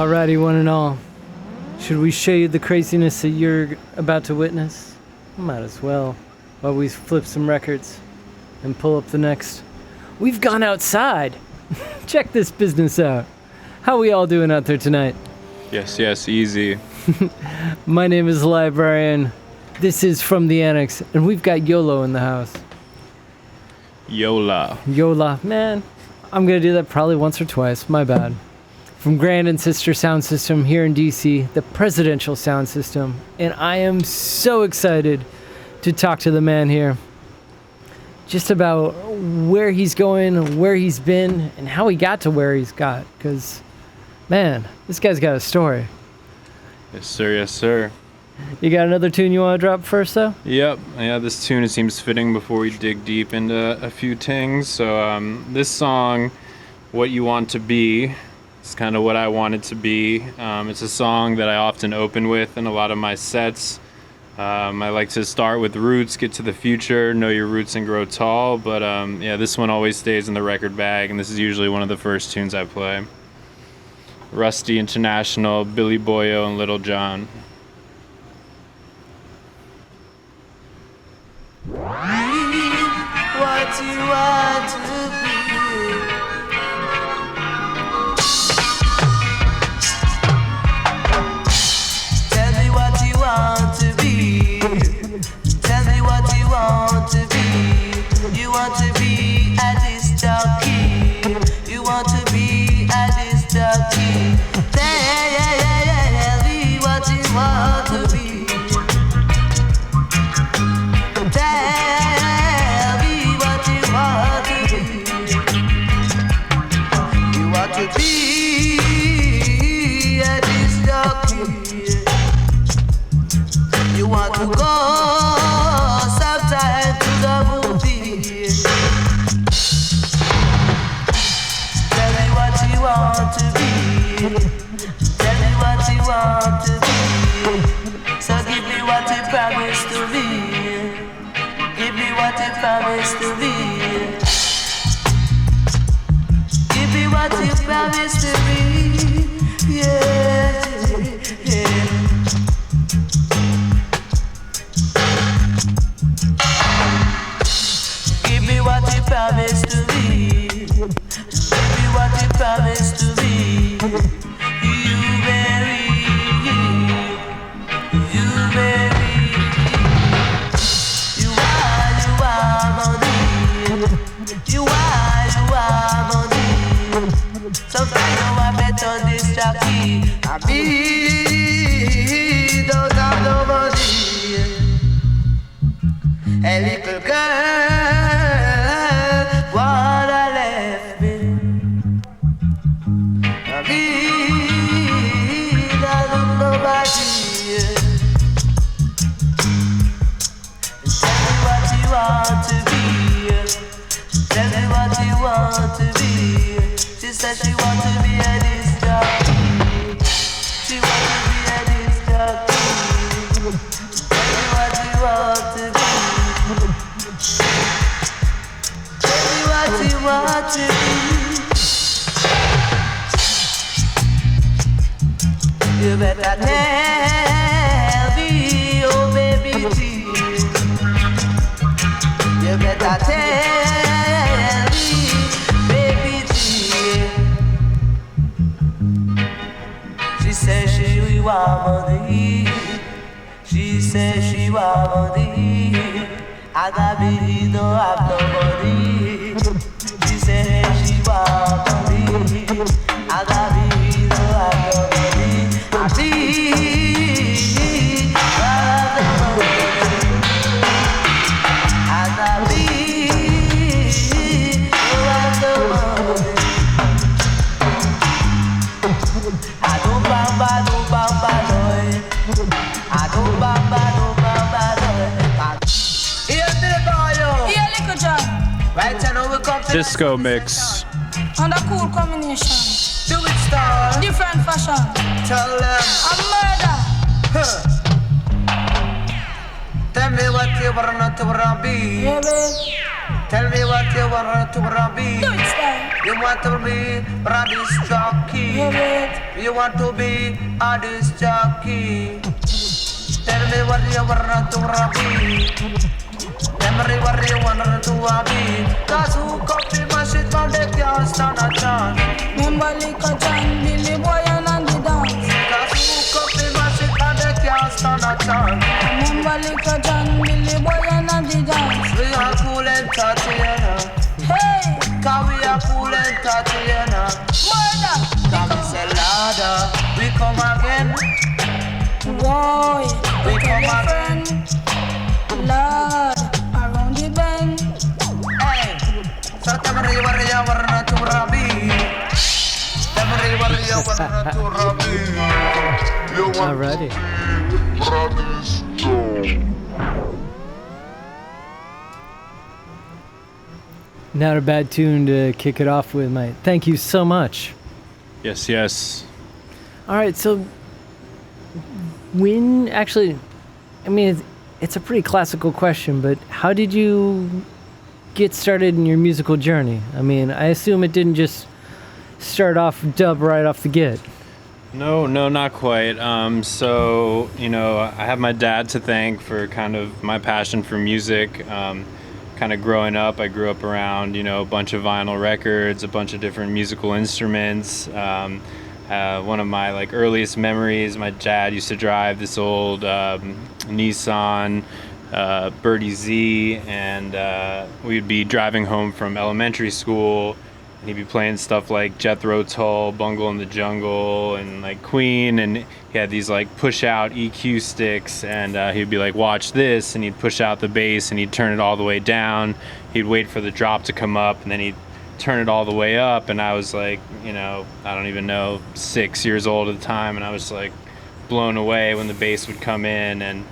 Alrighty, one and all. Should we show you the craziness that you're about to witness? Might as well, while we flip some records and pull up the next. We've gone outside. Check this business out. How we all doing out there tonight? Yes, easy. My name is Librarian. This is From the Annex, and we've got Yola in the house. Yola. Man, I'm gonna do that probably once or twice, my bad. From Grand Ancestor Sound System here in DC, the presidential sound system, and I am so excited to talk to the man here. Just about where he's going, where he's been, and how he got to where he's got, because, man, this guy's got a story. Yes, sir. You got another tune you want to drop first, though? Yep. Yeah, this tune, it seems fitting before we dig deep into a few things. So, this song, What You Want to Be, is kind of what I want it to be. It's a song that I often open with in a lot of my sets. I like to start with roots, get to the future, know your roots and grow tall. But, yeah, this one always stays in the record bag, and this is usually one of the first tunes I play. Rusty International, Billy Boyo, and Little John. What you want to be. Tell me what you want to be. Tell me what you want to be. You want to be a disc jockey. You want to be a disc jockey. Tell me what you want to be. You want to go sometime to the movie. Tell me what you want to be. Tell me what you want to be. So give me what you promised to me. Give me what you promised to me. Give me what you promised to me. Yeah. Give me what you promised to me. Give me what you promised to me. You marry. You are money. You are money. Sometimes you are better on this jockey. I be don't have no money. A little girl, what I left me. I mean, I don't know nobody. Tell me what you want to be. Tell me what you want to be. She said she want to be a disc jockey. She want to be a disc jockey. Tell me what you want to be. Tell me what you want to be. You better tell me, oh baby G. You better tell me, baby G. She says she want money. She says she want money. And I really don't have no money. She said she want money. And I really don't have no money. I really have no money. And I really don't have no money. I don't bamba, I don't bamba, right now we come to Disco mix. And a cool combination. do it star. Different fashion. Tell them A murder. Tell me what you wanna be. Yeah, babe. Tell me what you want to be. Do it, style. You want to be a disc jockey. Hear it. You want to be a disc jockey. Tell me what you want to be. Tell me what you want to be. Cause who copy my shit from the can't stand a chance. Remember Liquor John, Billy Boy and the dance. Cause who copy my shit from the can't stand a chance. Remember Liquor John, Billy Boy and the dance. We are cool entertainer. Hey, Cause we are cool entertainer. murder. Cause we say ladder. We come again. Boy, We we come tell your again. friend. Lord, around the bend. Hey, so tell me what you want to be. Tell me what you want to be. You want Alrighty. Not a bad tune to kick it off with, mate. Thank you so much. Yes, yes. All right, so when actually, I mean, it's a pretty classical question, but how did you get started in your musical journey? I mean, I assume it didn't just start off dub right off the get. No, not quite. So, I have my dad to thank for kind of my passion for music. Kind of growing up, I grew up around, a bunch of vinyl records, a bunch of different musical instruments. One of my earliest memories, my dad used to drive this old Nissan Birdie Z, and we'd be driving home from elementary school, and he'd be playing stuff like Jethro Tull, Bungle in the Jungle, and Queen, and he had these push out EQ sticks, and he'd be like, watch this, and he'd push out the bass and he'd turn it all the way down. He'd wait for the drop to come up, and then he'd turn it all the way up, and I was I don't even know, 6 years old at the time, and I was blown away when the bass would come in, and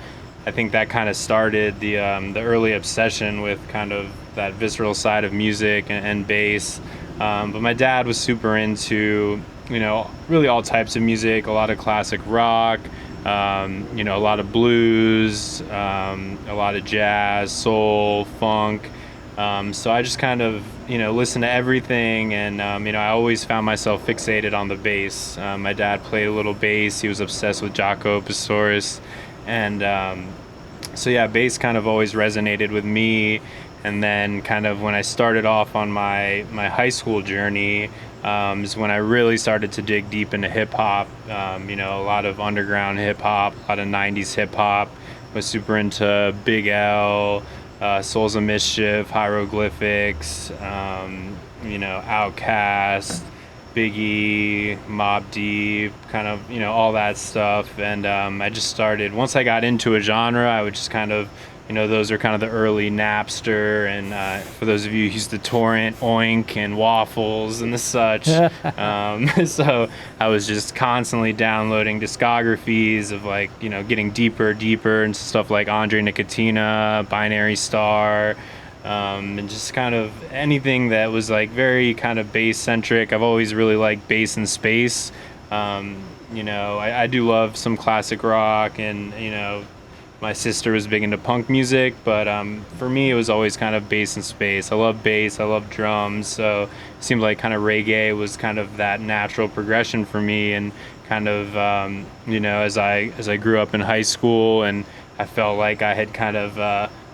I think that kind of started the early obsession with kind of that visceral side of music and bass. But my dad was super into, really all types of music, a lot of classic rock, a lot of blues, a lot of jazz, soul, funk. So I just kind of, listened to everything, and, I always found myself fixated on the bass. My dad played a little bass. He was obsessed with Jaco Pastorius. And so, yeah, bass kind of always resonated with me. And then kind of when I started off on my high school journey is when I really started to dig deep into hip-hop. A lot of underground hip-hop, a lot of 90s hip-hop. Was super into Big L, Souls of Mischief, Hieroglyphics, Outkast, Biggie, Mobb Deep, kind of, all that stuff. And I just started, once I got into a genre, I would just kind of, those are kind of the early Napster, and for those of you who used to torrent, Oink and Waffles and the such. So I was just constantly downloading discographies of getting deeper into stuff like Andre Nicotina, Binary Star, and just kind of anything that was very kind of bass centric. I've always really liked bass and space. I do love some classic rock, and my sister was big into punk music, but for me it was always kind of bass and space. I love bass, I love drums, so it seemed like kind of reggae was kind of that natural progression for me. And kind of as I grew up in high school, and I felt like I had kind of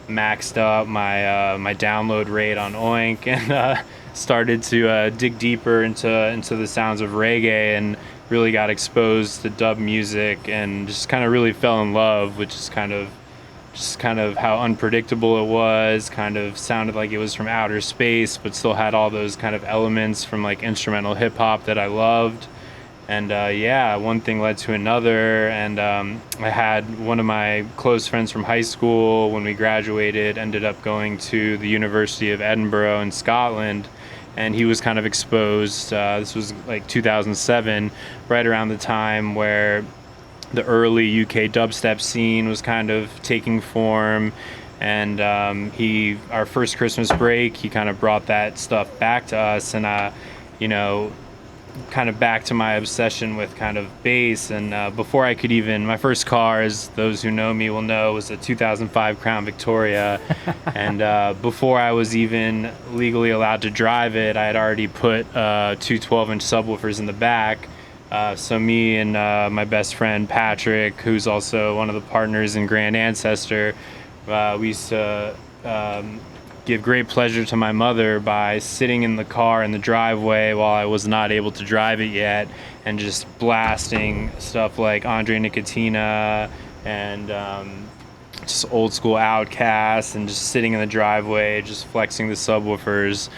maxed up my download rate on Oink, and started to dig deeper into the sounds of reggae, and really got exposed to dub music, and just kind of really fell in love, which is kind of how unpredictable it was. Kind of sounded like it was from outer space, but still had all those kind of elements from instrumental hip hop that I loved. And one thing led to another, and I had one of my close friends from high school, when we graduated, ended up going to the University of Edinburgh in Scotland, and he was kind of exposed. This was 2007, right around the time where the early UK dubstep scene was kind of taking form. And our first Christmas break, he kind of brought that stuff back to us, and kind of back to my obsession with kind of bass. And before I could even, my first car, as those who know me will know, was a 2005 Crown Victoria. And before I was even legally allowed to drive it, I had already put two 12-inch subwoofers in the back. So me and my best friend Patrick, who's also one of the partners in Grand Ancestor, we used to give great pleasure to my mother by sitting in the car in the driveway while I was not able to drive it yet, and just blasting stuff like Andre Nicotina and just old school Outkast, and just sitting in the driveway just flexing the subwoofers.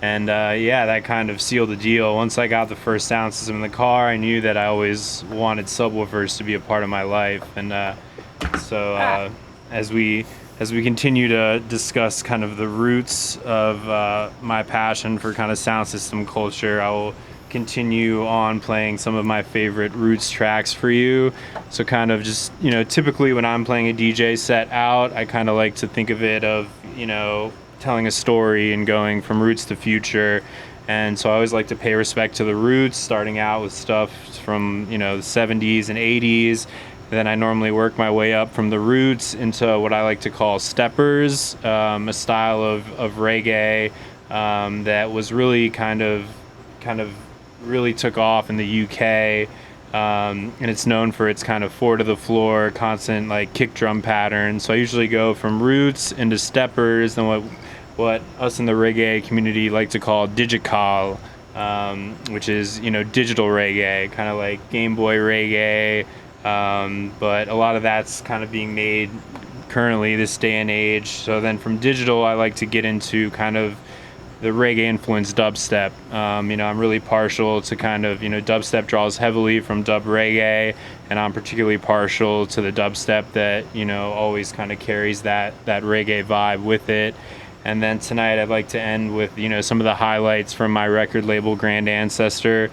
And yeah, that kind of sealed the deal. Once I got the first sound system in the car, I knew that I always wanted subwoofers to be a part of my life. And so as we continue to discuss kind of the roots of my passion for kind of sound system culture, I will continue on playing some of my favorite roots tracks for you. So kind of just, you know, typically when I'm playing a DJ set out, I kind of like to think of it of, you know, telling a story and going from roots to future. And so I always like to pay respect to the roots, starting out with stuff from, you know, the 70s and 80s. Then I normally work my way up from the roots into what I like to call steppers, a style of reggae that was really kind of really took off in the UK. And it's known for its kind of four to the floor, constant like kick drum pattern. So I usually go from roots into steppers, and what us in the reggae community like to call digital, which is, you know, digital reggae, kind of like Game Boy reggae. But a lot of that's kind of being made currently this day and age. So then from digital, I like to get into kind of the reggae influenced dubstep. You know, I'm really partial to kind of, you know, dubstep draws heavily from dub reggae, and I'm particularly partial to the dubstep that, you know, always kind of carries that reggae vibe with it. And then tonight I'd like to end with, you know, some of the highlights from my record label Grand Ancestor.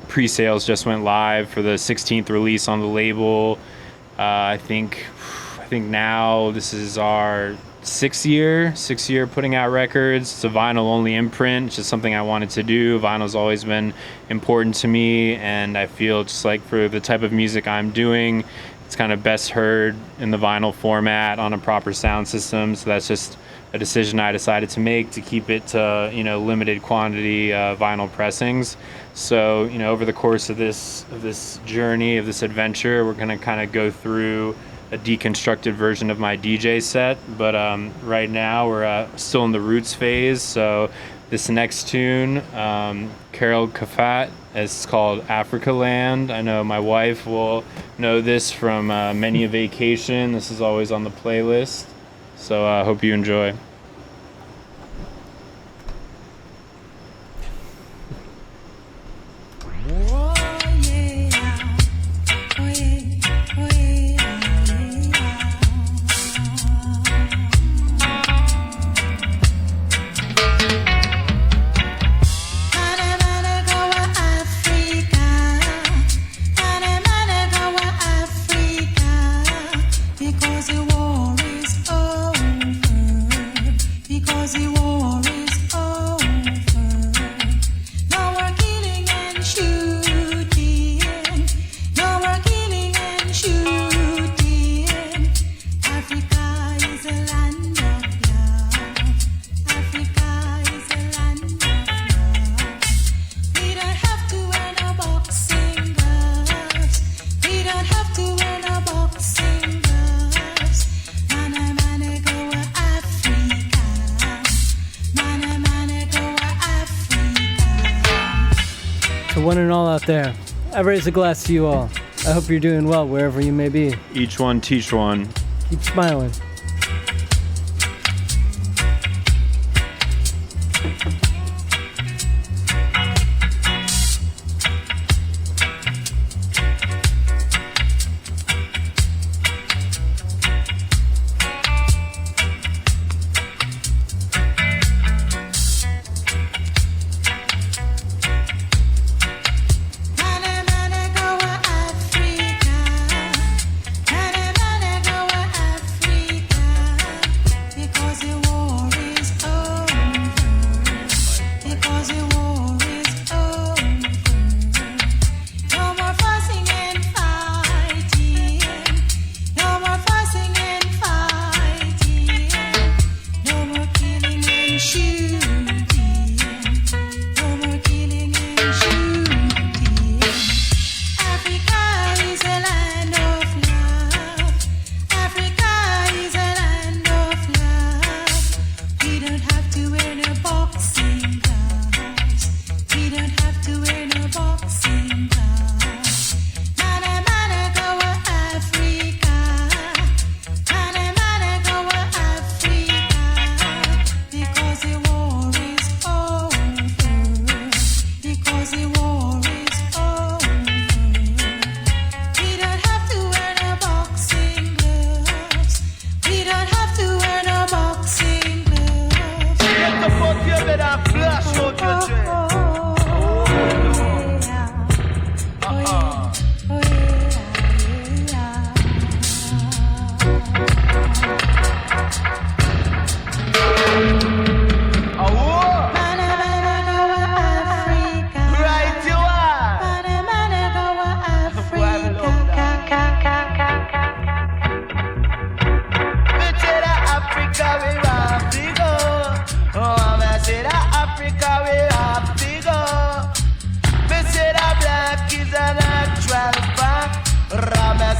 Pre-sales just went live for the 16th release on the label. I think now this is our sixth year putting out records. It's a vinyl only imprint. It's just something I wanted to do. Vinyl's always been important to me, and I feel just like for the type of music I'm doing, it's kind of best heard in the vinyl format on a proper sound system. So that's just a decision I decided to make, to keep it to, you know, limited quantity vinyl pressings. So, you know, over the course of this journey, of this adventure, we're going to kind of go through a deconstructed version of my DJ set. But right now we're still in the roots phase. So this next tune, Carol Kafat, is called Africa Land. I know my wife will know this from many a vacation. This is always on the playlist. So I hope you enjoy. One and all out there, I raise a glass to you all. I hope you're doing well wherever you may be. Each one teach one. Keep smiling. Africa,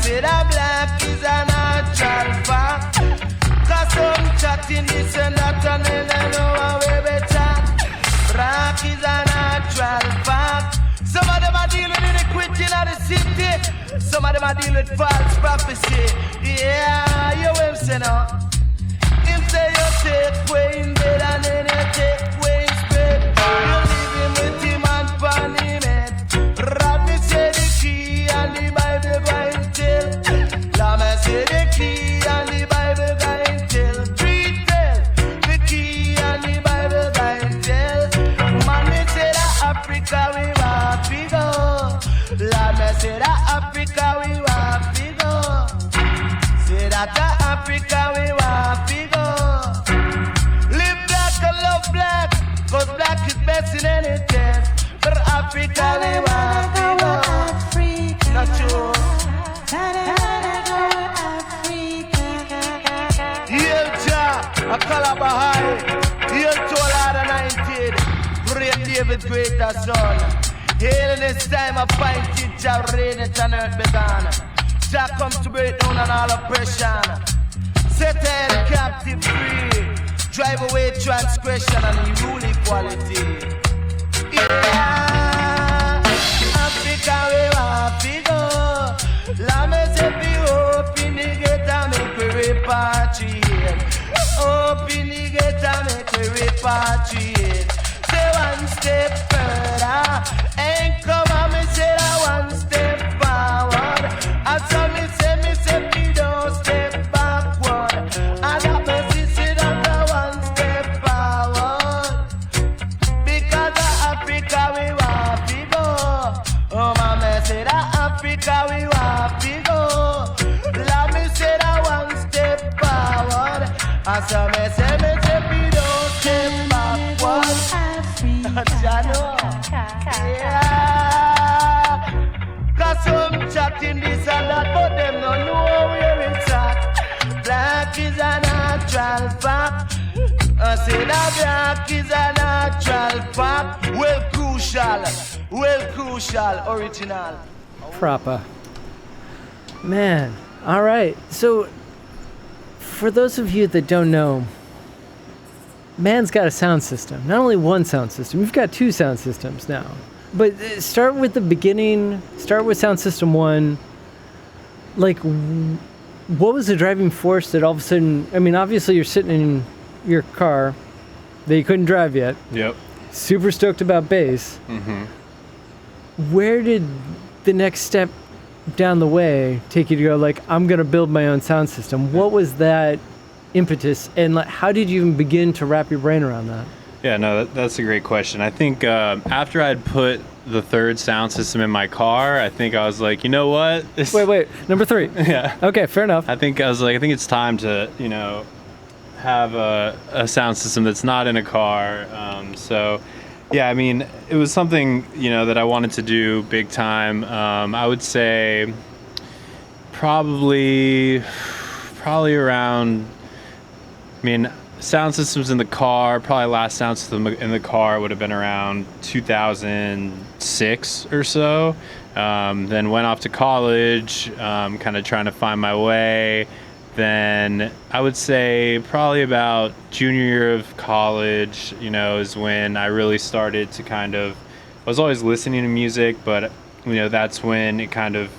say that black is a natural fact. Cause some chatting this and that and then I know how we better. Black is a natural fact. Some of them are dealing with iniquity in the city. Some of them are dealing with false prophecy. Yeah, you will say no. Him say you take way in bed and then you take way in bed. You leave him with him and pan him head. Rabbi say the key and the Bible going tell. Lama say the key and the Bible going tell. Retell the key and the Bible going tell. Man me say that Africa we want to go. Lama say that Africa we want to go. Say that Africa we want to go. Live black and love black, cause black is best in any test. For Africa we want to go. Not true. Hail Jah, a Calabar High. Hail to all other 19. Great David, greater son. Hail in this time of fighting Jah reign it on earth began. Jah comes to break down on all oppression. Set the captive free. Drive away transgression and rule equality. Yeah, Africa we want to go. Let me say be open the gate and make we repatriate. Open the gate and make we repatriate. Say one step further. Ain't come on me say that one step forward. And so me say me don't step backward. And that me say that one step forward. Because of Africa we want to go. Oh mama say that Africa we want to go. Let me say that one step forward. And so me say me don't step backward. Yeah. Cause some chatting this and that, but them don't know where it's at. Black is a natural fact. I say that black is a natural fact. Well crucial, original. Proper. Man. All right. So, for those of you that don't know, man's got a sound system. Not only one sound system, we've got two sound systems now. But start with the beginning, start with sound system one. Like, what was the driving force that all of a sudden, I mean, obviously you're sitting in your car that you couldn't drive yet. Yep. Super stoked about bass. Mm-hmm. Where did the next step down the way take you to go, like, I'm going to build my own sound system? What was that impetus, and like, how did you even begin to wrap your brain around that? Yeah, no, that's a great question. I think after I'd put the third sound system in my car, I think I was like, you know what? Wait, number 3. Yeah. Okay, fair enough. I think it's time to, have a sound system that's not in a car. So, yeah, I mean, it was something, that I wanted to do big time. I would say probably around, sound systems in the car, probably last sound system in the car would have been around 2006 or so. Then went off to college, kind of trying to find my way. Then I would say probably about junior year of college, is when I really started to I was always listening to music, but, that's when it kind of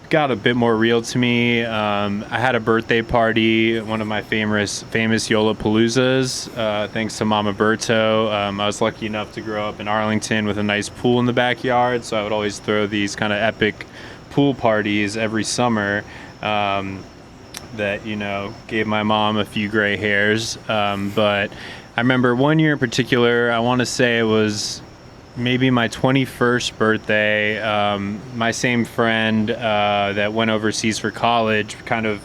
got a bit more real to me. I had a birthday party, one of my famous Yola Paloozas, thanks to Mama Berto. I was lucky enough to grow up in Arlington with a nice pool in the backyard, so I would always throw these kind of epic pool parties every summer that, gave my mom a few gray hairs. But I remember one year in particular, I want to say it was maybe my 21st birthday, my same friend that went overseas for college kind of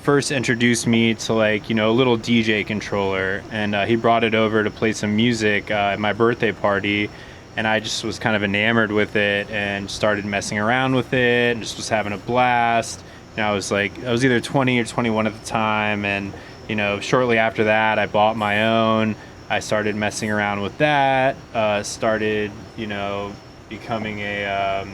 first introduced me to a little DJ controller, and he brought it over to play some music at my birthday party, and I just was kind of enamored with it and started messing around with it and just was having a blast. And I was either 20 or 21 at the time, and shortly after that I bought my own. I started messing around with that, started, becoming a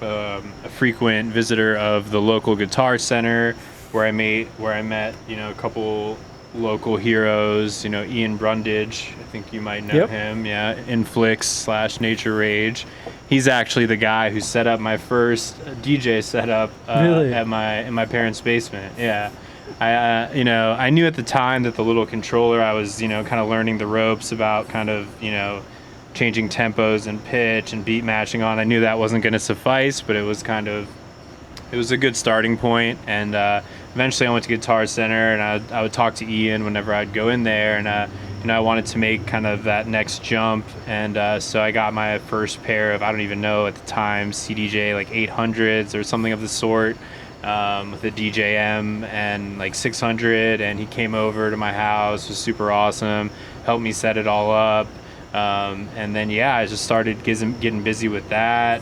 a frequent visitor of the local Guitar Center, where I met a couple local heroes. Ian Brundage, I think you might know him. Yeah, Inflix / Nature Rage. He's actually the guy who set up my first DJ setup Really? in my parents' basement. Yeah. I knew at the time that the little controller, I was, kind of learning the ropes about kind of, changing tempos and pitch and beat matching on. I knew that wasn't going to suffice, but it was a good starting point. And eventually I went to Guitar Center, and I would talk to Ian whenever I'd go in there, and I wanted to make kind of that next jump. And so I got my first pair of, I don't even know at the time, CDJ like 800s or something of the sort, with a DJM and like 600, and he came over to my house, was super awesome, helped me set it all up. And then, I just started getting busy with that.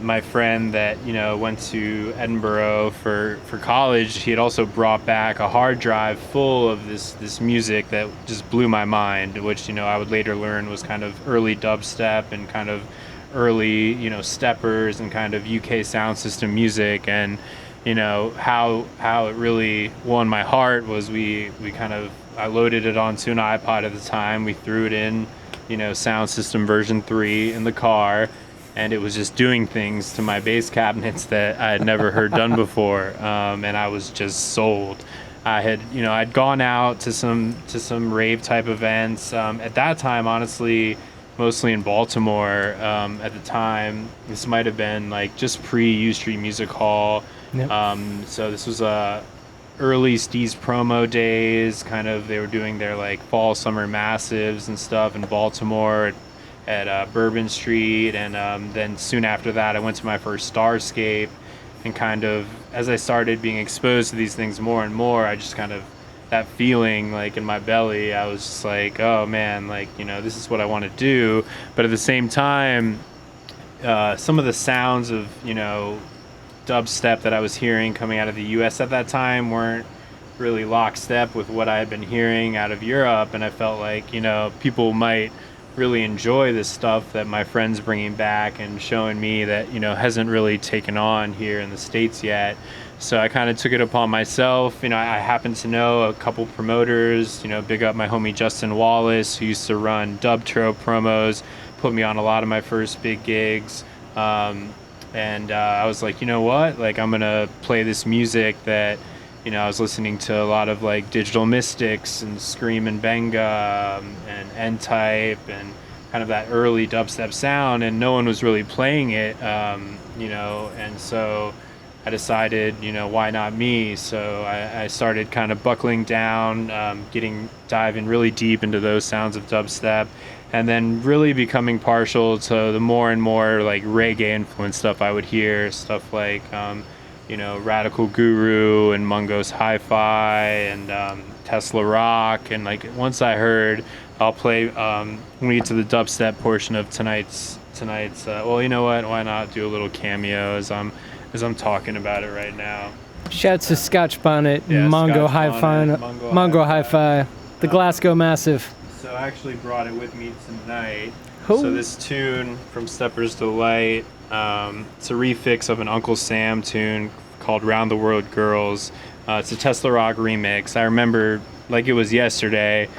My friend that, went to Edinburgh for college, he had also brought back a hard drive full of this music that just blew my mind, which, I would later learn was kind of early dubstep and kind of early, steppers and kind of UK sound system music. And, how it really won my heart was I loaded it onto an iPod at the time. We threw it in, sound system version 3 in the car, and it was just doing things to my bass cabinets that I had never heard done before. And I was just sold. I'd gone out to some rave type events. At that time, honestly, mostly in Baltimore. At the time, this might have been like just pre U Street Music Hall. Yep. So this was early Steez promo days. Kind of, they were doing their like fall summer massives and stuff in Baltimore at Bourbon Street, and then soon after that I went to my first Starscape, and kind of as I started being exposed to these things more and more, I just kind of, that feeling like in my belly, I was just like, oh man, like, this is what I want to do. But at the same time, some of the sounds of, dubstep that I was hearing coming out of the US at that time weren't really lockstep with what I had been hearing out of Europe, and I felt like, people might really enjoy this stuff that my friend's bringing back and showing me that, hasn't really taken on here in the States yet. So I kind of took it upon myself. I happen to know a couple promoters, big up my homie Justin Wallace, who used to run Dubtro promos, put me on a lot of my first big gigs. And I was like, you know what? Like, I'm going to play this music that, I was listening to a lot of like Digital Mystics and Scream and Benga and N-Type and kind of that early dubstep sound, and no one was really playing it, and so I decided, why not me? So I started kind of buckling down, diving really deep into those sounds of dubstep, and then really becoming partial to the more and more like reggae influenced stuff I would hear, stuff like, Radical Guru and Mungo's Hi-Fi and Tesla Rock. And like once I heard, I'll play when we get to the dubstep portion of tonight's. Well, you know what? Why not do a little cameo as I'm talking about it right now. Shouts to Scotch Bonnet, Yeah, Mongo Scotch Hi-Fi, Bonnet, Mongo Hi-Fi, the Glasgow Massive. So I actually brought it with me tonight. Cool. So this tune from Stepper's Delight, it's a refix of an Uncle Sam tune called Round the World Girls. It's a Tesla Rock remix. I remember like it was yesterday,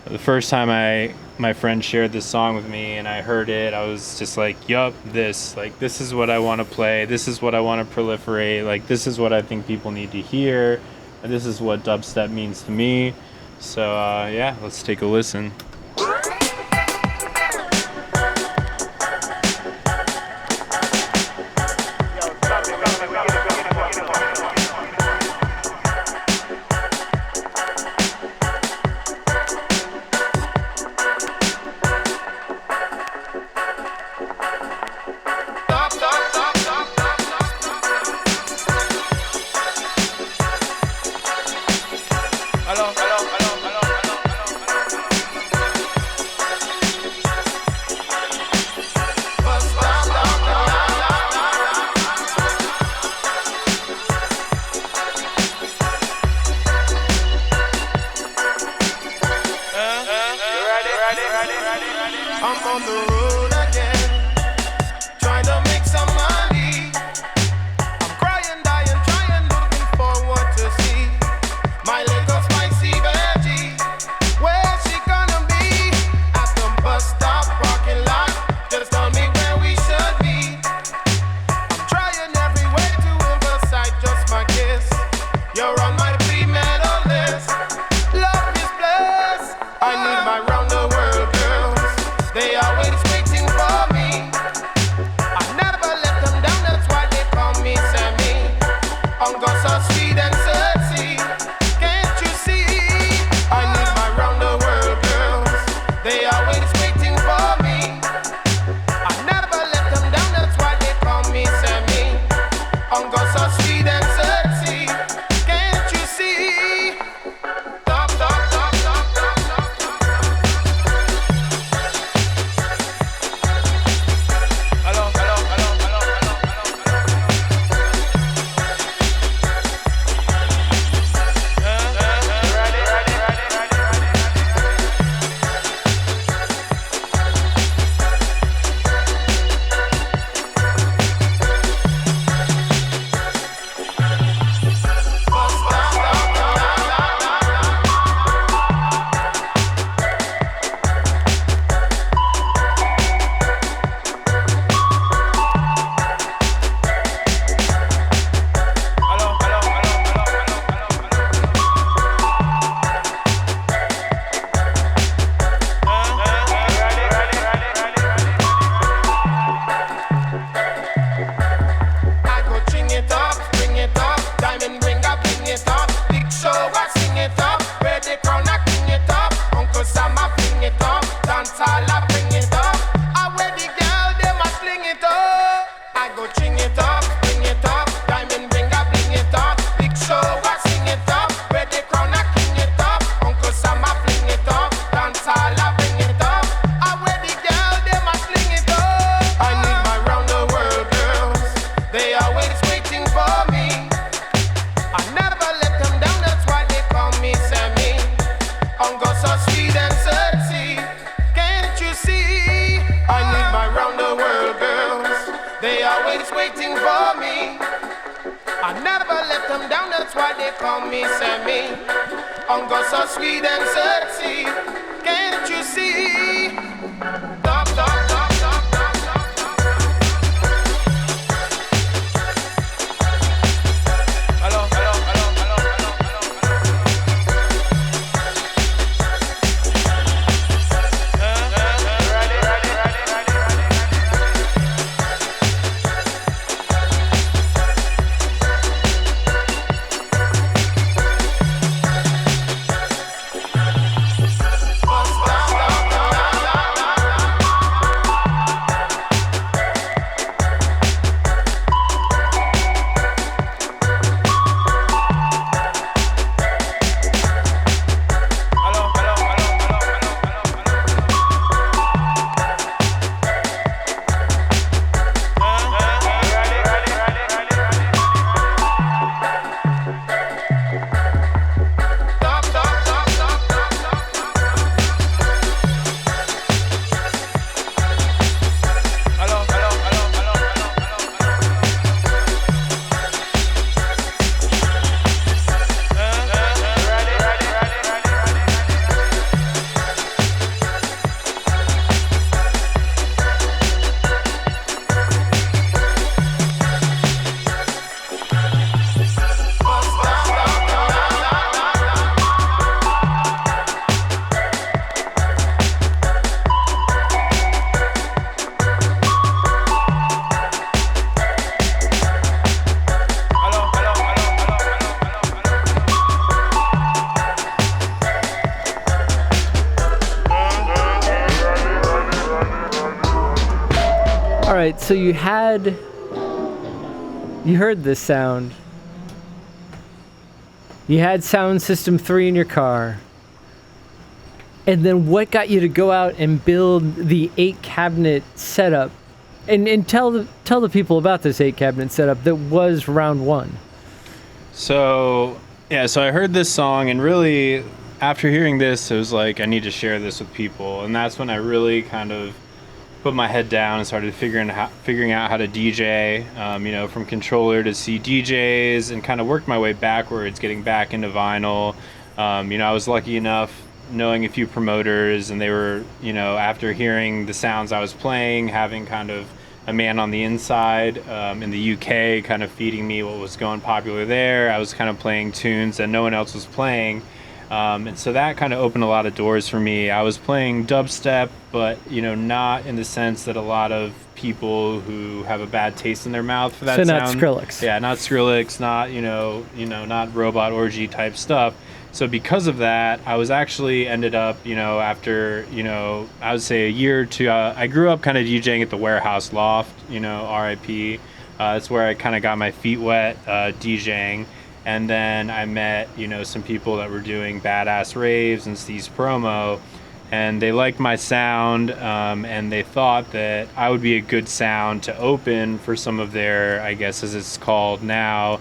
the first time my friend shared this song with me and I heard it, I was just like, yup, this is what I want to play. This is what I want to proliferate. Like, this is what I think people need to hear. This is what dubstep means to me. So, let's take a listen. Ching it up, bring it up. Diamond ring, I bling it up. Big show, I sing it up. Red the crown, I king it up. Uncle Sam, I fling it up. Dance all, I bring it up. I wear the girl, them I fling it up. I need my round the world girls. They always waiting for me. I never let them down, that's why they call me Sammy. Uncle so sweet and sexy. Can't you see? I need my round the world girls. They always waiting for me. I never let them down, that's why they call me Sammy. Uncle so sweet and sexy. Can't you see? Top, top, top, top, top, top, top. Hello, hello, hello, hello, hello, hello, hello. Ready, ready, ready, ready, ready, All right, so you heard this sound. You had Sound System 3 in your car. And then what got you to go out and build the 8-cabinet setup? And tell the people about this 8-cabinet setup that was round one. So I heard this song, and really after hearing this, it was like, I need to share this with people. And that's when I really kind of put my head down and started figuring out how to DJ, from controller to see DJs, and kind of worked my way backwards, getting back into vinyl. I was lucky enough knowing a few promoters, and they were, after hearing the sounds I was playing, having kind of a man on the inside in the UK kind of feeding me what was going popular there. I was kind of playing tunes that no one else was playing. And so that kind of opened a lot of doors for me. I was playing dubstep, but, not in the sense that a lot of people who have a bad taste in their mouth for that sound. So not Skrillex. Yeah, not Skrillex, not, not Robot Orgy type stuff. So because of that, I was actually ended up, after, I would say a year or two, I grew up kind of DJing at the Warehouse Loft, RIP. That's where I kind of got my feet wet DJing. And then I met, some people that were doing Badass Raves and Steve's Promo, and they liked my sound, and they thought that I would be a good sound to open for some of their, I guess as it's called now,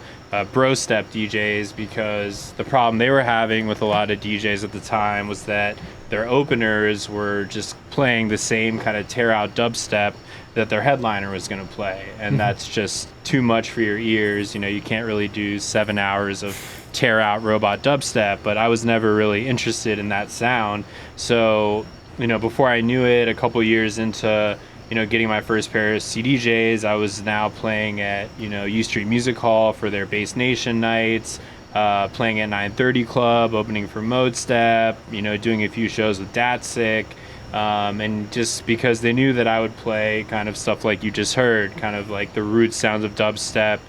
bro step DJs, because the problem they were having with a lot of DJs at the time was that their openers were just playing the same kind of tear out dubstep that their headliner was going to play, and that's just too much for your ears. You can't really do 7 hours of tear out robot dubstep, but I was never really interested in that sound. So before I knew it, a couple years into getting my first pair of CDJs, I was now playing at U Street Music Hall for their Bass Nation nights, playing at 930 Club, opening for Mode Step, doing a few shows with Datsick. And just because they knew that I would play kind of stuff like you just heard, kind of like the root sounds of dubstep,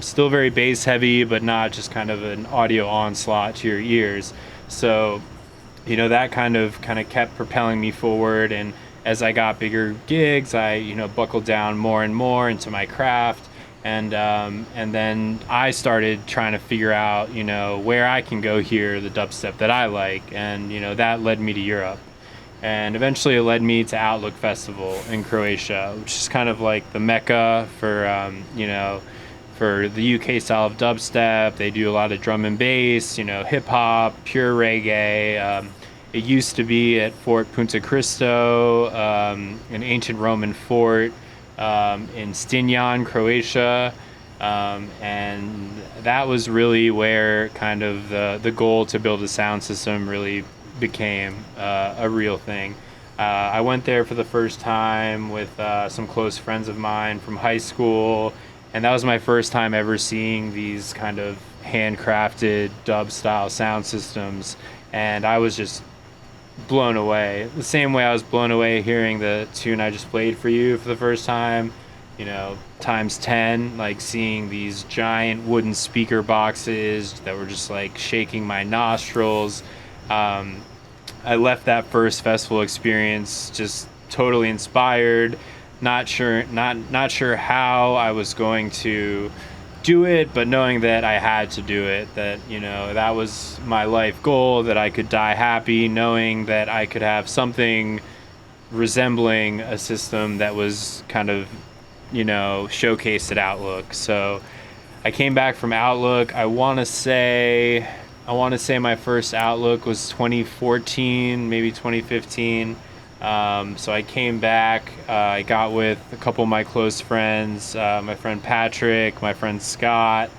still very bass heavy, but not just kind of an audio onslaught to your ears. So, that kind of kept propelling me forward. And as I got bigger gigs, I, buckled down more and more into my craft. And then I started trying to figure out, where I can go hear the dubstep that I like. And, that led me to Europe. And eventually it led me to Outlook Festival in Croatia, which is kind of like the mecca for the UK style of dubstep. They do a lot of drum and bass, hip hop, pure reggae. It used to be at Fort Punta Cristo, an ancient Roman fort in Stinjan, Croatia. And that was really where kind of the goal to build a sound system really became a real thing. I went there for the first time with some close friends of mine from high school, and that was my first time ever seeing these kind of handcrafted dub-style sound systems, and I was just blown away. The same way I was blown away hearing the tune I just played for you for the first time, times 10, like seeing these giant wooden speaker boxes that were just like shaking my nostrils. I left that first festival experience just totally inspired, not sure how I was going to do it, but knowing that I had to do it, that that was my life goal, that I could die happy knowing that I could have something resembling a system that was kind of showcased at Outlook. So I came back from Outlook. I want to say my first Outlook was 2014, maybe 2015. So I came back, I got with a couple of my close friends, my friend Patrick, my friend Scott.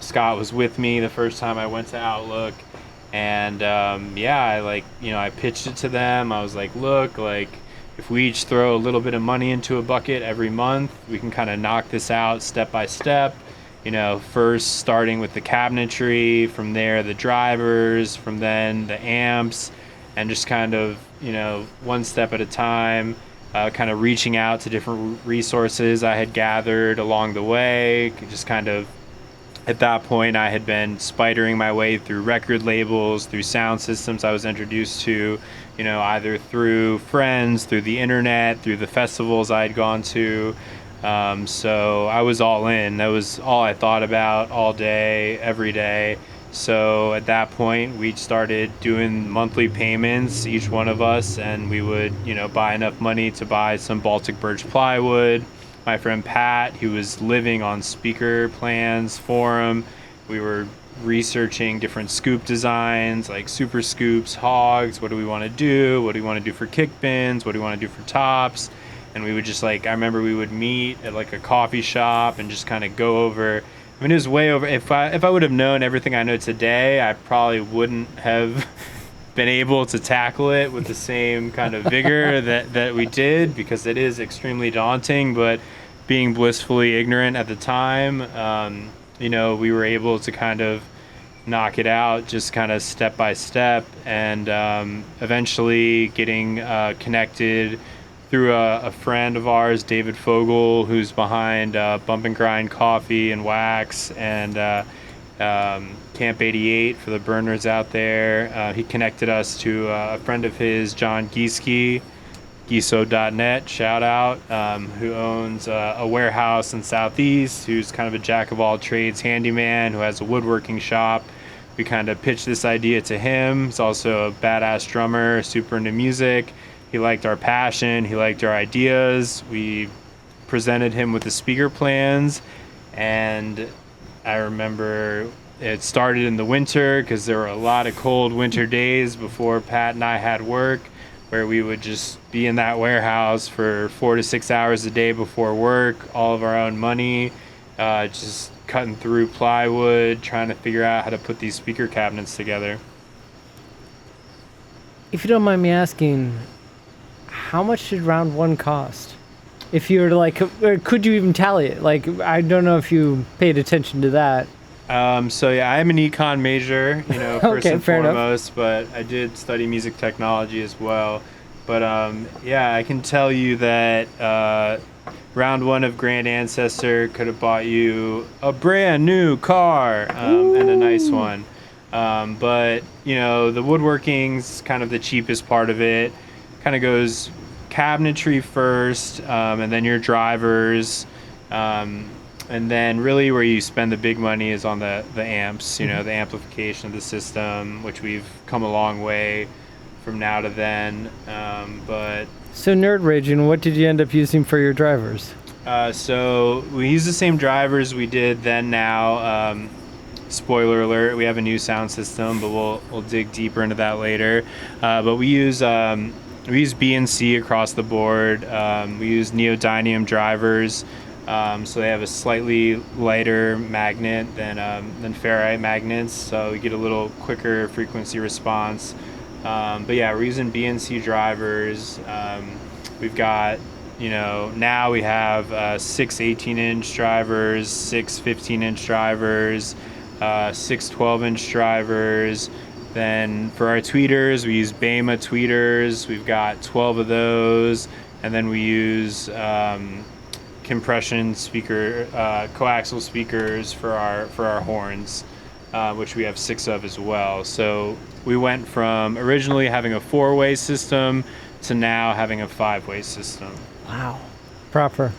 Scott was with me the first time I went to Outlook. And I pitched it to them. I was like, look, like if we each throw a little bit of money into a bucket every month, we can kind of knock this out step by step. First starting with the cabinetry, from there the drivers, from then the amps, and just kind of, one step at a time, kind of reaching out to different resources I had gathered along the way. Just kind of, at that point, I had been spidering my way through record labels, through sound systems I was introduced to, either through friends, through the internet, through the festivals I had gone to. So I was all in. That was all I thought about all day, every day. So at that point, we started doing monthly payments, each one of us, and we would, buy enough money to buy some Baltic birch plywood. My friend Pat, who was living on Speaker Plans Forum, we were researching different scoop designs, like super scoops, hogs. What do we want to do? What do we want to do for kick bins? What do we want to do for tops? And we would just I remember we would meet at like a coffee shop and just kind of go over. I mean, it was way over. If I would have known everything I know today, I probably wouldn't have been able to tackle it with the same kind of vigor that we did, because it is extremely daunting. But being blissfully ignorant at the time, we were able to kind of knock it out just kind of step by step, and eventually getting connected through a friend of ours, David Fogel, who's behind Bump and Grind Coffee and Wax, and Camp 88 for the burners out there. He connected us to a friend of his, John Gieske, Giso.net, shout out, who owns a warehouse in Southeast, who's kind of a jack of all trades handyman, who has a woodworking shop. We kind of pitched this idea to him. He's also a badass drummer, super into music. He liked our passion. He liked our ideas. We presented him with the speaker plans, and I remember it started in the winter, because there were a lot of cold winter days before Pat and I had work, where we would just be in that warehouse for 4 to 6 hours a day before work, all of our own money, just cutting through plywood, trying to figure out how to put these speaker cabinets together. If you don't mind me asking, how much did round one cost? If you were to or could you even tally it? I don't know if you paid attention to that. So yeah, I'm an econ major, first Okay, and fair foremost, but I did study music technology as well. But I can tell you that round one of Grand Ancestor could have bought you a brand new car, and a nice one. But the woodworking's kind of the cheapest part of it. kind of goes cabinetry first, and then your drivers, and then really where you spend the big money is on the amps, you know, the amplification of the system, which we've come a long way from now to then. But So Nerd Raging, what did you end up using for your drivers? so we use the same drivers we did then now. Spoiler alert, we have a new sound system, but we'll dig deeper into that later. But we use BNC across the board. We use neodymium drivers, so they have a slightly lighter magnet than ferrite magnets, so we get a little quicker frequency response. But yeah, we're using BNC drivers. We've got, you know, now we have 6 18-inch drivers, 6 15-inch drivers, 6 12-inch drivers. Then for our tweeters, we use Bema tweeters. We've got 12 of those, and then we use compression speaker, coaxial speakers for our horns, which we have 6 of as well. So we went from originally having a 4-way system to now having a 5-way system. Wow. Proper.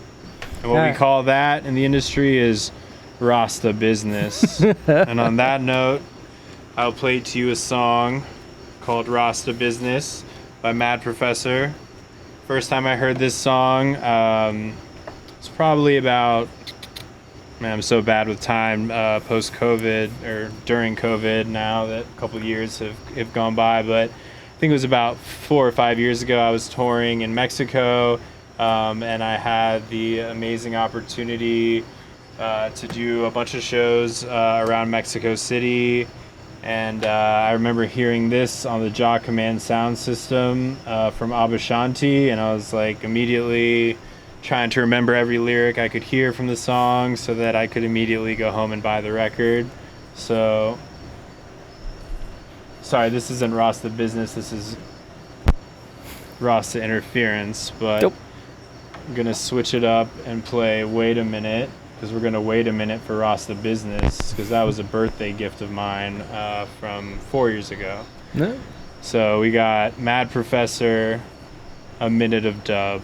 And what Yeah. we call that in the industry is Rasta business. And on that note, I'll play to you a song called Rasta Business by Mad Professor. First time I heard this song, it's probably about, man, I'm so bad with time, post-COVID or during COVID now that a couple years have gone by, but I think it was about 4 or 5 years ago. I was touring in Mexico, and I had the amazing opportunity to do a bunch of shows around Mexico City. And I remember hearing this on the Jaw Command sound system from Abashanti, and I was like immediately trying to remember every lyric I could hear from the song so that I could immediately go home and buy the record. So, sorry, this isn't Rasta Business, this is Rasta Interference, but Nope. I'm gonna switch it up and play Wait a Minute, because we're gonna wait a minute for Rasta Business, because that was a birthday gift of mine from 4 years ago. No? So we got Mad Professor, A Minute of Dub.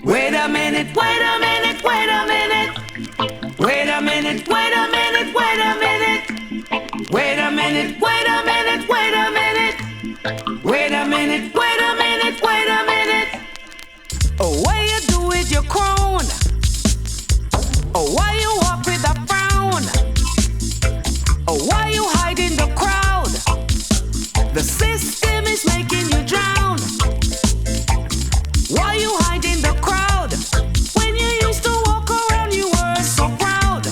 Wait a minute, wait a minute, wait a minute. Wait a minute, wait a minute, wait a minute. Wait a minute, wait a minute, wait a minute. Wait a minute, wait a minute, wait a minute. Oh, what you do with your crown? Oh, why you walk with a frown? Oh, why you hide in the crowd? The system is making you drown. Why you hide in the crowd? When you used to walk around, you were so proud.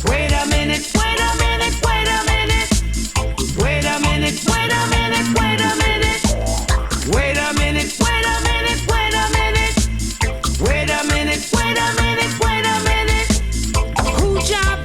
Wait a minute, wait a minute, wait a minute. Wait a minute, wait a minute, wait a minute. Wait a minute, wait a minute, wait a minute. Wait a minute, wait a minute, wait a minute. Who job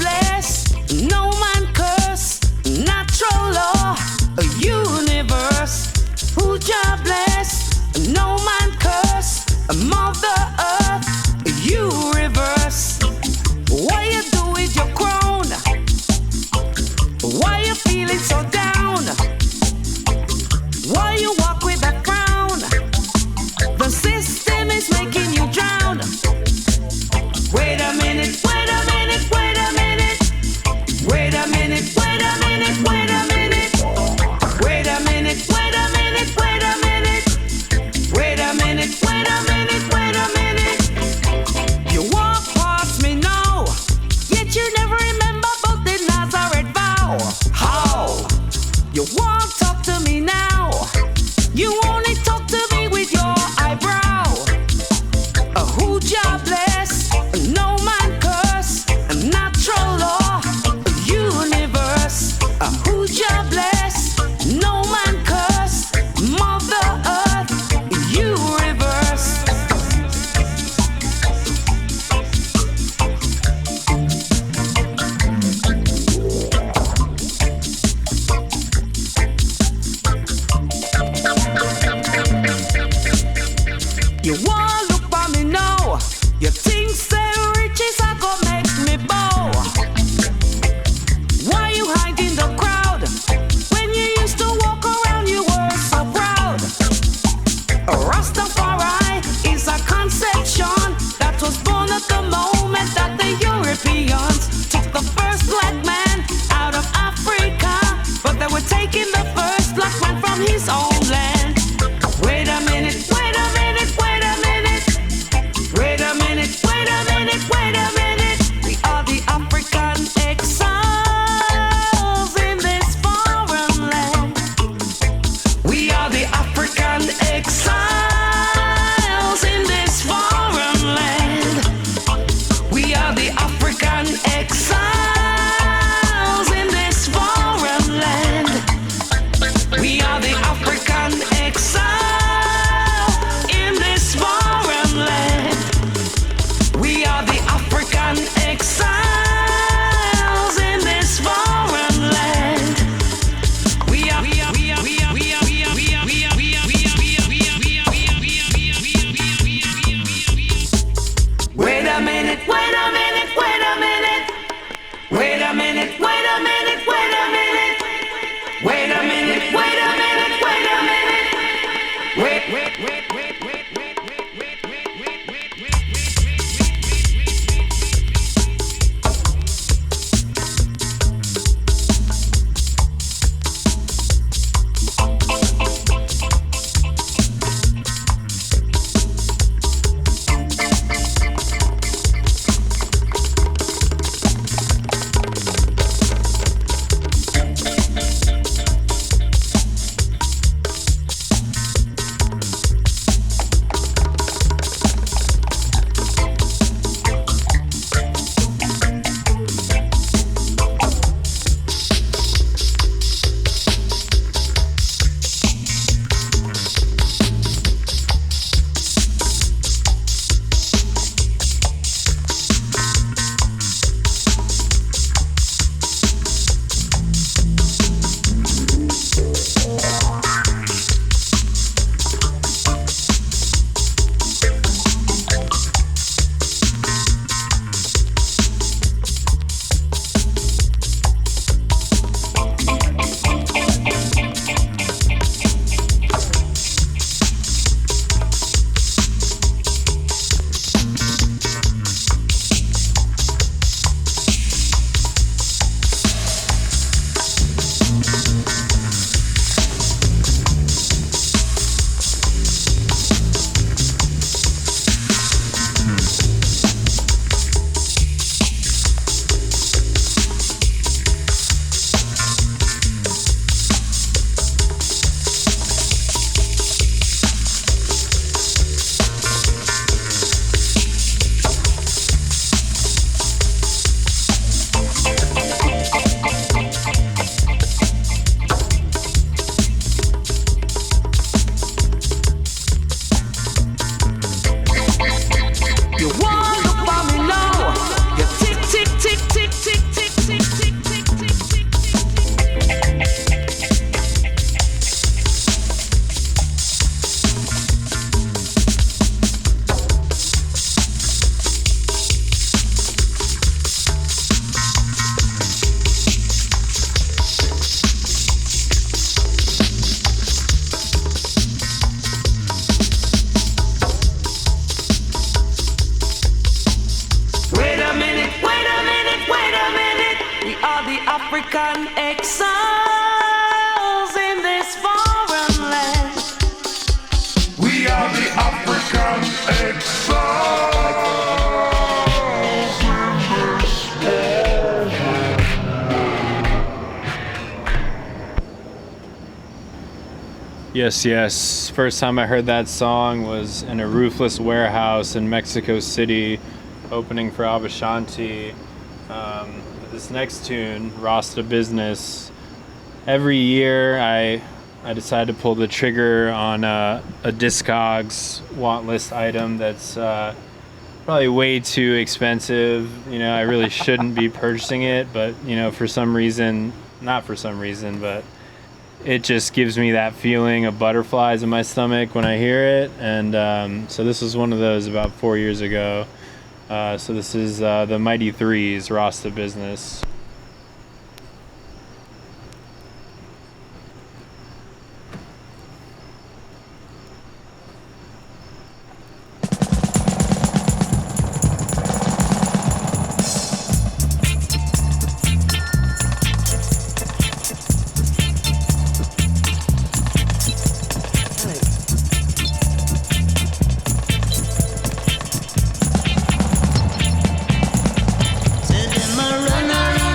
minute, wait a minute, wait a minute. Wait a minute, wait a minute, wait a minute. Wait, wait, wait, wait, wait, wait, wait, wait, wait, wait, wait, wait. African exiles in this foreign land. We are the African exiles in this foreign. Yes, yes. First time I heard that song was in a roofless warehouse in Mexico City, opening for Abashanti. This next tune, Rasta Business, every year I decide to pull the trigger on a Discogs want list item that's probably way too expensive. You know, I really shouldn't be purchasing it, but you know, for some reason, not for some reason, but it just gives me that feeling of butterflies in my stomach when I hear it. And so this was one of those about 4 years ago. So this is the Mighty Threes, Rasta Business. Run around.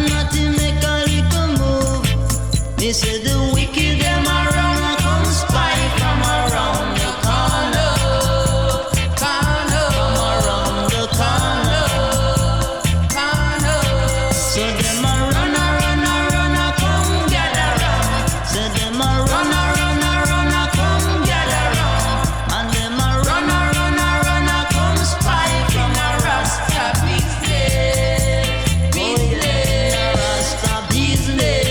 and nothing make a little move. Me say the wicked them around and come spy from around the corner. From around the corner. So them a run, come gather round. So them a run, come gather round. And them a run, come spy from a Rasta business. Rasta business.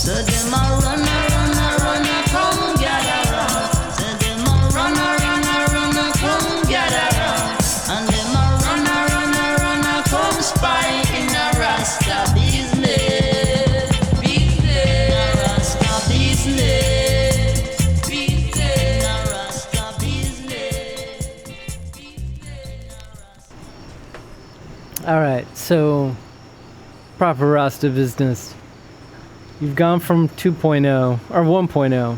So them a run, come gather round. So them a run, come gather round. And them a run, come spy in a Rasta business. A Rasta business. A Rasta business. All right, so proper Rasta business. You've gone from 2.0 or 1.0.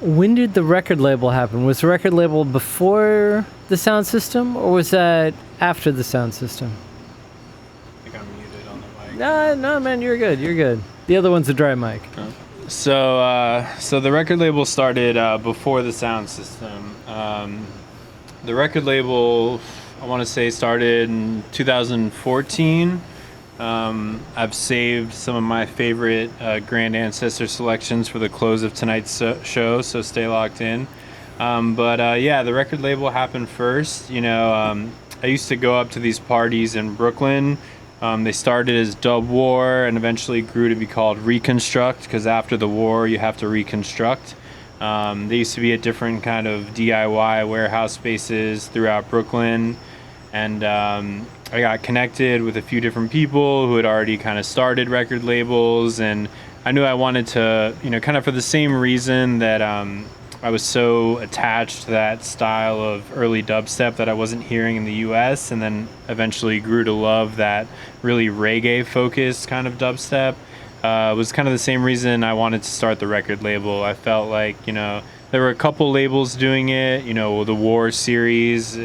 When did the record label happen? Was the record label before the sound system, or was that after the sound system? I think I'm muted on the mic. No, man, you're good. You're good. The other one's a dry mic. So the record label started before the sound system. The record label, I want to say, started in 2014. I've saved some of my favorite Grand Ancestor selections for the close of tonight's show, so stay locked in. Yeah, the record label happened first. I used to go up to these parties in Brooklyn. They started as Dub War and eventually grew to be called Reconstruct, because after the war you have to reconstruct. They used to be at different kind of DIY warehouse spaces throughout Brooklyn, and I got connected with a few different people who had already kind of started record labels, and I knew I wanted to, kind of for the same reason that I was so attached to that style of early dubstep that I wasn't hearing in the US, and then eventually grew to love that really reggae-focused kind of dubstep. Was kind of the same reason I wanted to start the record label. I felt like, there were a couple labels doing it, the War series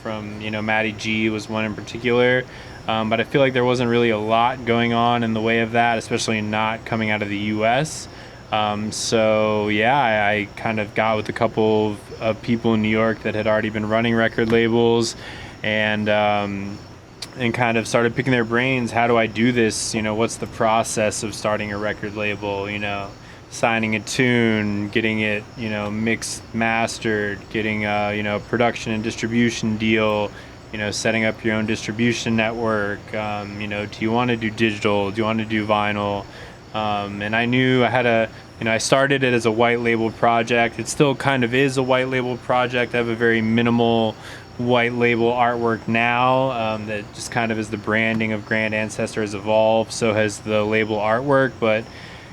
from, Matty G was one in particular. But I feel like there wasn't really a lot going on in the way of that, especially not coming out of the US. I kind of got with a couple of people in New York that had already been running record labels, and kind of started picking their brains. How do I do this? What's the process of starting a record label? Signing a tune, getting it, mixed, mastered, getting a, production and distribution deal, setting up your own distribution network. Do you want to do digital? Do you want to do vinyl? And I knew I had I started it as a white label project. It still kind of is a white label project. I have a very minimal white label artwork now that just kind of is the branding of Grand Ancestor has evolved. So has the label artwork, but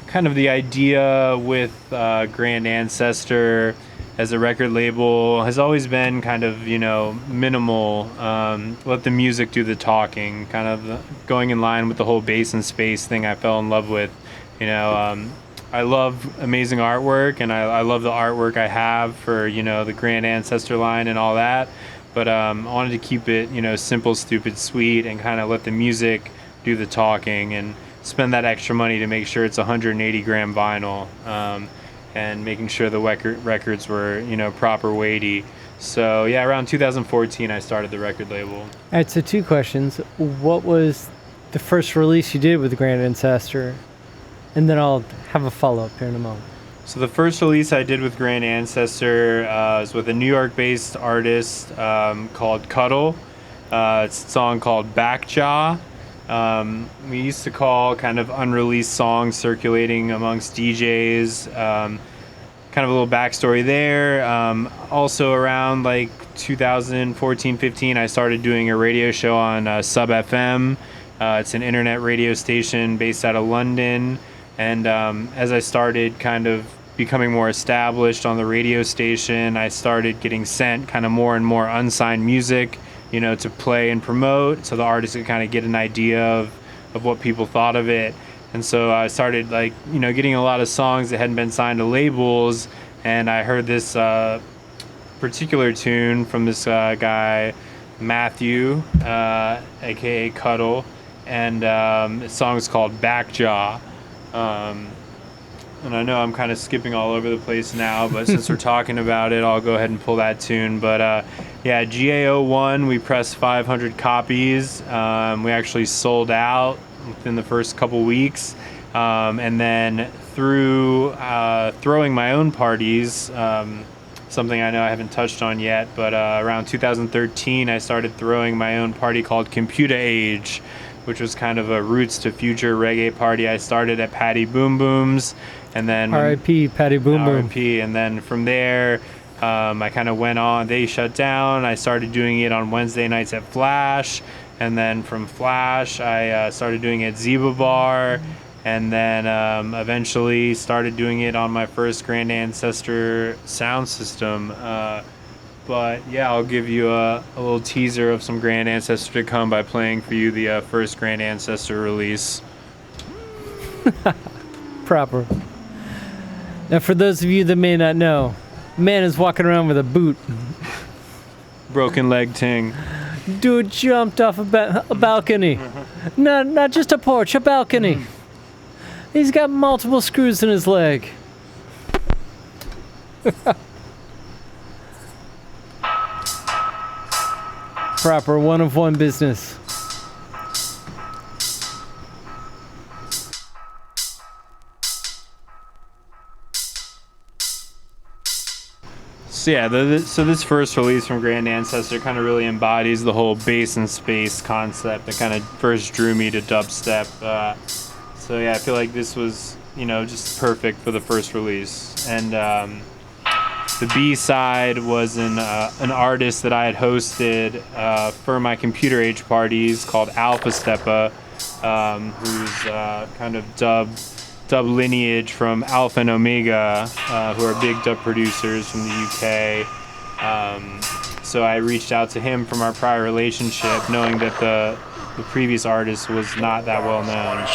kind of the idea with Grand Ancestor as a record label has always been kind of, minimal, let the music do the talking, kind of going in line with the whole bass and space thing I fell in love with. I love amazing artwork, and I love the artwork I have for, the Grand Ancestor line and all that, but I wanted to keep it, simple, stupid, sweet, and kind of let the music do the talking, and spend that extra money to make sure it's 180 gram vinyl, and making sure the records were, proper weighty. So yeah, around 2014 I started the record label. All right, so two questions. What was the first release you did with Grand Ancestor? And then I'll have a follow-up here in a moment. So the first release I did with Grand Ancestor was with a New York-based artist called Cuddle. It's a song called Backjaw. We used to call kind of unreleased songs circulating amongst DJs. Kind of a little backstory there. Also around like 2014-15, I started doing a radio show on Sub FM. It's an internet radio station based out of London. And as I started kind of becoming more established on the radio station, I started getting sent kind of more and more unsigned music, to play and promote, so the artists could kind of get an idea of what people thought of it. And so I started getting a lot of songs that hadn't been signed to labels, and I heard this particular tune from this guy, Matthew, aka Cuddle, and the song's called Backjaw. And I know I'm kind of skipping all over the place now, but since we're talking about it, I'll go ahead and pull that tune. But GAO1, we pressed 500 copies. We actually sold out within the first couple weeks. And then through throwing my own parties, something I know I haven't touched on yet, but around 2013, I started throwing my own party called Computer Age, which was kind of a roots to future reggae party. I started at Patty Boom Boom's, and then R.I.P. Patty Boom Boom. R.I.P. And then from there, I kind of went on. They shut down. I started doing it on Wednesday nights at Flash, and then from Flash, I started doing it at Zeba Bar, and then eventually started doing it on my first Grand Ancestor Sound System. But yeah, I'll give you a little teaser of some Grand Ancestor to come by playing for you the first Grand Ancestor release. Proper. Now, for those of you that may not know, man is walking around with a boot. Broken leg ting. Dude jumped off a balcony. Not just a porch, a balcony. He's got multiple screws in his leg. Proper one-of-one business. So yeah, so this first release from Grand Ancestor kind of really embodies the whole bass and space concept that kind of first drew me to dubstep. So yeah, I feel like this was, just perfect for the first release. And the B-side was an artist that I had hosted for my Computer Age parties called Alpha Steppa, who's kind of dub lineage from Alpha and Omega, who are big dub producers from the UK. So I reached out to him from our prior relationship, knowing that the previous artist was not that well known.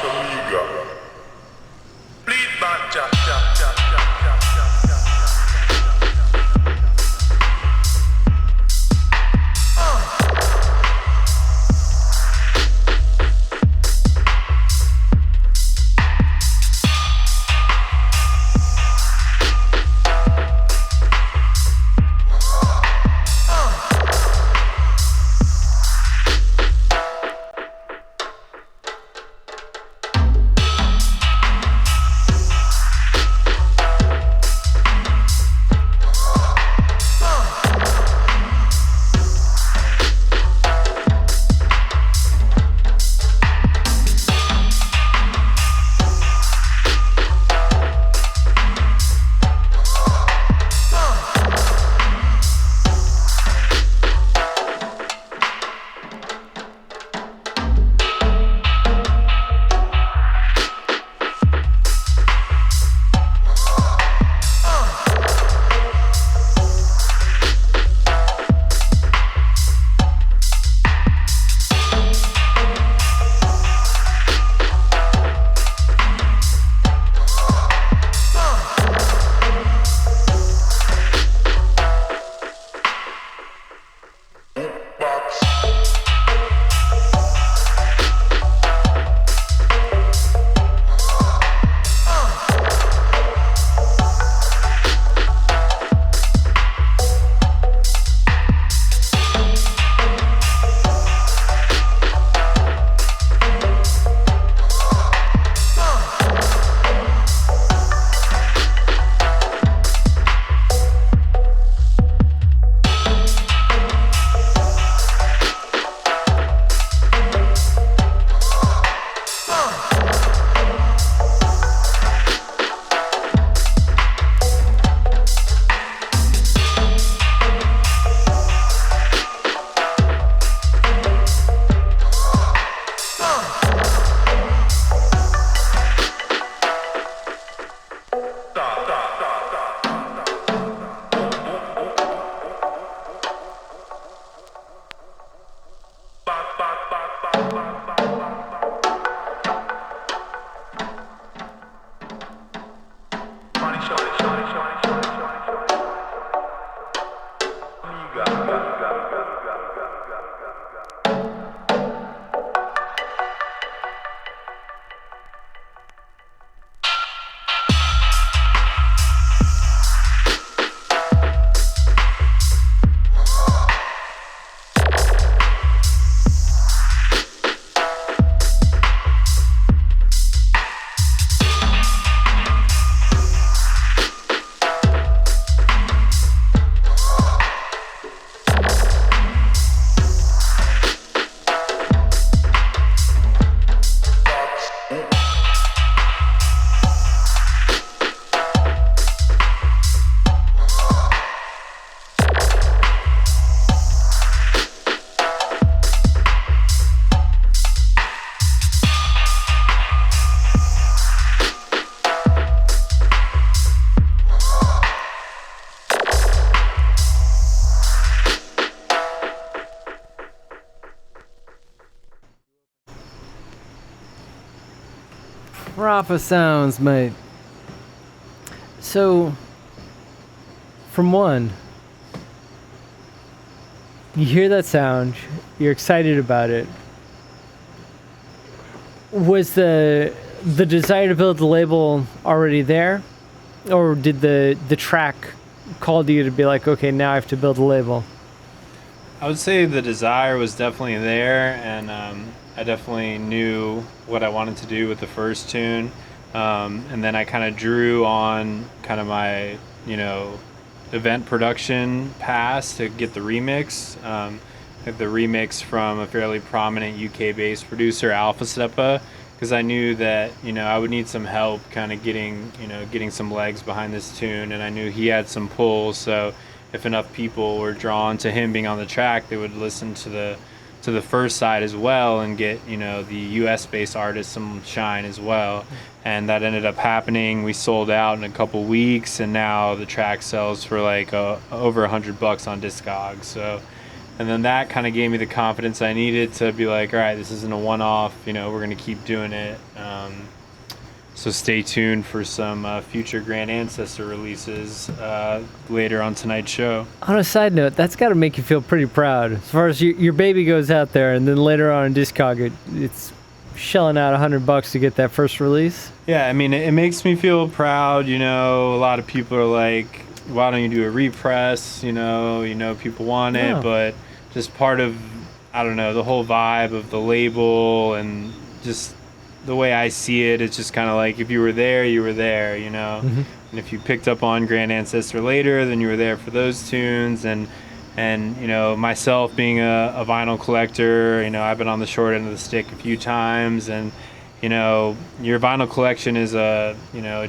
Proper sounds, mate. So, from one, you hear that sound, you're excited about it. Was the desire to build the label already there? Or did the track call to you to be like, okay, now I have to build a label? I would say the desire was definitely there, and I definitely knew what I wanted to do with the first tune. And then I kind of drew on kind of my, event production past to get the remix. The remix from a fairly prominent UK-based producer, Alpha Steppa, because I knew that, I would need some help kind of getting some legs behind this tune, and I knew he had some pull, so if enough people were drawn to him being on the track, they would listen to the first side as well and get, the US-based artists some shine as well. And that ended up happening. We sold out in a couple weeks, and now the track sells for like over $100 on Discogs. So, and then that kind of gave me the confidence I needed to be like, all right, this isn't a one-off, we're going to keep doing it. So stay tuned for some future Grand Ancestor releases later on tonight's show. On a side note, that's got to make you feel pretty proud. As far as your baby goes out there, and then later on in Discog, it's shelling out $100 to get that first release. Yeah, I mean, it makes me feel proud. A lot of people are like, why don't you do a repress? People want it, Yeah. But just part of, I don't know, the whole vibe of the label and just the way I see it, it's just kind of like if you were there, you were there, Mm-hmm. And if you picked up on Grand Ancestor later, then you were there for those tunes. And myself being a vinyl collector, I've been on the short end of the stick a few times, and your vinyl collection is a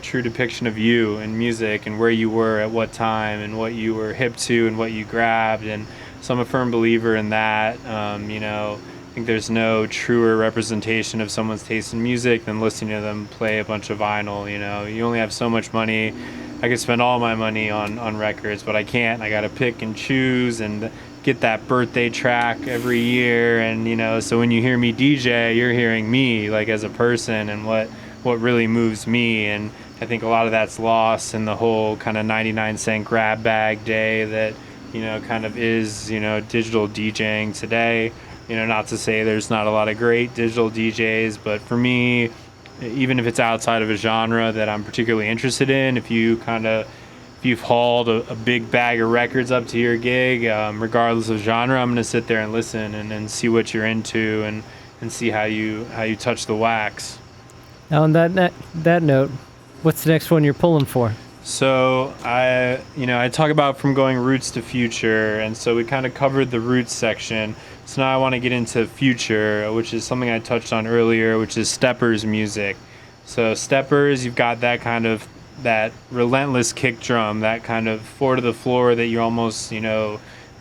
true depiction of you and music and where you were at what time and what you were hip to and what you grabbed. And so I'm a firm believer in that. I think there's no truer representation of someone's taste in music than listening to them play a bunch of vinyl. You only have so much money. I could spend all my money on records, but I can't. I got to pick and choose and get that birthday track every year. And, so when you hear me DJ, you're hearing me like as a person and what really moves me. And I think a lot of that's lost in the whole kind of 99-cent grab bag day that, kind of is, digital DJing today. Not to say there's not a lot of great digital DJs, but for me, even if it's outside of a genre that I'm particularly interested in, if you've hauled a big bag of records up to your gig, regardless of genre, I'm going to sit there and listen and see what you're into and see how you touch the wax. Now on that note, what's the next one you're pulling for? So I talk about from going roots to future, and so we kind of covered the roots section. So now I want to get into future, which is something I touched on earlier, which is steppers music. So steppers, you've got that kind of that relentless kick drum, that kind of four to the floor that you're almost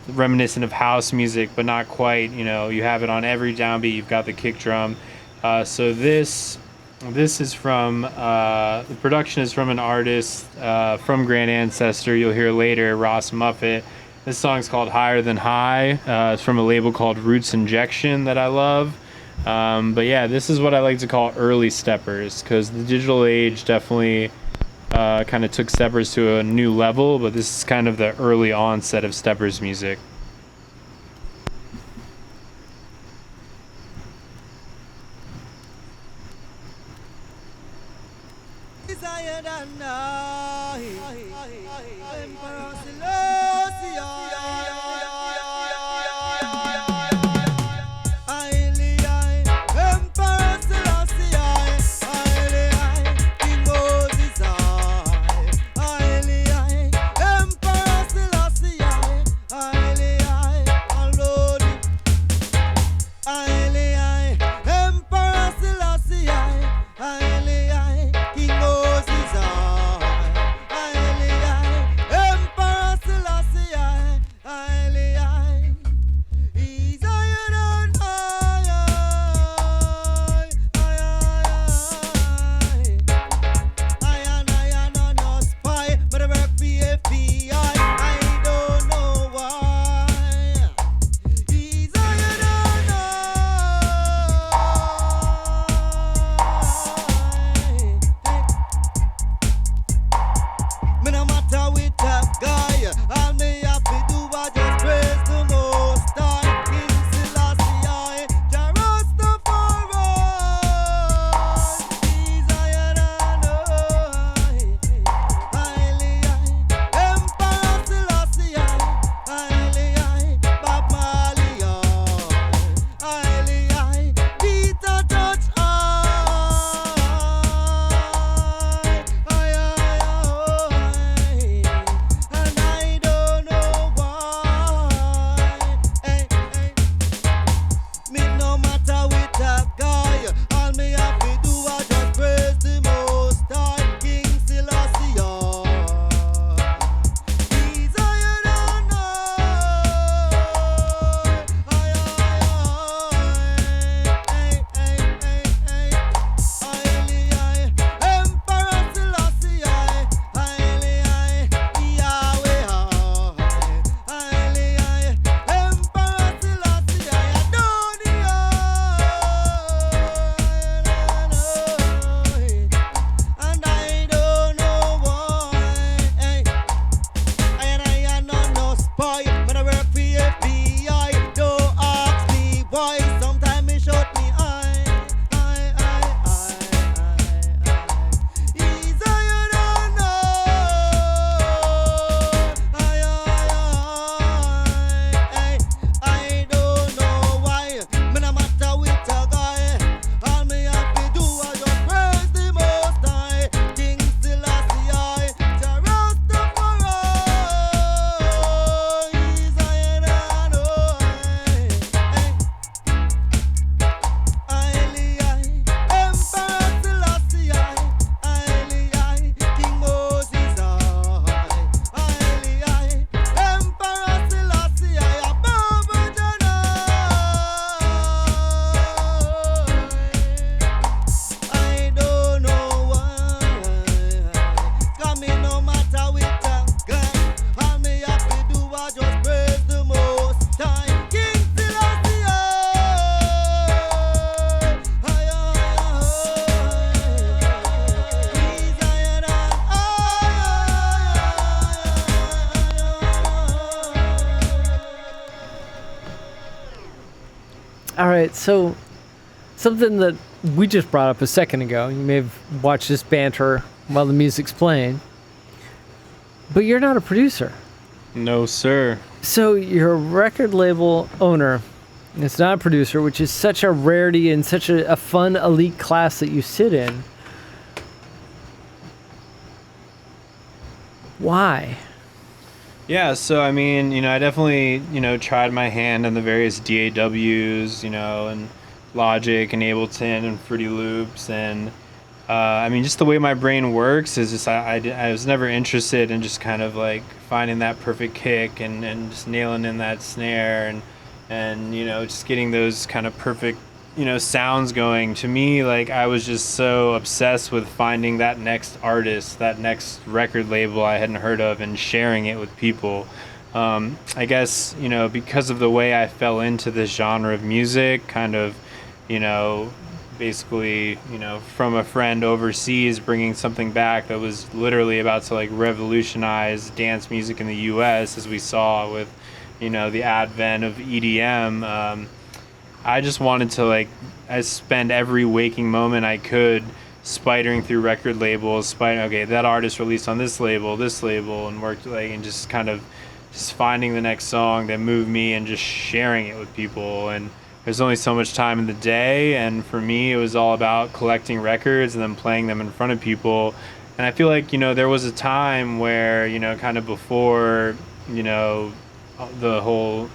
reminiscent of house music, but not quite. You have it on every downbeat. You've got the kick drum. So this is from the production is from an artist from Grand Ancestor. You'll hear later, Ross Muffet. This song's called Higher Than High. It's from a label called Roots Injection that I love. But yeah, this is what I like to call early steppers, because the digital age definitely kind of took steppers to a new level, but this is kind of the early onset of steppers music. All right, so something that we just brought up a second ago, you may have watched this banter while the music's playing, but you're not a producer. No, sir. So you're a record label owner, and it's not a producer, which is such a rarity and such a fun elite class that you sit in. Why? Yeah, so I mean, I definitely, tried my hand on the various DAWs, and Logic and Ableton and Fruity Loops, and I mean, just the way my brain works is just I was never interested in just kind of like finding that perfect kick and just nailing in that snare and just getting those kind of perfect sounds going. To me, like, I was just so obsessed with finding that next artist, that next record label I hadn't heard of, and sharing it with people. I guess because of the way I fell into this genre of music, kind of basically, from a friend overseas bringing something back that was literally about to like revolutionize dance music in the U.S. as we saw with, the advent of EDM. I just wanted to I spend every waking moment I could spidering through record labels, okay, that artist released on this label, and worked and just kind of just finding the next song that moved me and just sharing it with people. And there's only so much time in the day, and for me it was all about collecting records and then playing them in front of people. And I feel like there was a time where kind of before the whole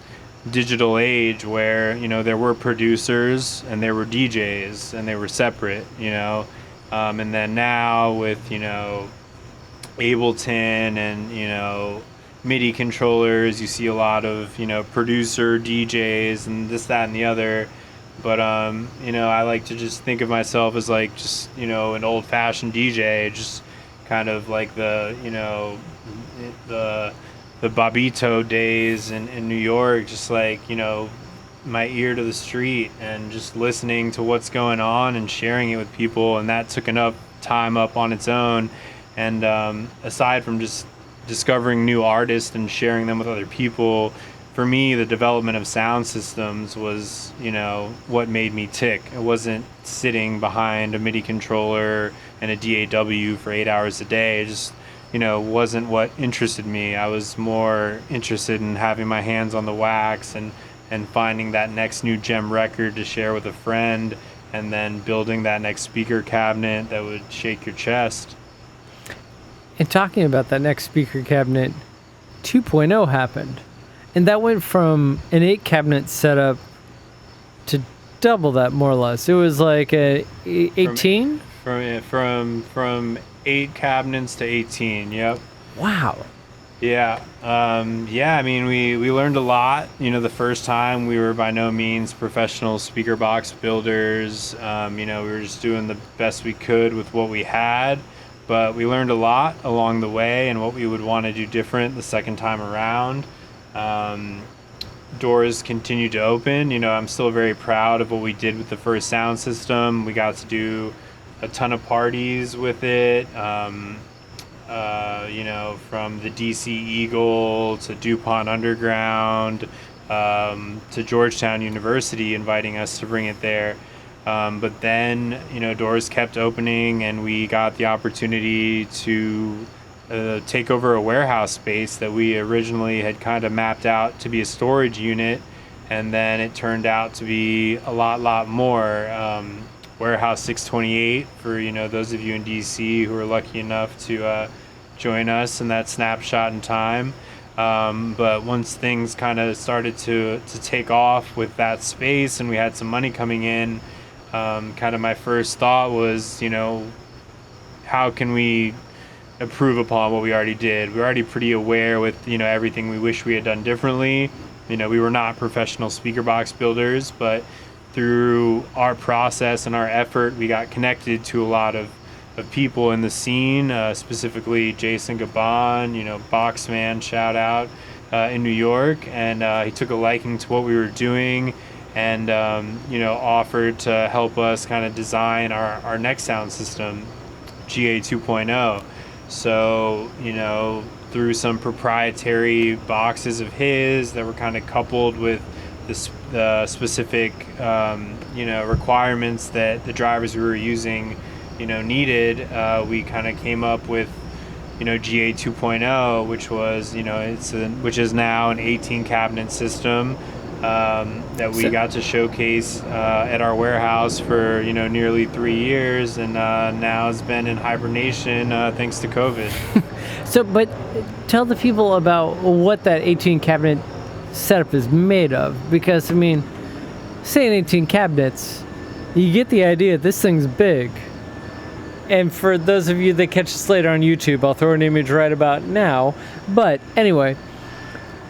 digital age where there were producers and there were DJs and they were separate, and then now with Ableton and MIDI controllers, you see a lot of producer DJs and this, that, and the other. But I like to just think of myself as just an old-fashioned DJ, just kind of like the Bobito days in New York, just my ear to the street and just listening to what's going on and sharing it with people. And that took enough time up on its own. And aside from just discovering new artists and sharing them with other people, for me the development of sound systems was what made me tick. It wasn't sitting behind a MIDI controller and a DAW for 8 hours a day. It just wasn't what interested me. I was more interested in having my hands on the wax and finding that next new gem record to share with a friend, and then building that next speaker cabinet that would shake your chest. And talking about that next speaker cabinet, 2.0 happened. And that went from an 8 cabinet setup to double that, more or less. It was like a 18? From 8 cabinets to 18, yep. Wow. Yeah. I mean, we learned a lot. The first time we were by no means professional speaker box builders. We were just doing the best we could with what we had. But we learned a lot along the way and what we would want to do different the second time around. Doors continue to open. I'm still very proud of what we did with the first sound system. We got to do a ton of parties with it. From the DC Eagle to DuPont Underground to Georgetown University inviting us to bring it there. But then, doors kept opening and we got the opportunity to take over a warehouse space that we originally had kind of mapped out to be a storage unit. And then it turned out to be a lot more. Warehouse 628 for, those of you in DC who are lucky enough to join us in that snapshot in time. But once things kind of started to take off with that space and we had some money coming in, kind of my first thought was, how can we improve upon what we already did? We're already pretty aware with, everything we wish we had done differently. We were not professional speaker box builders, but through our process and our effort, we got connected to a lot of people in the scene, specifically Jason Gabon, Boxman, shout out, in New York. And he took a liking to what we were doing and, offered to help us kind of design our next sound system, GA 2.0. So, through some proprietary boxes of his that were kind of coupled with the specific, requirements that the drivers we were using, needed, we kind of came up with, GA 2.0, which was, which is now an 18 cabinet system that we got to showcase at our warehouse for, nearly 3 years, and now it's been in hibernation thanks to COVID. But tell the people about what that 18 cabinet setup is made of, because saying 18 cabinets, you get the idea this thing's big. And for those of you that catch us later on YouTube, I'll throw an image right about now. But anyway,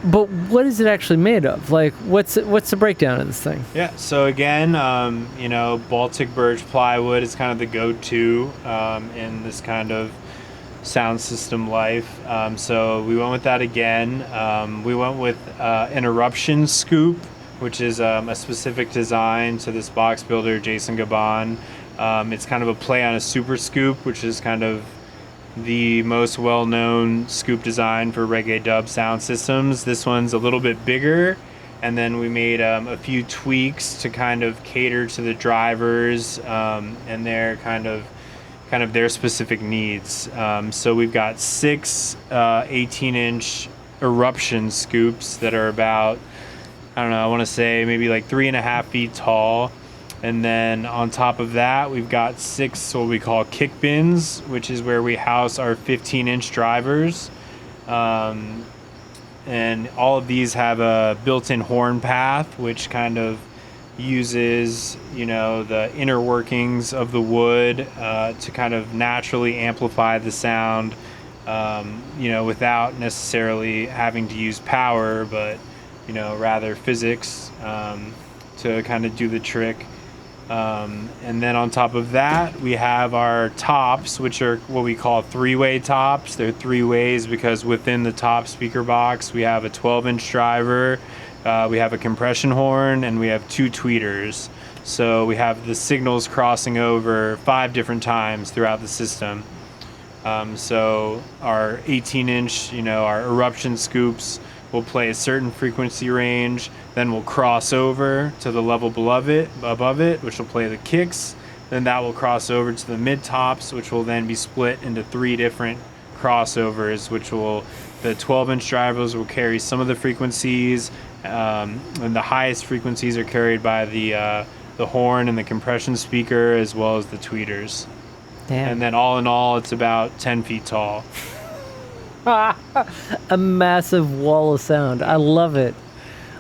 what is it actually made of? What's the breakdown of this thing? Yeah, so again, Baltic birch plywood is kind of the go-to in this kind of sound system life. So we went with that again. We went with an eruption scoop which is a specific design to this box builder, Jason Gabon. It's kind of a play on a super scoop, which is kind of the most well-known scoop design for reggae dub sound systems. This one's a little bit bigger, and then we made a few tweaks to kind of cater to the drivers and their kind of their specific needs. So we've got 6 18-inch eruption scoops that are about, I don't know, I want to say maybe like 3.5 feet tall. And then on top of that, we've got 6 what we call kick bins, which is where we house our 15-inch drivers. And all of these have a built-in horn path, which kind of uses, the inner workings of the wood to kind of naturally amplify the sound, without necessarily having to use power, but, rather physics to kind of do the trick. And then on top of that, we have our tops, which are what we call 3-way tops. They're 3 ways because within the top speaker box, we have a 12-inch driver, we have a compression horn, and we have 2 tweeters. So we have the signals crossing over 5 different times throughout the system. So our 18-inch, our eruption scoops will play a certain frequency range, then we'll cross over to the level above it, which will play the kicks. Then that will cross over to the mid tops, which will then be split into 3 different crossovers, the 12-inch drivers will carry some of the frequencies, and the highest frequencies are carried by the horn and the compression speaker, as well as the tweeters. Damn. And then all in all, it's about 10 feet tall. A massive wall of sound. I love it.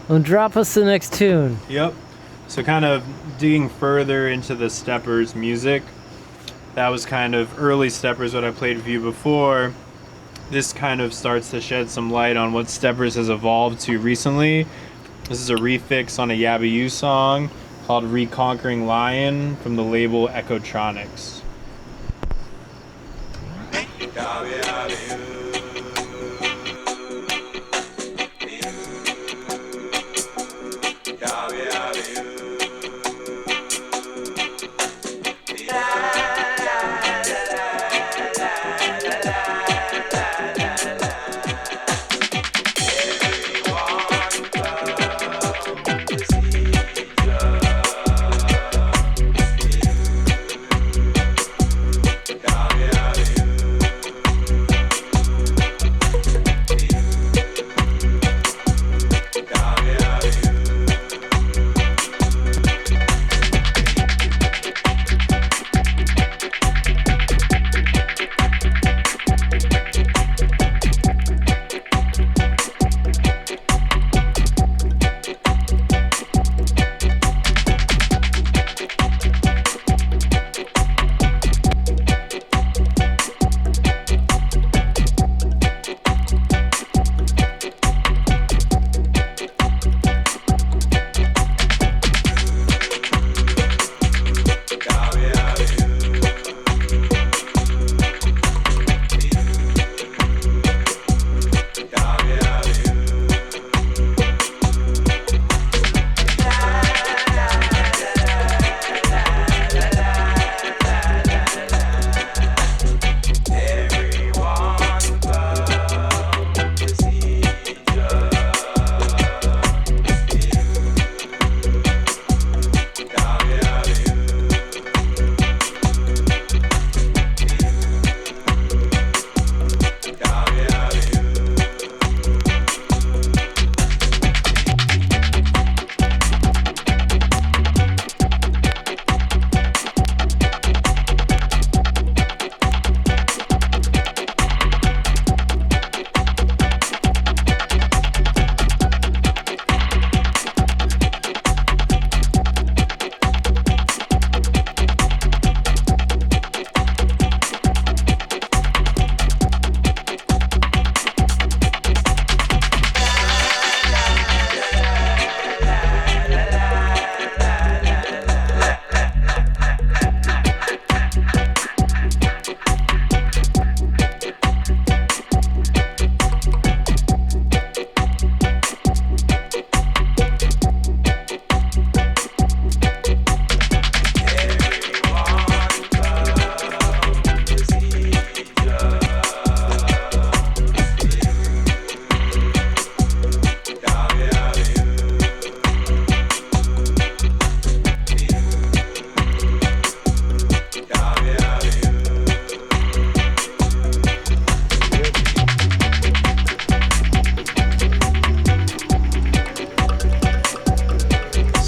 Well, drop us the next tune. Yep. So kind of digging further into the Steppers music, that was kind of early Steppers, what I played for you before. This kind of starts to shed some light on what Steppers has evolved to recently. This is a refix on a Yabba You song called Reconquering Lion from the label Echotronics.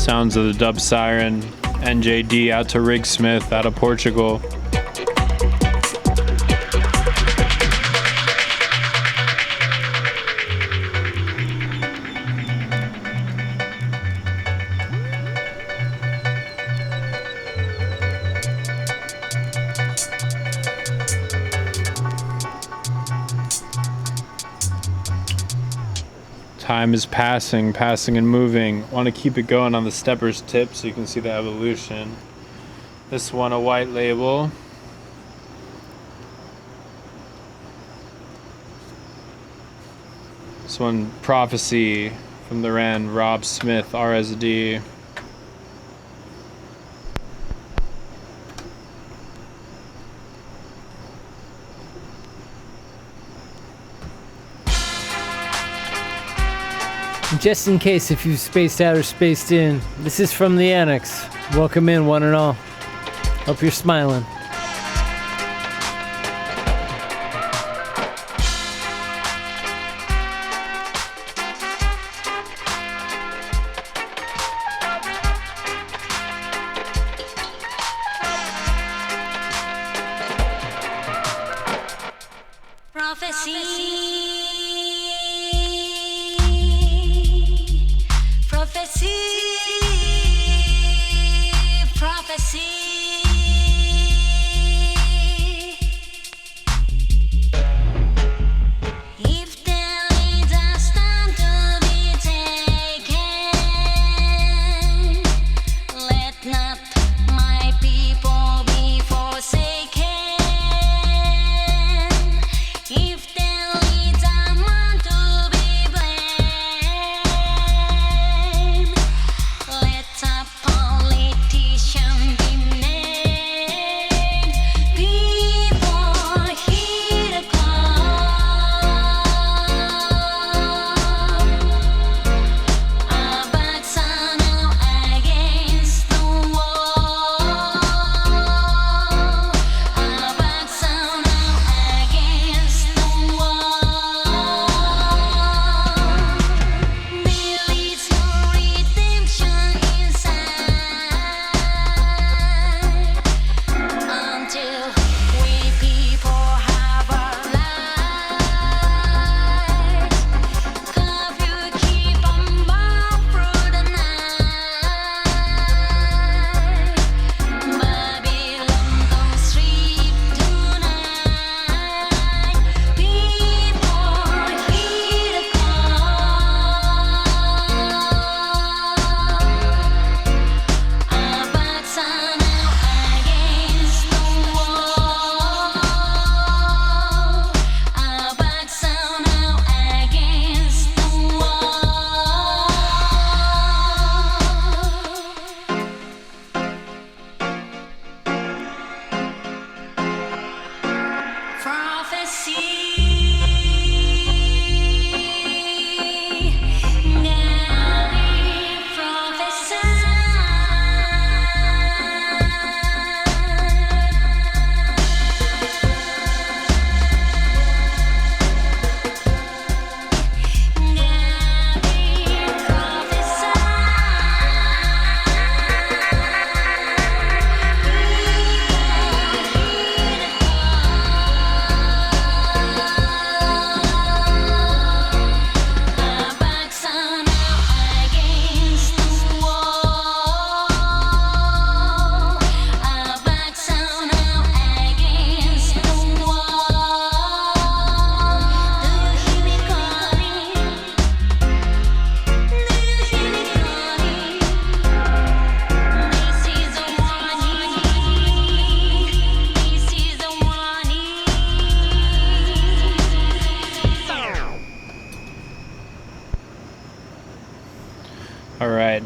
Sounds of the dub siren, NJD out to Rig Smith out of Portugal. Time is passing and moving. Want to keep it going on the stepper's tip so you can see the evolution. This one a white label. This one Prophecy from the Ren, Rob Smith, RSD. Just in case if you've spaced out or spaced in, this is from the Annex. Welcome in, one and all. Hope you're smiling.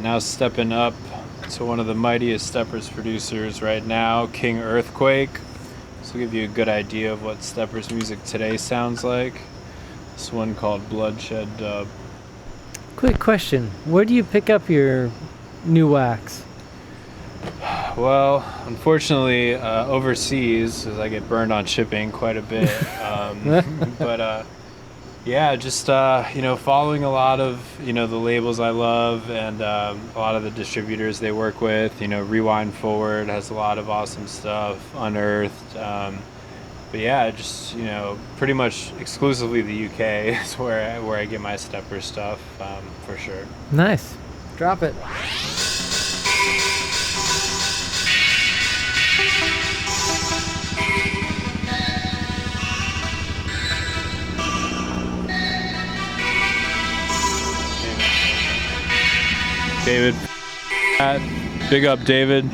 Now stepping up to one of the mightiest Steppers producers right now, King Earthquake. This will give you a good idea of what Steppers music today sounds like. This one called Bloodshed Dub. Quick question. Where do you pick up your new wax? Well, unfortunately, overseas, as I get burned on shipping quite a bit. But Yeah, just following a lot of the labels I love and a lot of the distributors they work with. Rewind Forward has a lot of awesome stuff. Unearthed, but yeah, just pretty much exclusively the UK is where I get my stepper stuff for sure. Nice. Drop it. David, big up, David.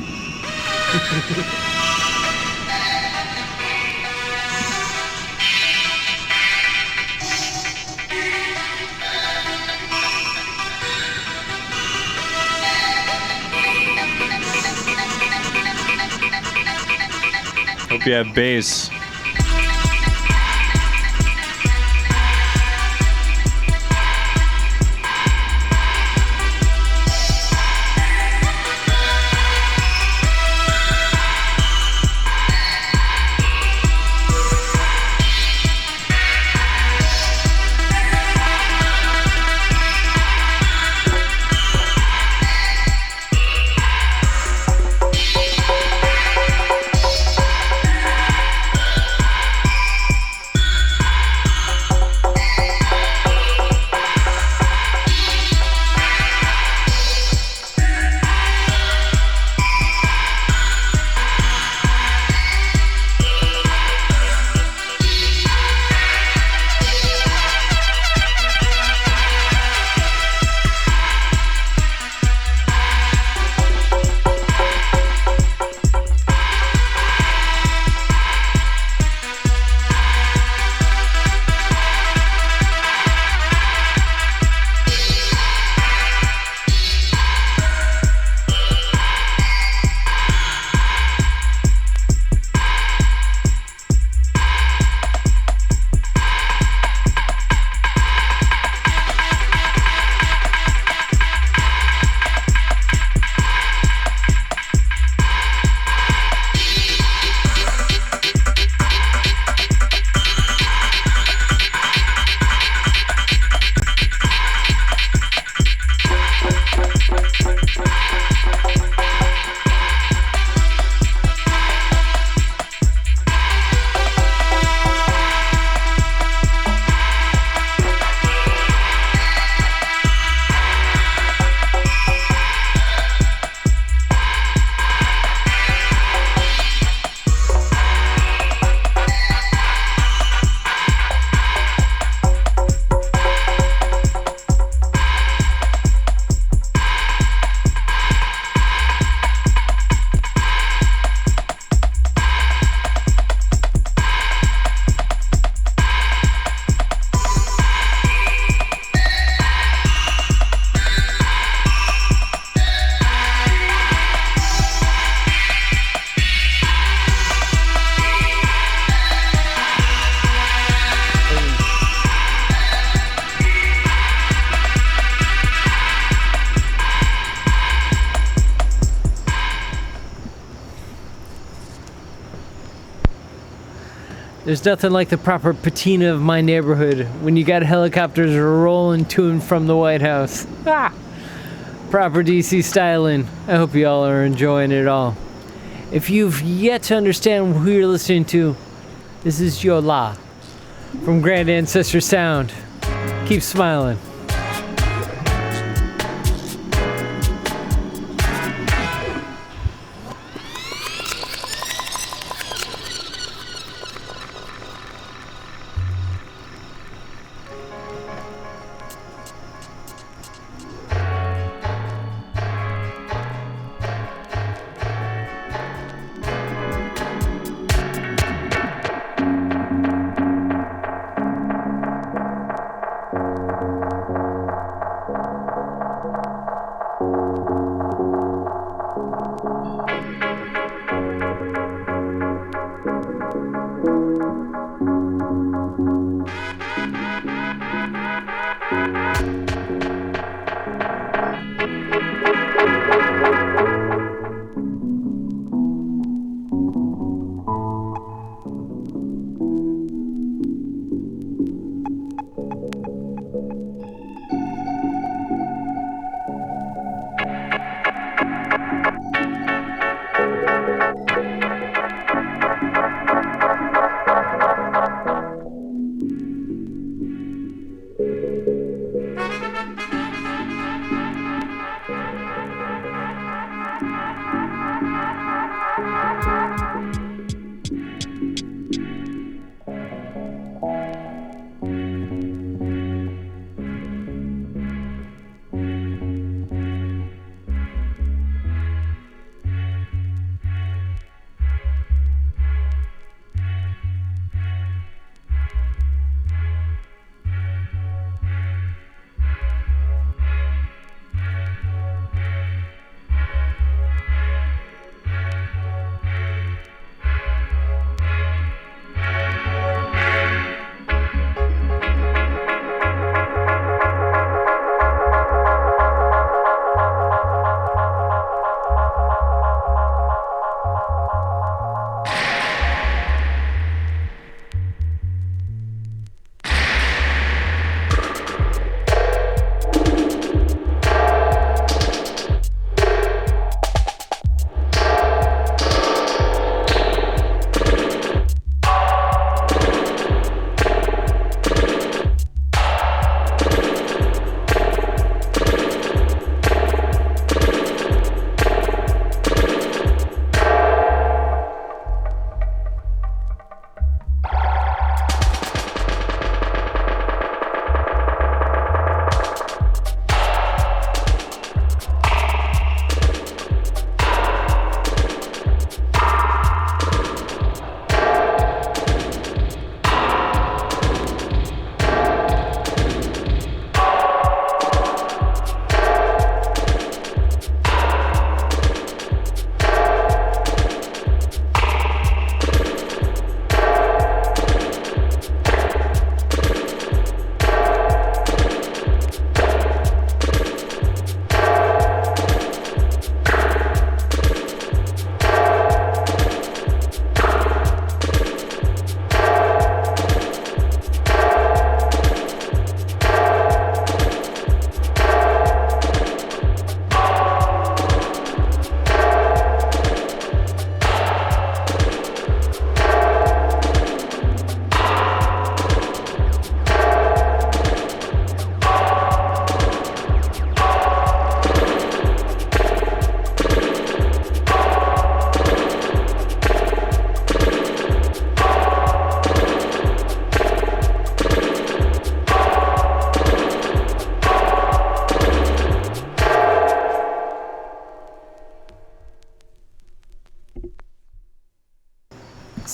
Hope you have bass. There's nothing like the proper patina of my neighborhood when you got helicopters rolling to and from the White House. Ah! Proper DC styling. I hope you all are enjoying it all. If you've yet to understand who you're listening to, this is Yola from Grand Ancestor Sound. Keep smiling.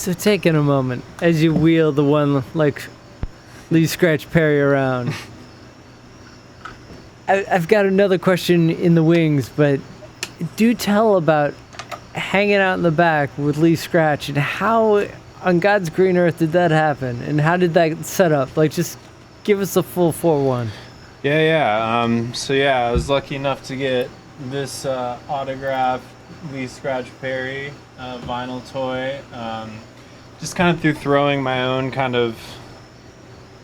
So taking a moment as you wheel the one like Lee Scratch Perry around. I've got another question in the wings, but do tell about hanging out in the back with Lee Scratch and how on God's green earth did that happen and how did that set up? Like, just give us a full 4-1. I was lucky enough to get this autographed Lee Scratch Perry vinyl toy. Just kind of through throwing my own kind of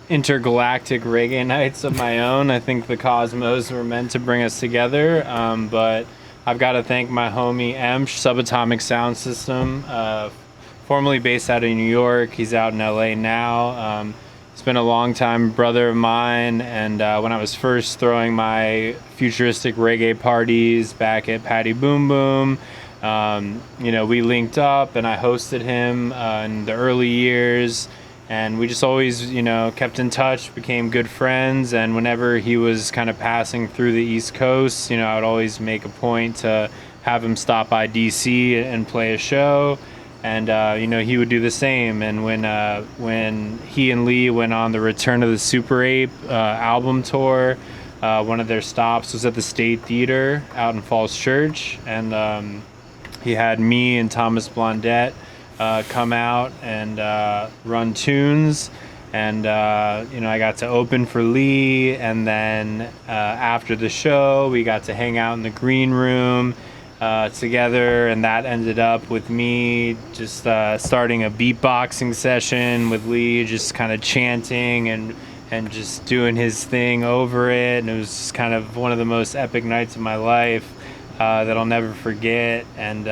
intergalactic reggae nights of my own. I think the cosmos were meant to bring us together, but I've got to thank my homie Emsh, Subatomic Sound System, formerly based out of New York. He's out in LA now. He's been a long time brother of mine, and when I was first throwing my futuristic reggae parties back at Patty Boom Boom, we linked up and I hosted him in the early years, and we just always, kept in touch, became good friends. And whenever he was kind of passing through the East Coast, I would always make a point to have him stop by DC and play a show. And, he would do the same. And when he and Lee went on the Return of the Super Ape album tour, one of their stops was at the State Theater out in Falls Church. And he had me and Thomas Blondette come out and run tunes. And, I got to open for Lee. And then after the show, we got to hang out in the green room together, and that ended up with me just starting a beatboxing session with Lee, just kind of chanting and just doing his thing over it. And it was just kind of one of the most epic nights of my life that I'll never forget. And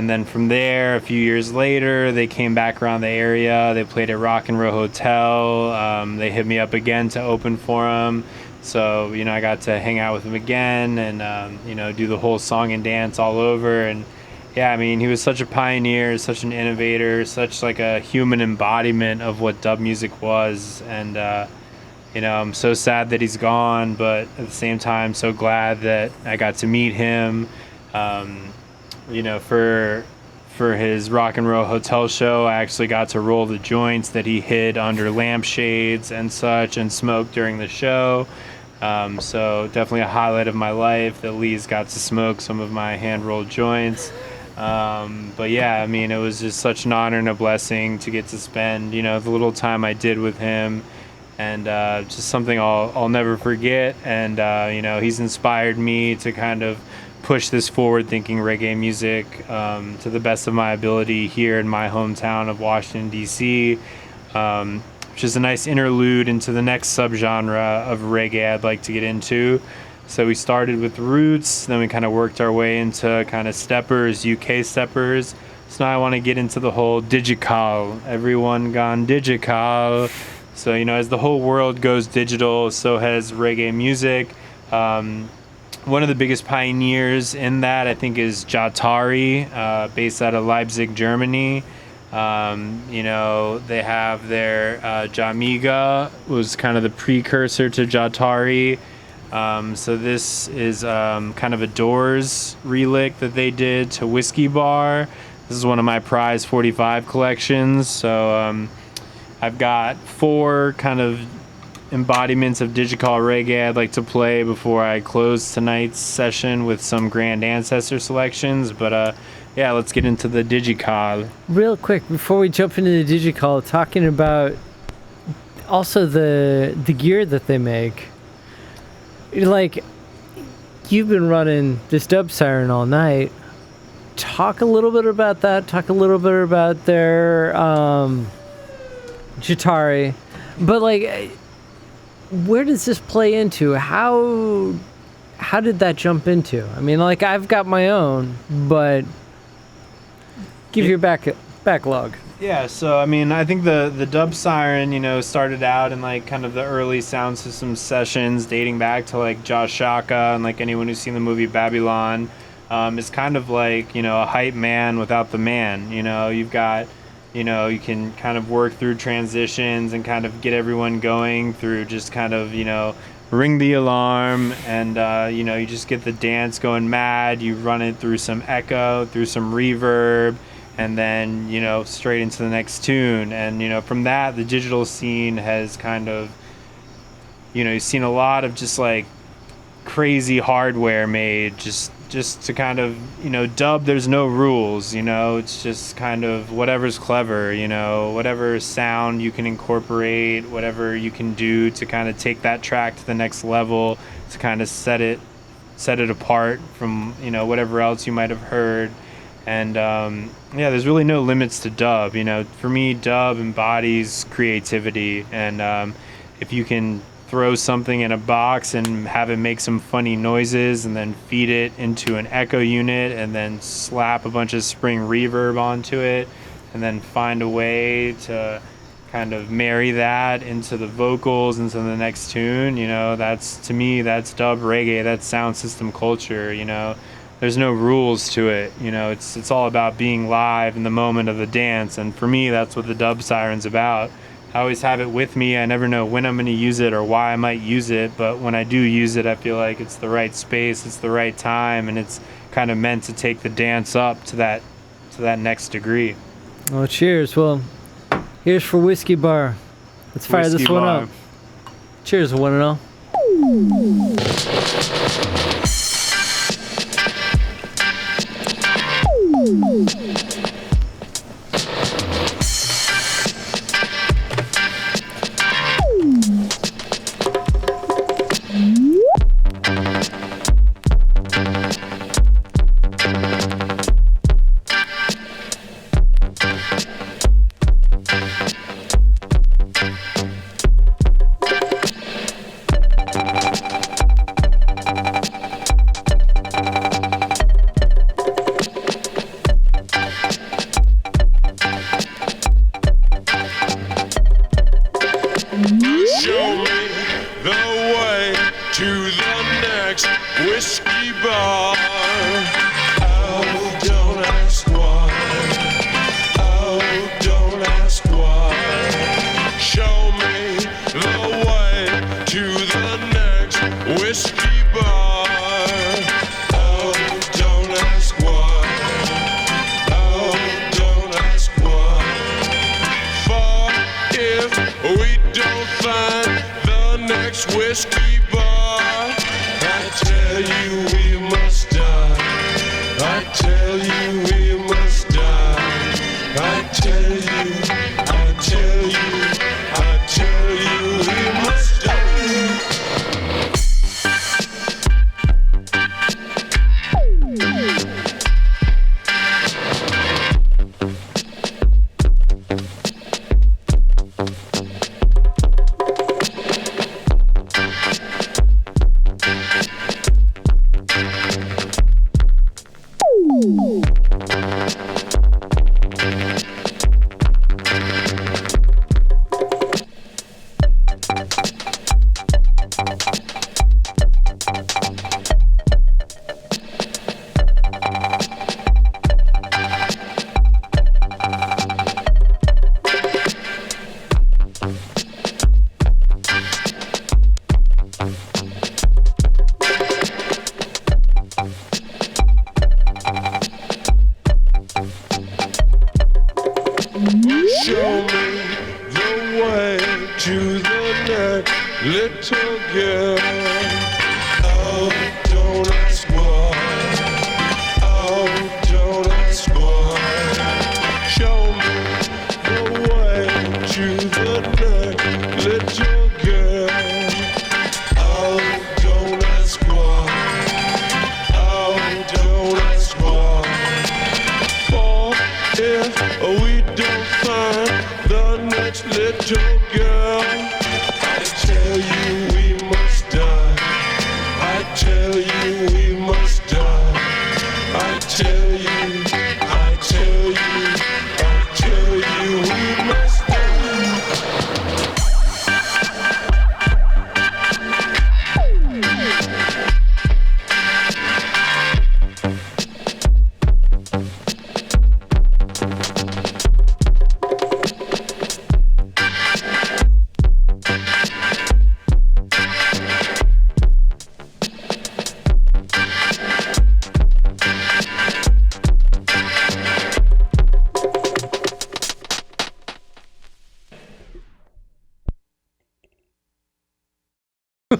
then from there, a few years later, they came back around the area. They played at Rock and Roll Hotel. They hit me up again to open for them. So, I got to hang out with him again and, do the whole song and dance all over. And yeah, he was such a pioneer, such an innovator, such like a human embodiment of what dub music was. And, I'm so sad that he's gone, but at the same time, so glad that I got to meet him. For his Rock and Roll Hotel show, I actually got to roll the joints that he hid under lampshades and such and smoke during the show. So definitely a highlight of my life that Lee's got to smoke some of my hand-rolled joints. But yeah, it was just such an honor and a blessing to get to spend, the little time I did with him. And just something I'll never forget. And, he's inspired me to kind of push this forward-thinking reggae music to the best of my ability here in my hometown of Washington, D.C., which is a nice interlude into the next subgenre of reggae I'd like to get into. So we started with roots, then we kind of worked our way into kind of steppers, UK steppers. So now I want to get into the whole digital, everyone gone digital. So, as the whole world goes digital, so has reggae music. One of the biggest pioneers in that, I think, is Jatari, based out of Leipzig, Germany. They have their Jamiga, was kind of the precursor to Jatari. So this is kind of a Doors relic that they did to Whiskey Bar. This is one of my prize 45 collections. So I've got 4 kind of embodiments of digital reggae I'd like to play before I close tonight's session with some Grand Ancestor selections. But let's get into the digital. Real quick, before we jump into the digital, talking about also the gear that they make. Like, you've been running this dub siren all night. Talk a little bit about that. Talk a little bit about their Jatari. But like, where does this play into? How did that jump into? I've got my own, but give your backlog. Yeah, so I think the dub siren, started out in like kind of the early sound system sessions dating back to like Josh Shaka, and like anyone who's seen the movie Babylon, is kind of like, a hype man without the man. You've got, you can kind of work through transitions and kind of get everyone going through just kind of, ring the alarm, and you just get the dance going mad. You run it through some echo, through some reverb, and then, you know, straight into the next tune. And, you know, from that, the digital scene has kind of, you know, you've seen a lot of just like crazy hardware made just to kind of, you know, dub, there's no rules, you know, it's just kind of whatever's clever, you know, whatever sound you can incorporate, whatever you can do to kind of take that track to the next level, to kind of set it apart from, you know, whatever else you might have heard. And yeah, there's really no limits to dub. You know, for me, dub embodies creativity, and if you can throw something in a box and have it make some funny noises and then feed it into an echo unit and then slap a bunch of spring reverb onto it and then find a way to kind of marry that into the vocals, into the next tune, you know, that's, to me, that's dub reggae, that's sound system culture. You know, there's no rules to it, you know, it's all about being live in the moment of the dance. And for me, that's what the dub siren's about. I always have it with me. I never know when I'm going to use it or why I might use it, but when I do use it, I feel like it's the right space, it's the right time, and it's kind of meant to take the dance up to that next degree. Oh, cheers. Well, here's for Whiskey Bar. Let's fire Whiskey this one Bar. up. Cheers, one and all.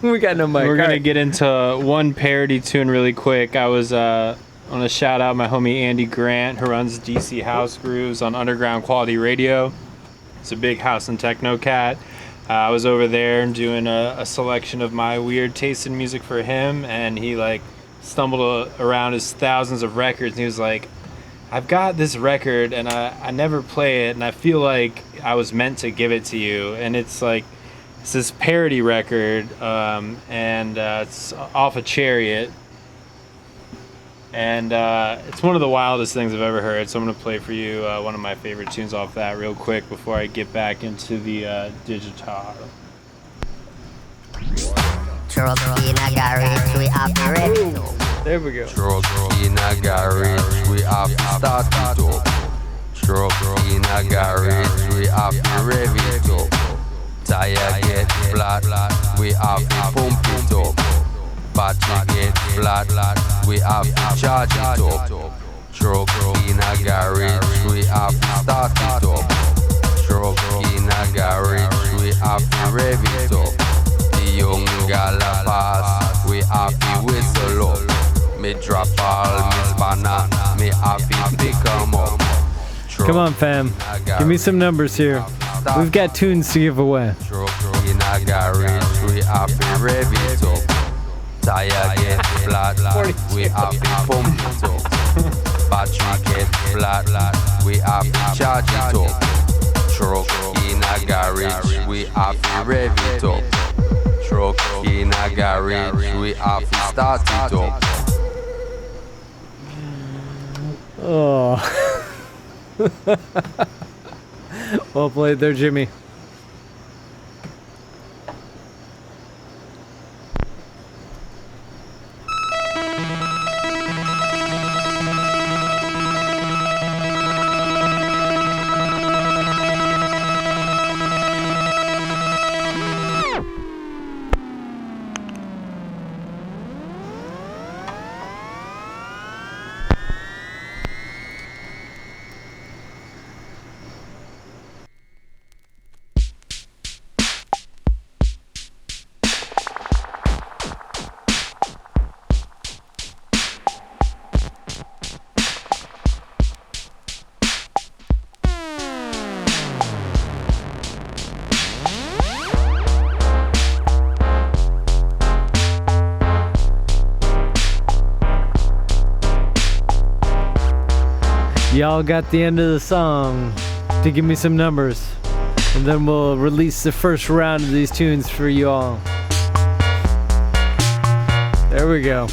We got no mic. We're gonna Alright. get into one parody tune really quick. I was want to shout out my homie Andy Grant, who runs DC House Grooves on Underground Quality Radio. It's a big house and techno cat. I was over there doing a selection of my weird taste in music for him, and he like stumbled around his thousands of records, and he was like, I've got this record and I never play it, and I feel like I was meant to give it to you. And it's like, it's this parody record, and it's off a Chariot, and it's one of the wildest things I've ever heard. So I'm gonna play for you one of my favorite tunes off that real quick before I get back into the digital. There we go. Truck in a garage, we have to start it up. Truck in a garage, we have to rev it up. Tire get flat, we have to pump it up. Battery get flat, we have to charge it up. Truck in a garage, we have to start it up. Truck in a garage, we have to rev it up. The young gal a pass, we have to whistle up. Me drop all me spanner, me have to pick 'em up. Come on, fam. Give me some numbers here. We've got tunes to give away. Truck in a garage, we have to rev it up. Tire get flat, we have to pump it up. Battery get flat, we have to charge it up. Truck in a garage, we have to rev it up. Truck in a garage, we have to start it up. Oh. Well played there, Jimmy. Y'all got the end of the song to give me some numbers, and then we'll release the first round of these tunes for you all. There we go.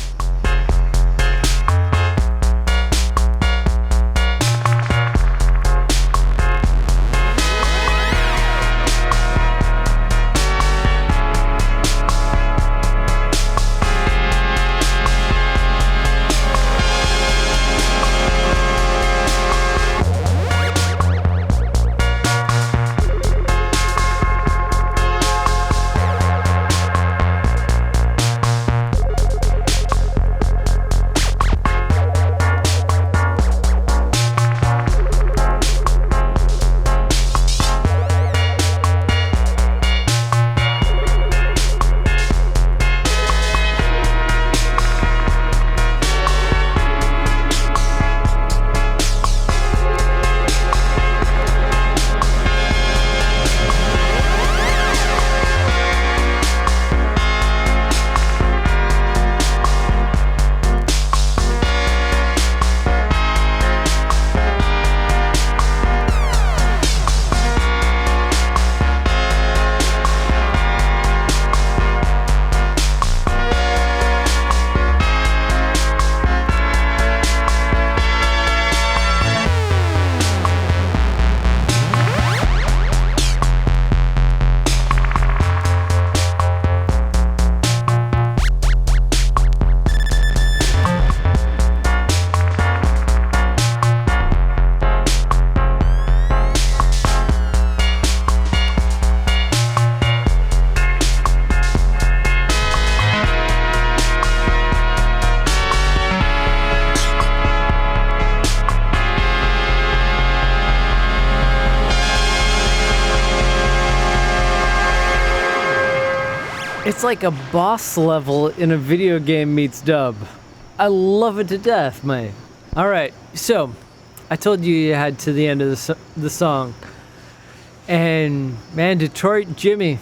It's like a boss level in a video game meets dub. I love it to death, mate. All right, so I told you had to the end of the song. And man, Detroit Jimmy,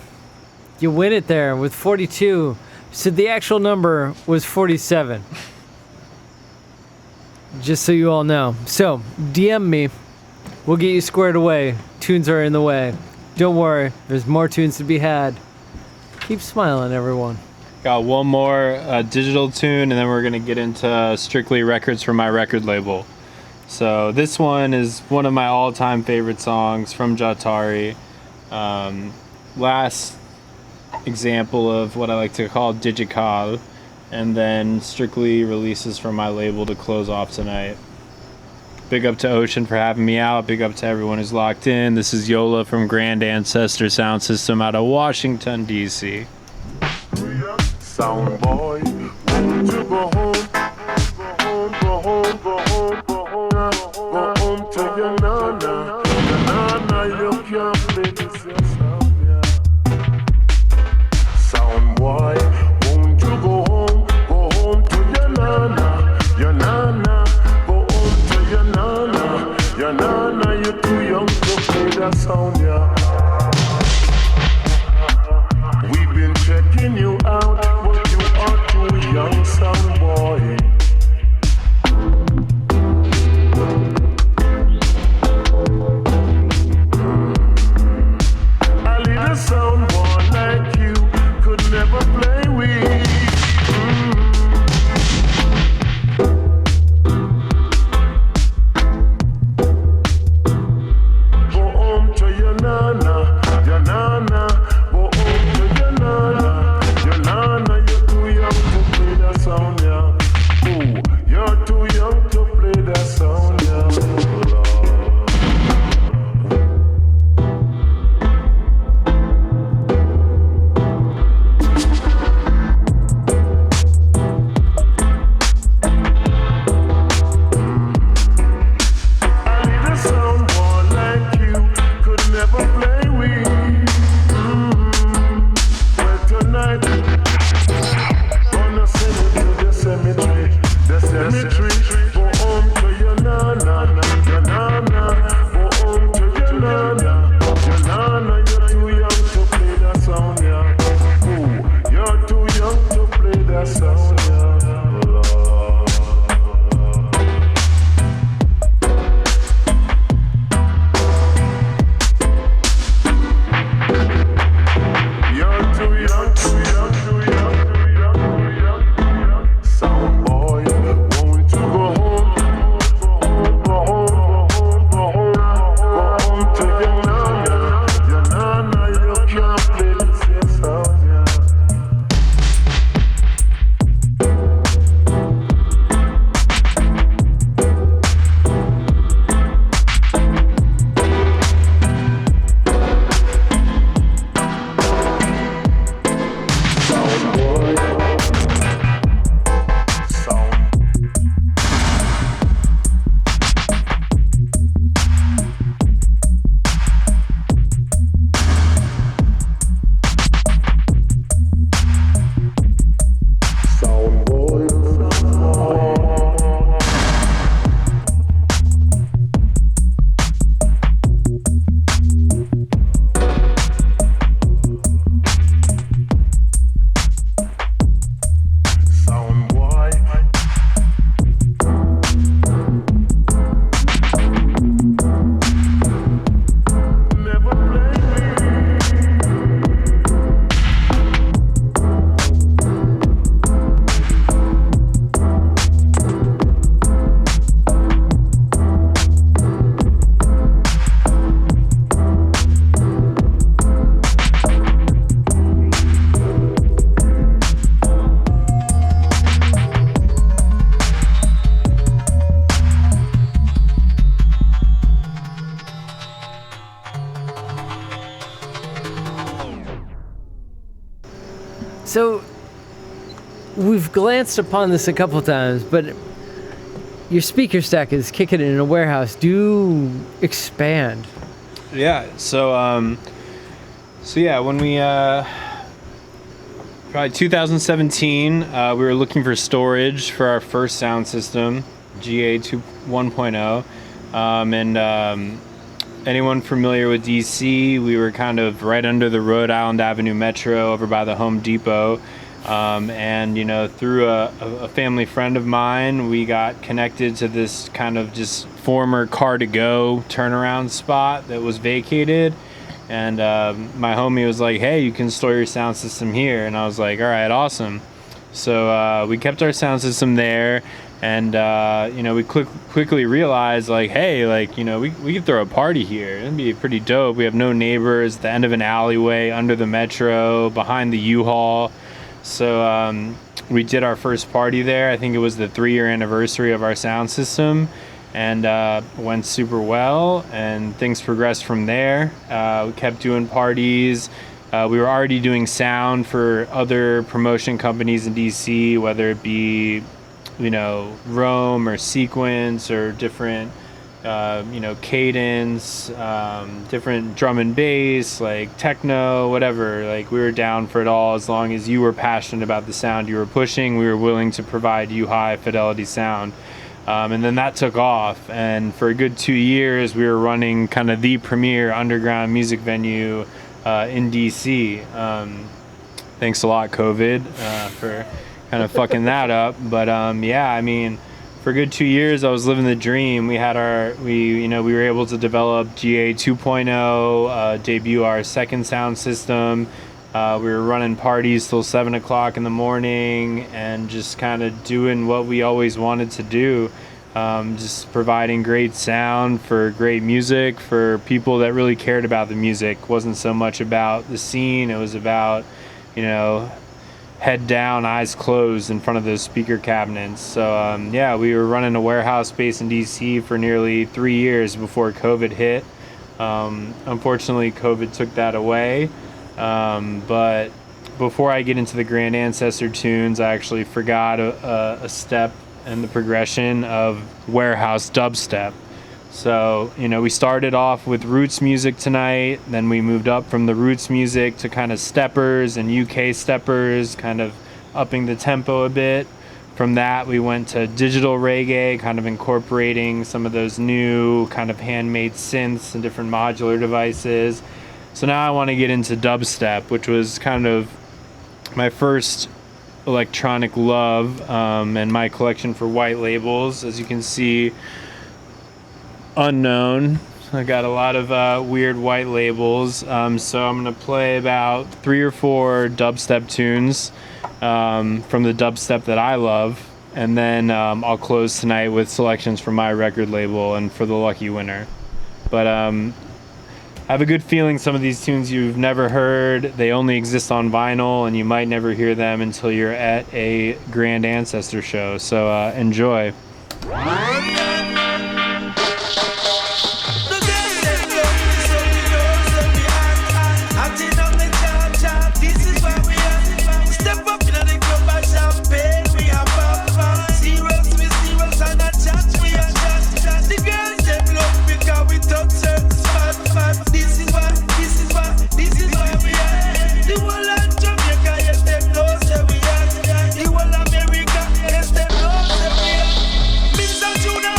you win it there with 42. So the actual number was 47. Just so you all know. So DM me. We'll get you squared away. Tunes are in the way. Don't worry, there's more tunes to be had. Keep smiling, everyone. Got one more digital tune, and then we're gonna get into strictly records from my record label. So this one is one of my all-time favorite songs from Jatari. Last example of what I like to call digital, and then strictly releases from my label to close off tonight. Big up to Ocean for having me out. Big up to everyone who's locked in. This is Yola from Grand Ancestor Sound System out of Washington, D.C. Sound boy, won't you go home? Go home, go home, go home, go home, go home to your nana. Your nana, you can't play this your sound, yeah. Sound boy, won't you go home to your nana. Your nana, go home to your nana. Your nana, you're too young to play that sound, yeah. We've been checking you out. Young sound boy. A little sound boy like you could never play with. Go home to your nana, your nana. Go home to your nana, your nana. You're too young to play that sound, yeah. Ooh, you're too young to play that sound, yeah. A little sound boy like you could never play with. Well, tonight gonna send you to the cemetery. The cemetery. Go home to your nana, your nana. Go home to your nana, your nana. You're too young to play that sound, yeah. Ooh, you're too young to play that sound, yeah. You're too young, too young, too young, too young, too young. Sound boy, won't you go home? Go home, go home, go home, go home to your nana. Your nana, you can't play this your sound, yeah. Sound boy, sound. Sound boy, sound boy. Never play So we've glanced upon this a couple times, but your speaker stack is kicking it in a warehouse. Do expand. Yeah, so yeah, when we Probably 2017, we were looking for storage for our first sound system, GA 1.0. Anyone familiar with DC, we were kind of right under the Rhode Island Avenue Metro over by the Home Depot. And, you know, through a family friend of mine, we got connected to this kind of just former car-to-go turnaround spot that was vacated. And my homie was like, hey, you can store your sound system here. And I was like, all right, awesome. So we kept our sound system there. And, you know, we quickly realized, like, hey, like, you know, we could throw a party here. It'd be pretty dope. We have no neighbors, the end of an alleyway, under the metro, behind the U-Haul. So we did our first party there. I think it was the 3-year anniversary of our sound system, and went super well, and things progressed from there. We kept doing parties. We were already doing sound for other promotion companies in DC, whether it be, you know, Rome or Sequence or different, you know, Cadence, different drum and bass, like techno, whatever. Like, we were down for it all. As long as you were passionate about the sound you were pushing, we were willing to provide you high fidelity sound. And then that took off, and for a good 2 years we were running kind of the premier underground music venue in DC. Thanks a lot, COVID, for kind of fucking that up. But yeah, I mean, for a good 2 years I was living the dream. We were able to develop GA 2.0, debut our second sound system. We were running parties till 7 o'clock in the morning and just kind of doing what we always wanted to do. Just providing great sound for great music for people that really cared about the music. It wasn't so much about the scene. It was about, you know, head down, eyes closed in front of those speaker cabinets. So yeah, we were running a warehouse space in DC for nearly 3 years before COVID hit. Unfortunately, COVID took that away. But before I get into the Grand Ancestor tunes, I actually forgot a step in the progression of warehouse dubstep. So, you know, we started off with roots music tonight, then we moved up from the roots music to kind of steppers and UK steppers, kind of upping the tempo a bit. From that, we went to digital reggae, kind of incorporating some of those new kind of handmade synths and different modular devices. So now I want to get into dubstep, which was kind of my first electronic love, and my collection for white labels. As you can see, unknown. I got a lot of weird white labels. So I'm going to play about 3 or 4 dubstep tunes from the dubstep that I love. And then I'll close tonight with selections from my record label and for the lucky winner. But I have a good feeling some of these tunes you've never heard. They only exist on vinyl, and you might never hear them until you're at a Grand Ancestor show. So enjoy. America, yes, them know that we are. Mr. Tuna,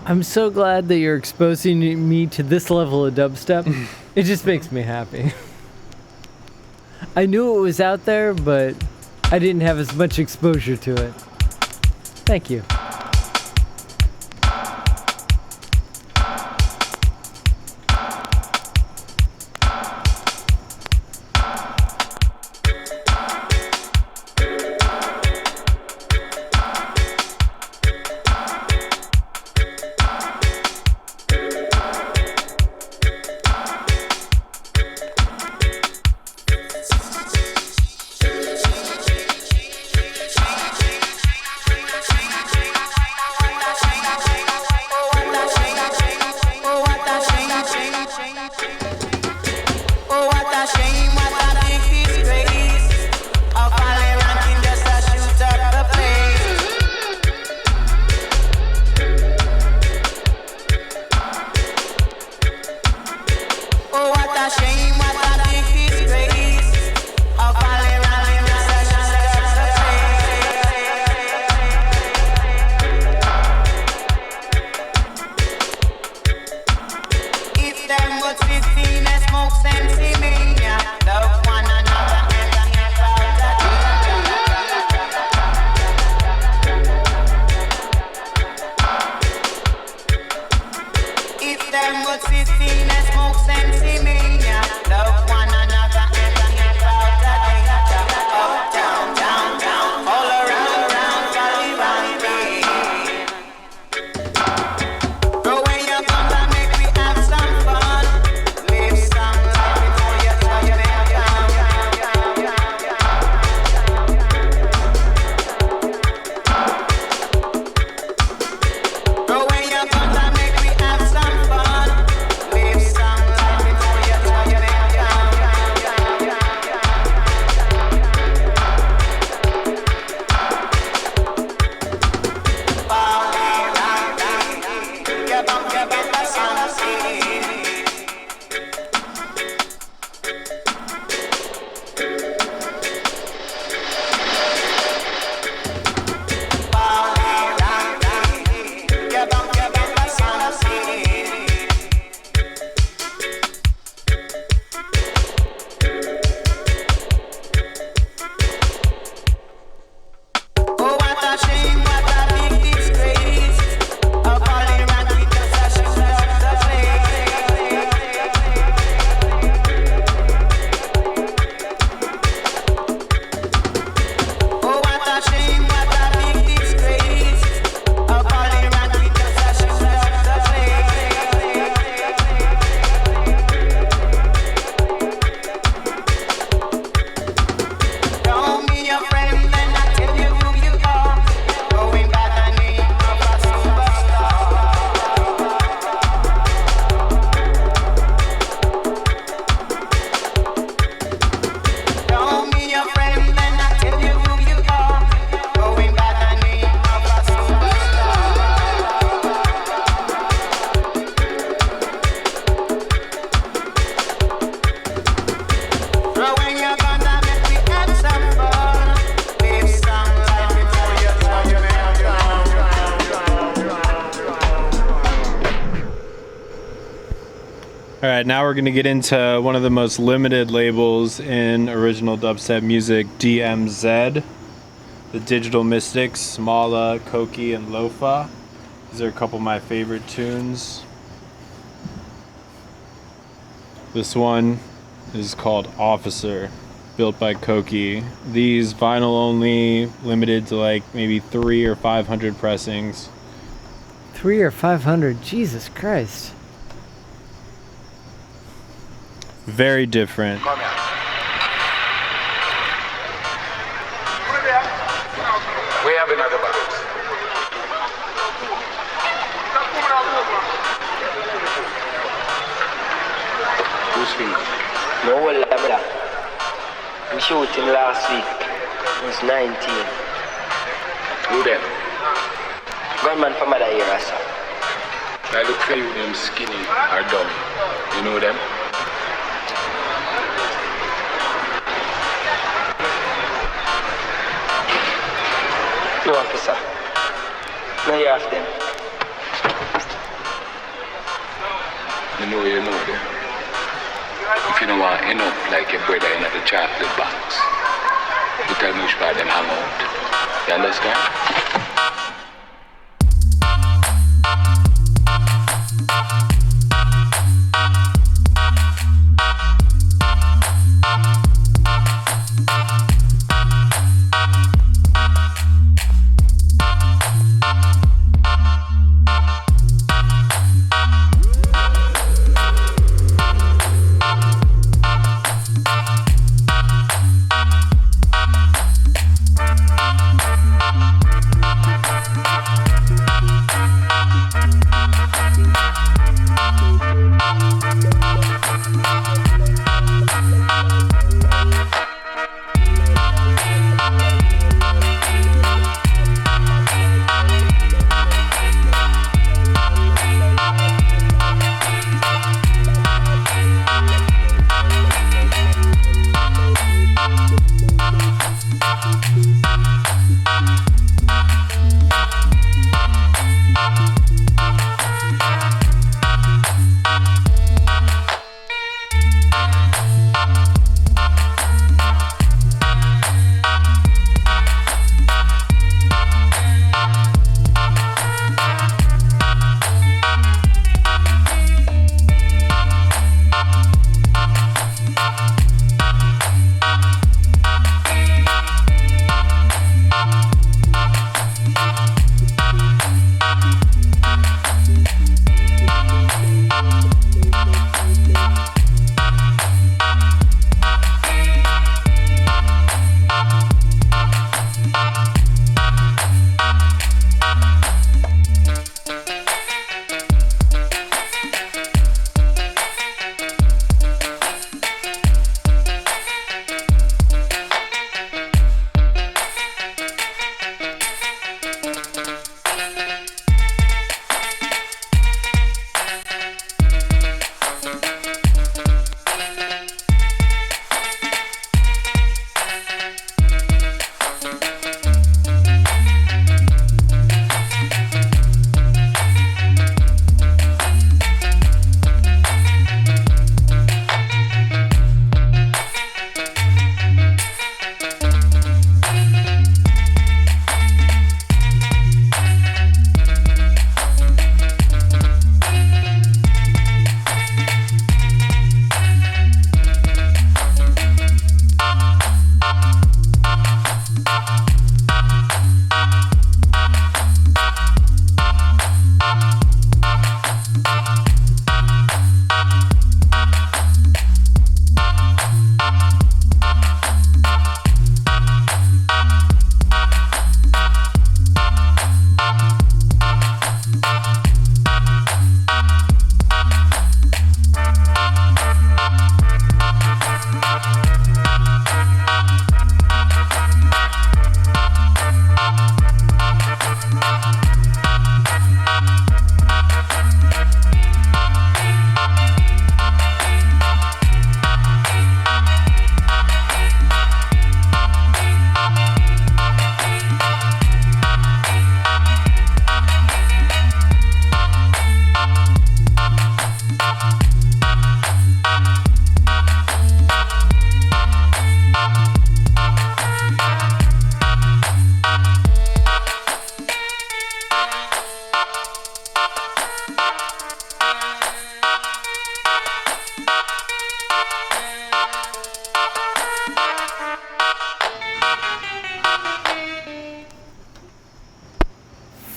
I'm so glad that you're exposing me to this level of dubstep. It just makes me happy. I knew it was out there, but I didn't have as much exposure to it. Thank you. All right, now we're going to get into one of the most limited labels in original dubstep music, DMZ. The Digital Mystics, Smala, Koki, and Lofa. These are a couple of my favorite tunes. This one is called Officer, built by Koki. These vinyl only, limited to like maybe 300 or 500 pressings. 300 or 500, Jesus Christ. Very different. We have another box. Who's finished? No, well, brother. We shooting last week. It was 19. Who them? Gunman from other era, sir. I look for you, them skinny or dumb. You know them? No, officer. No, you have them. You know you know them. If you don't want to end up like your brother in the chocolate box, you tell me which part them hang out. You understand?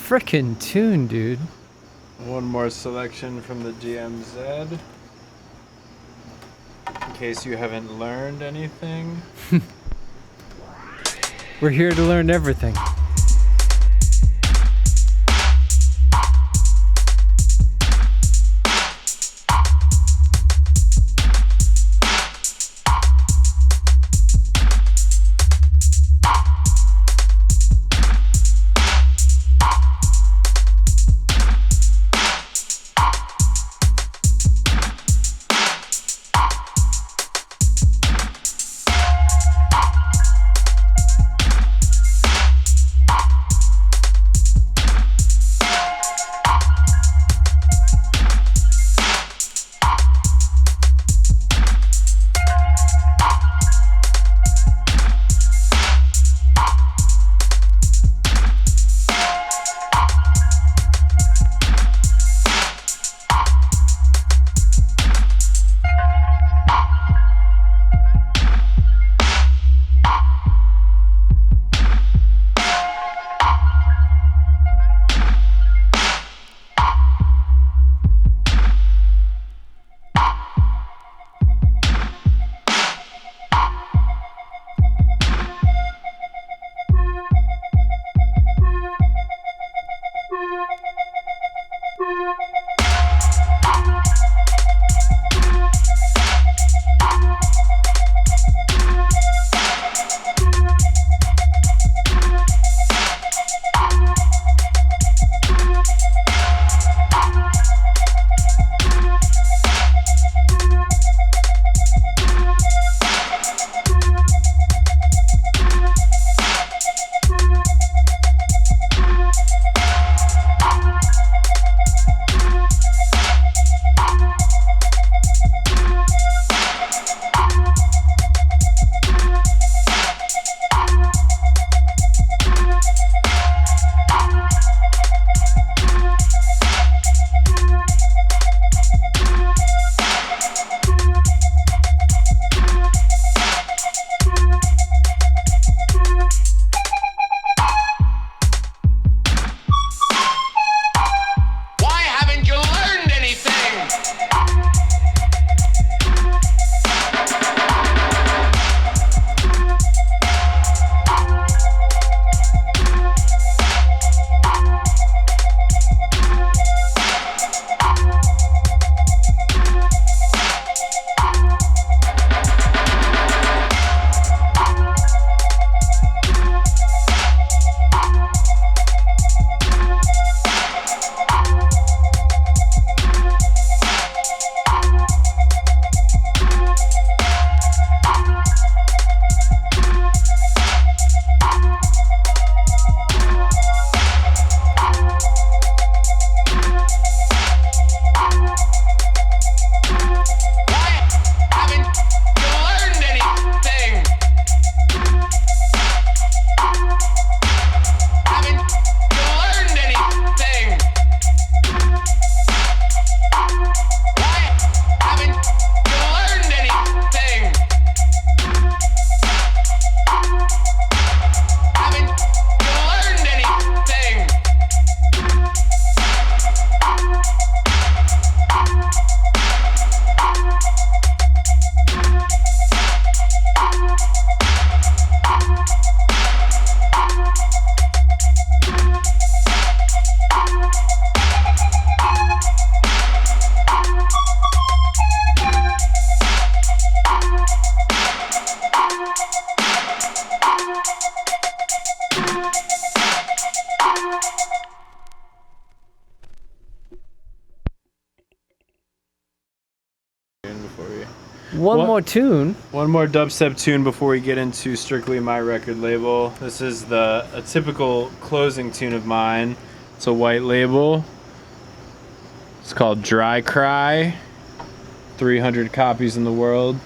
Frickin' tune, dude. One more selection from the DMZ. In case you haven't learned anything. We're here to learn everything. one more tune. One more dubstep tune before we get into strictly my record label. This is a typical closing tune of mine. It's a white label. It's called Dry Cry. 300 copies in the world.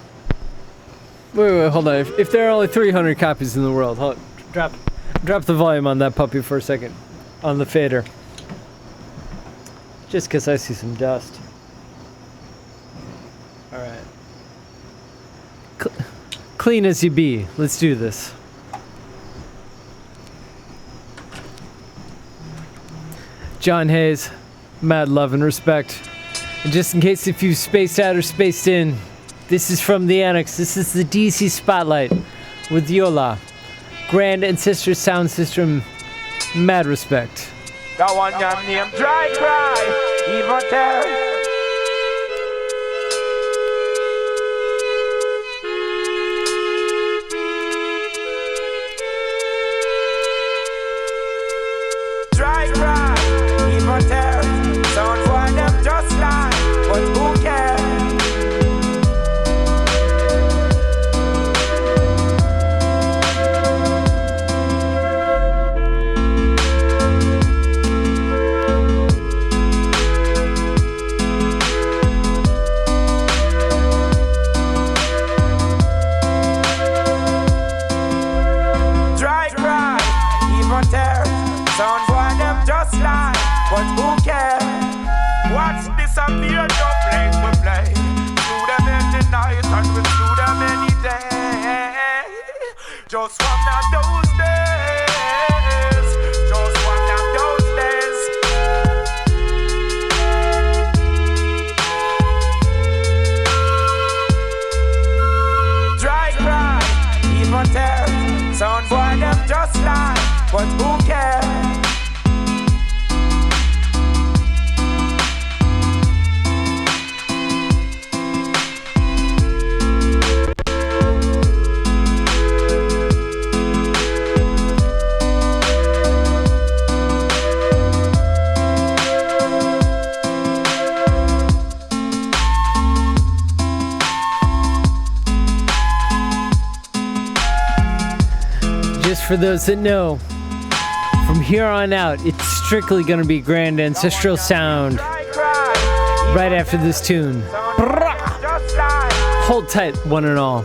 Wait, hold on. If there are only 300 copies in the world, drop the volume on that puppy for a second. On the fader. Just because I see some dust. Alright. Clean as you be. Let's do this. John Hayes, mad love and respect. And just in case if you spaced out or spaced in, this is from the Annex. This is the DC Spotlight with Yola. Grand Ancestor Sound System, mad respect. That one your name Dry Cry, even tell. Dry Cry, even tell. Sound for them just like, but who cares? Sound boy them just lie, but who cares? What's this a beer dub play we play? Through them any night and we through them any day. Just one of those days. Just one of those days. Dry cry, even tear. Sound boy them just lie, but who cares? Just for those that know, from here on out, it's strictly going to be Grand Ancestral Sound right after this tune. Hold tight, one and all.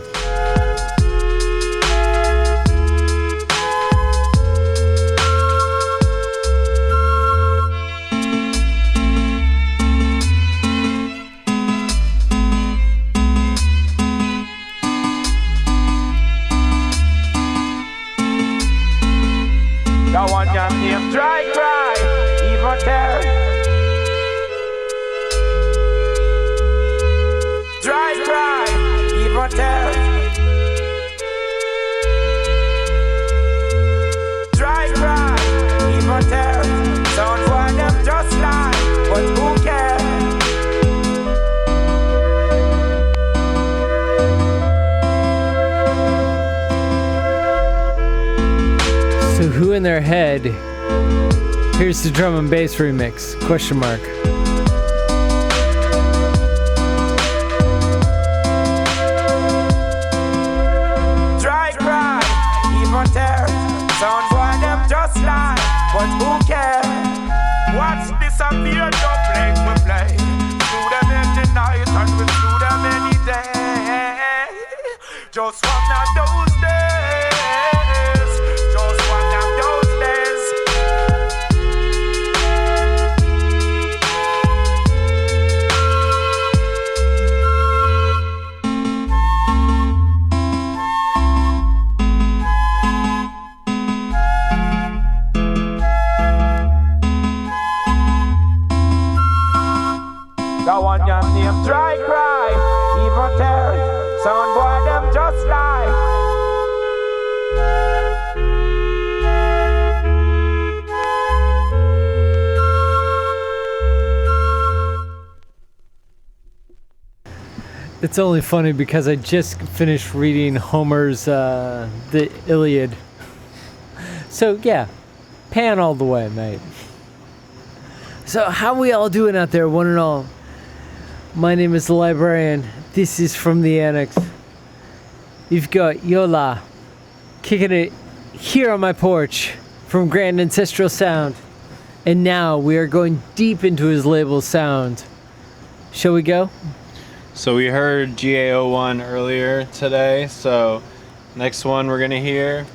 That one your name Dry Cry, even tell. Dry Cry, even tell. Dry Cry, even tell. Sound for them just lie, but who cares? So who in their head? Here's the drum and bass remix, question mark. Dry cry, even tear. Sound for them just lie, but who cares? What's this a beer dub play we play? Through them any night and we through them any day. Just one of those days. Just one of those days. That one your name Dry Cry, even tear. Sound boy them just lie. It's only funny because I just finished reading Homer's the Iliad. So yeah, pan all the way, mate. So how we all doing out there, one and all? My name is the Librarian. This is from the Annex. You've got Yola kicking it here on my porch from Grand Ancestor Sound. And now we are going deep into his label sound. Shall we go? So we heard GA01 earlier today, so next one we're gonna hear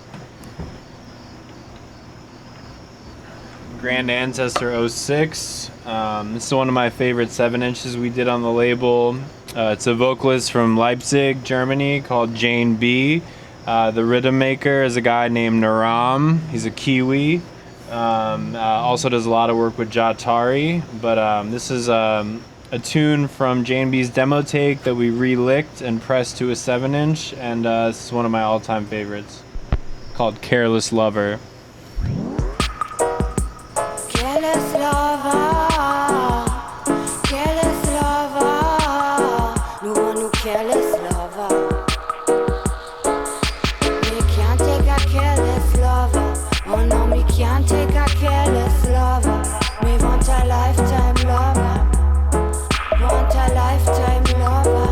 Grand Ancestor 06. This is one of my favorite 7-inches we did on the label. It's a vocalist from Leipzig, Germany, called Jane B. The rhythm maker is a guy named Naram. He's a Kiwi. Also does a lot of work with Jatari. But this is a tune from Jane B's demo take that we re-licked and pressed to a 7-inch. And this is one of my all-time favorites, called Careless Lover. Careless lover, careless lover, no one who careless lover. Me can't take a careless lover. Oh no, me can't take a careless lover. Me want a lifetime lover. Want a lifetime lover.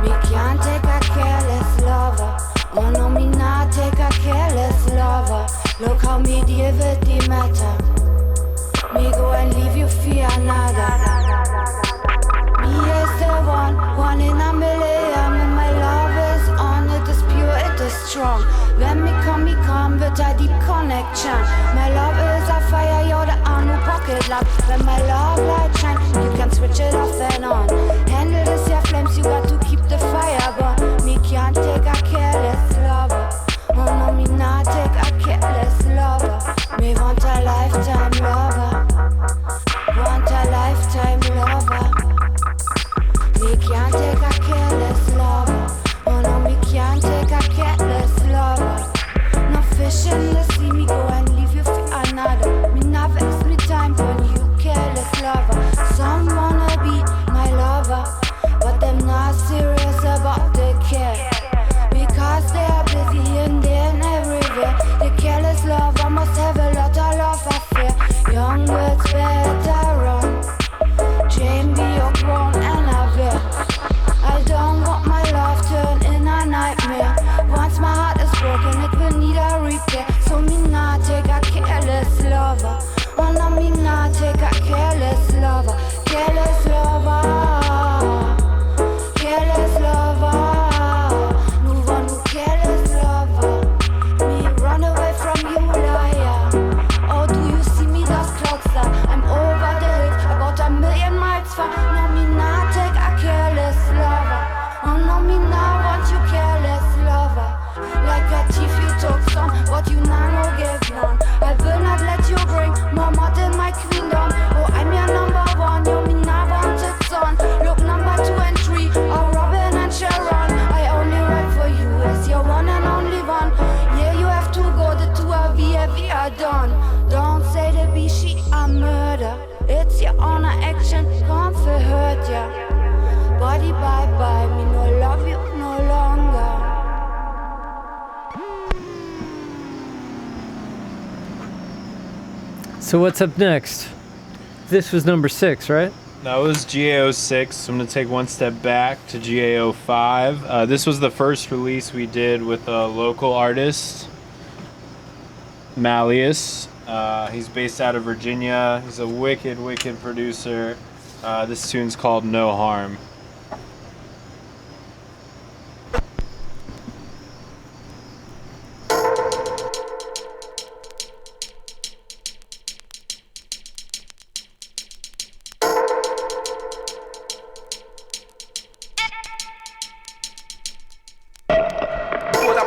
Me can't take a careless lover. Oh no, me not take a careless lover. Look how me deal with the matter. Me go and leave you for another. Me is the one in a million. And my love is on, it is pure, it is strong. When me come with a deep connection. My love is a fire, you're the one who pocket love. When my love light shine, you can switch it off and on. Handle this your flames, you got to keep the fire burn. Me can't take a careless lover. Oh no, me not take a careless lover. Me want a lifetime lover. Want a lifetime lover. Me can't take a careless lover. Oh no, me can't take a careless lover. No fish in the sea, me go and leave you for another. Me not waste me time on you careless lover. Some wanna be my lover, but them not serious about the care. Because they are busy and there and everywhere. The careless lover must have a lot of love affair. Young birds better run. Jane be your grown and a veil. I don't want my love turned in a nightmare. Once my heart is broken, it will need a repair. So me not take a careless lover. Oh no, me not take a careless lover. Careless lover. Careless lover. Careless lover, me run away from you, liar. Oh, do you see me, those clouds that I'm over the hills, about 1,000,000 miles far. No, me not take a careless lover. Oh no, me not want you careless lover. Like a thief you took some, what you now no give none. I will not let you bring more mud in my kingdom. Oh, I'm your number one, you me not wanted son. Look, number 2 and 3 are Robin and Sharon. I only write for you as your one and only one. Yeah, you have to go, the 2 of we are done. Don't say the be she a murder. It's your own action, can't for hurt ya. Body bye bye, me no love you no longer. So what's up next? This was number 6, right? That was GA06. I'm going to take one step back to GA05. This was the first release we did with a local artist, Malleus. He's based out of Virginia. He's a wicked producer. This tune's called No Harm.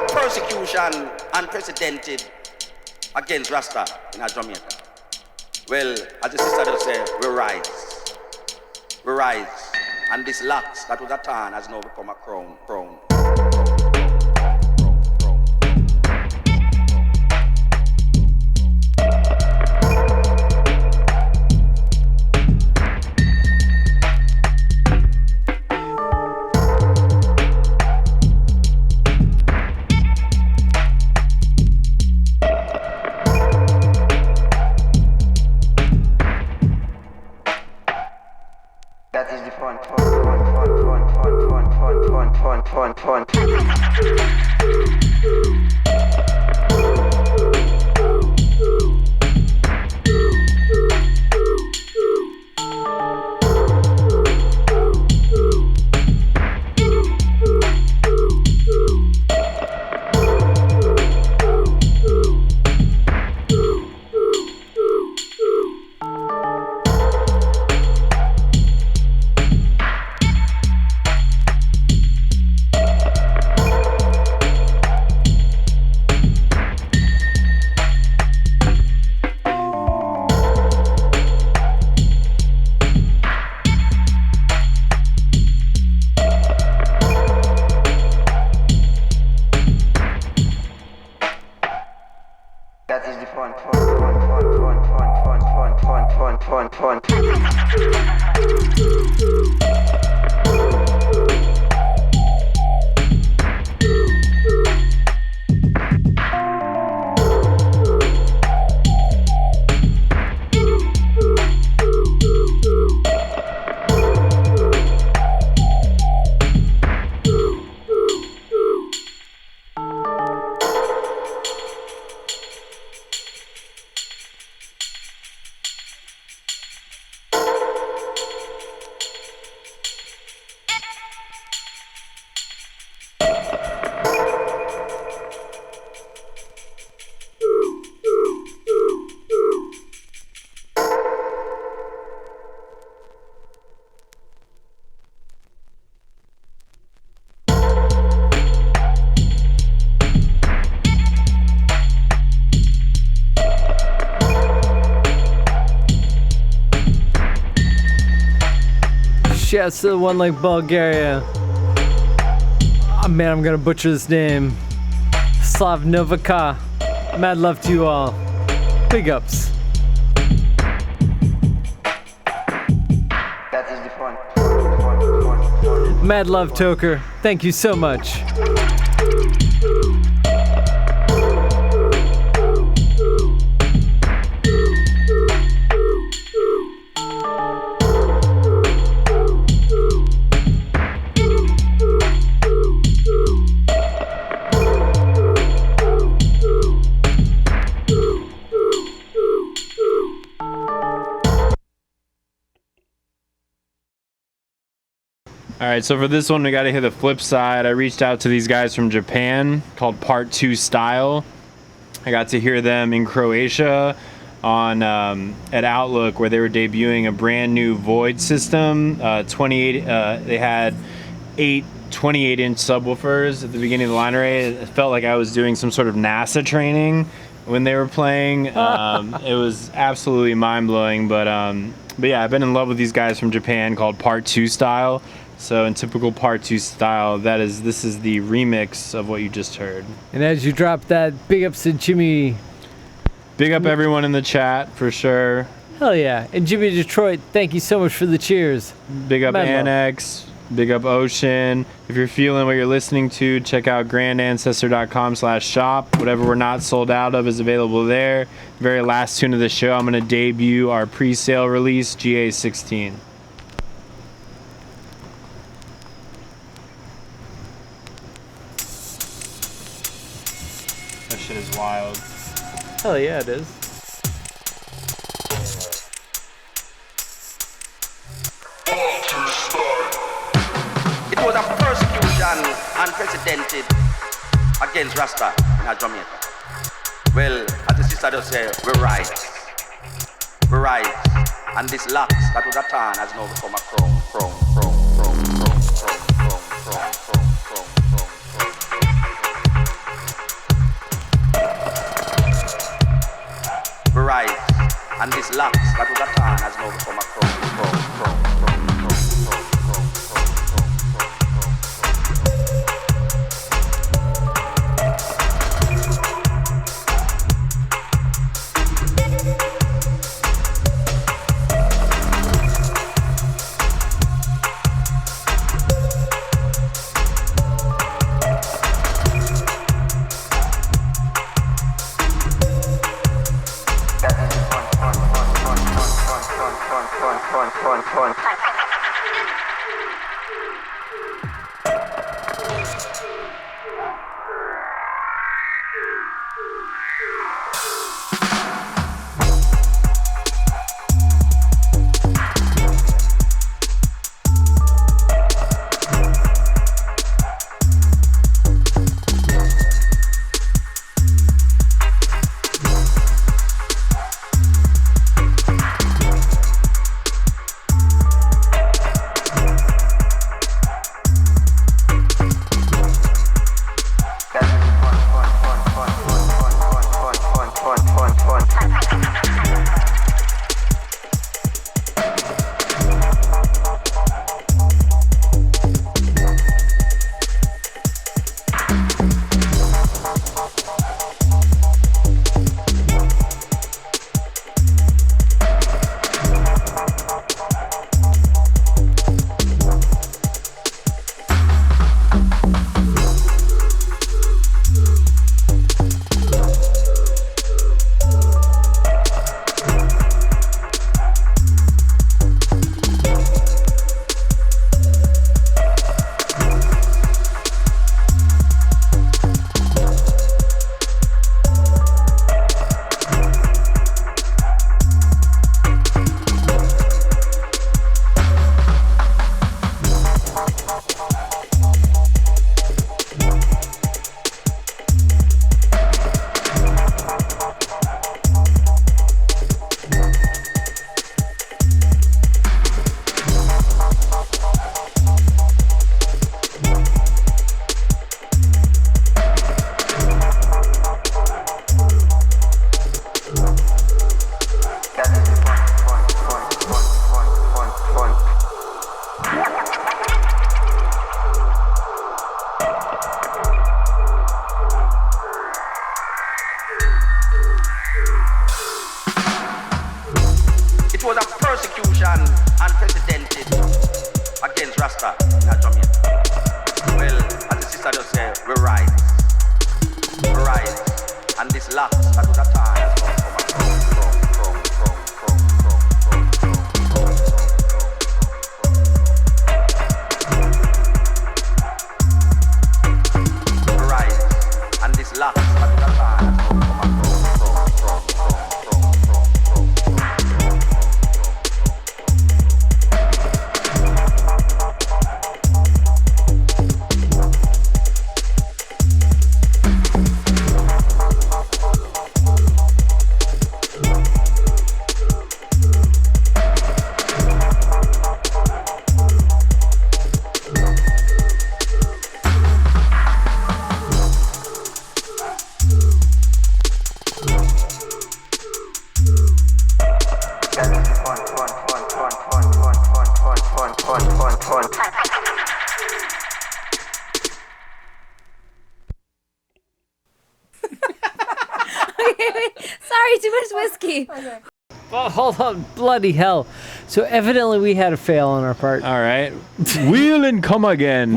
Persecution unprecedented against Rasta in Jamaica. Well, as the sister just said, we rise. We rise. And this locks that was a tan has now become a crown. That is the fun. That is the Shouts to the one like Bulgaria. Oh man, I'm gonna butcher this name. Slav Novaka. Mad love to you all. Big ups. That is the fun. Mad love, Toker. Thank you so much. All right, so for this one, we got to hit the flip side. I reached out to these guys from Japan called Part 2 Style. I got to hear them in Croatia on at Outlook, where they were debuting a brand new Void system. They had 8 28-inch subwoofers at the beginning of the line array. It felt like I was doing some sort of NASA training when they were playing. It was absolutely mind-blowing, but yeah, I've been in love with these guys from Japan called Part 2 Style. So in typical Part 2 style, this is the remix of what you just heard. And as you drop that, big ups to Jimmy. Big up everyone in the chat, for sure. Hell yeah. And Jimmy Detroit, thank you so much for the cheers. Big up Mad love. Annex. Big up Ocean. If you're feeling what you're listening to, check out grandancestor.com/shop. Whatever we're not sold out of is available there. Very last tune of the show, I'm going to debut our pre-sale release, GA16. That shit is wild. Hell yeah, it is. It was a persecution unprecedented against Rasta in Jamaica. Well, as the sister just said, we rise. We rise. And this locks that was a tan has now become a crown. We rise. And this locks that was a tan has now become a crown. Fun. revolution unprecedented against Rasta in Jamaica. Well, as the sister just said, we rise, and this locks that was a time we rise, and this locks that was a time Sorry, too much whiskey. Oh, hold on, bloody hell. So evidently we had a fail on our part. All right. Wheel and come again.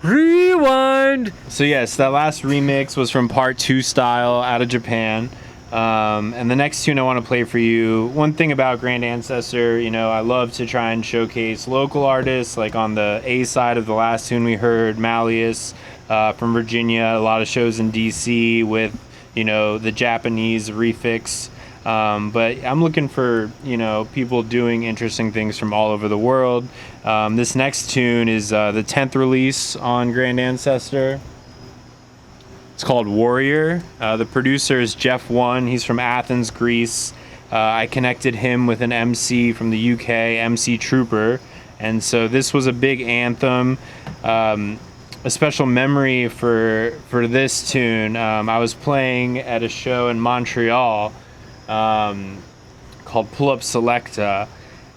Rewind. So yes, that last remix was from Part 2 Style out of Japan. And the next tune I want to play for you, one thing about Grand Ancestor, you know, I love to try and showcase local artists. Like on the A side of the last tune we heard, Malleus from Virginia, a lot of shows in DC with, you know, the Japanese refix. But I'm looking for, you know, people doing interesting things from all over the world. This next tune is the 10th release on Grand Ancestor. It's called Warrior. The producer is Jeff One. He's from Athens, Greece. I connected him with an MC from the UK, MC Trooper. And so this was a big anthem. A special memory for this tune. I was playing at a show in Montreal called Pull Up Selecta,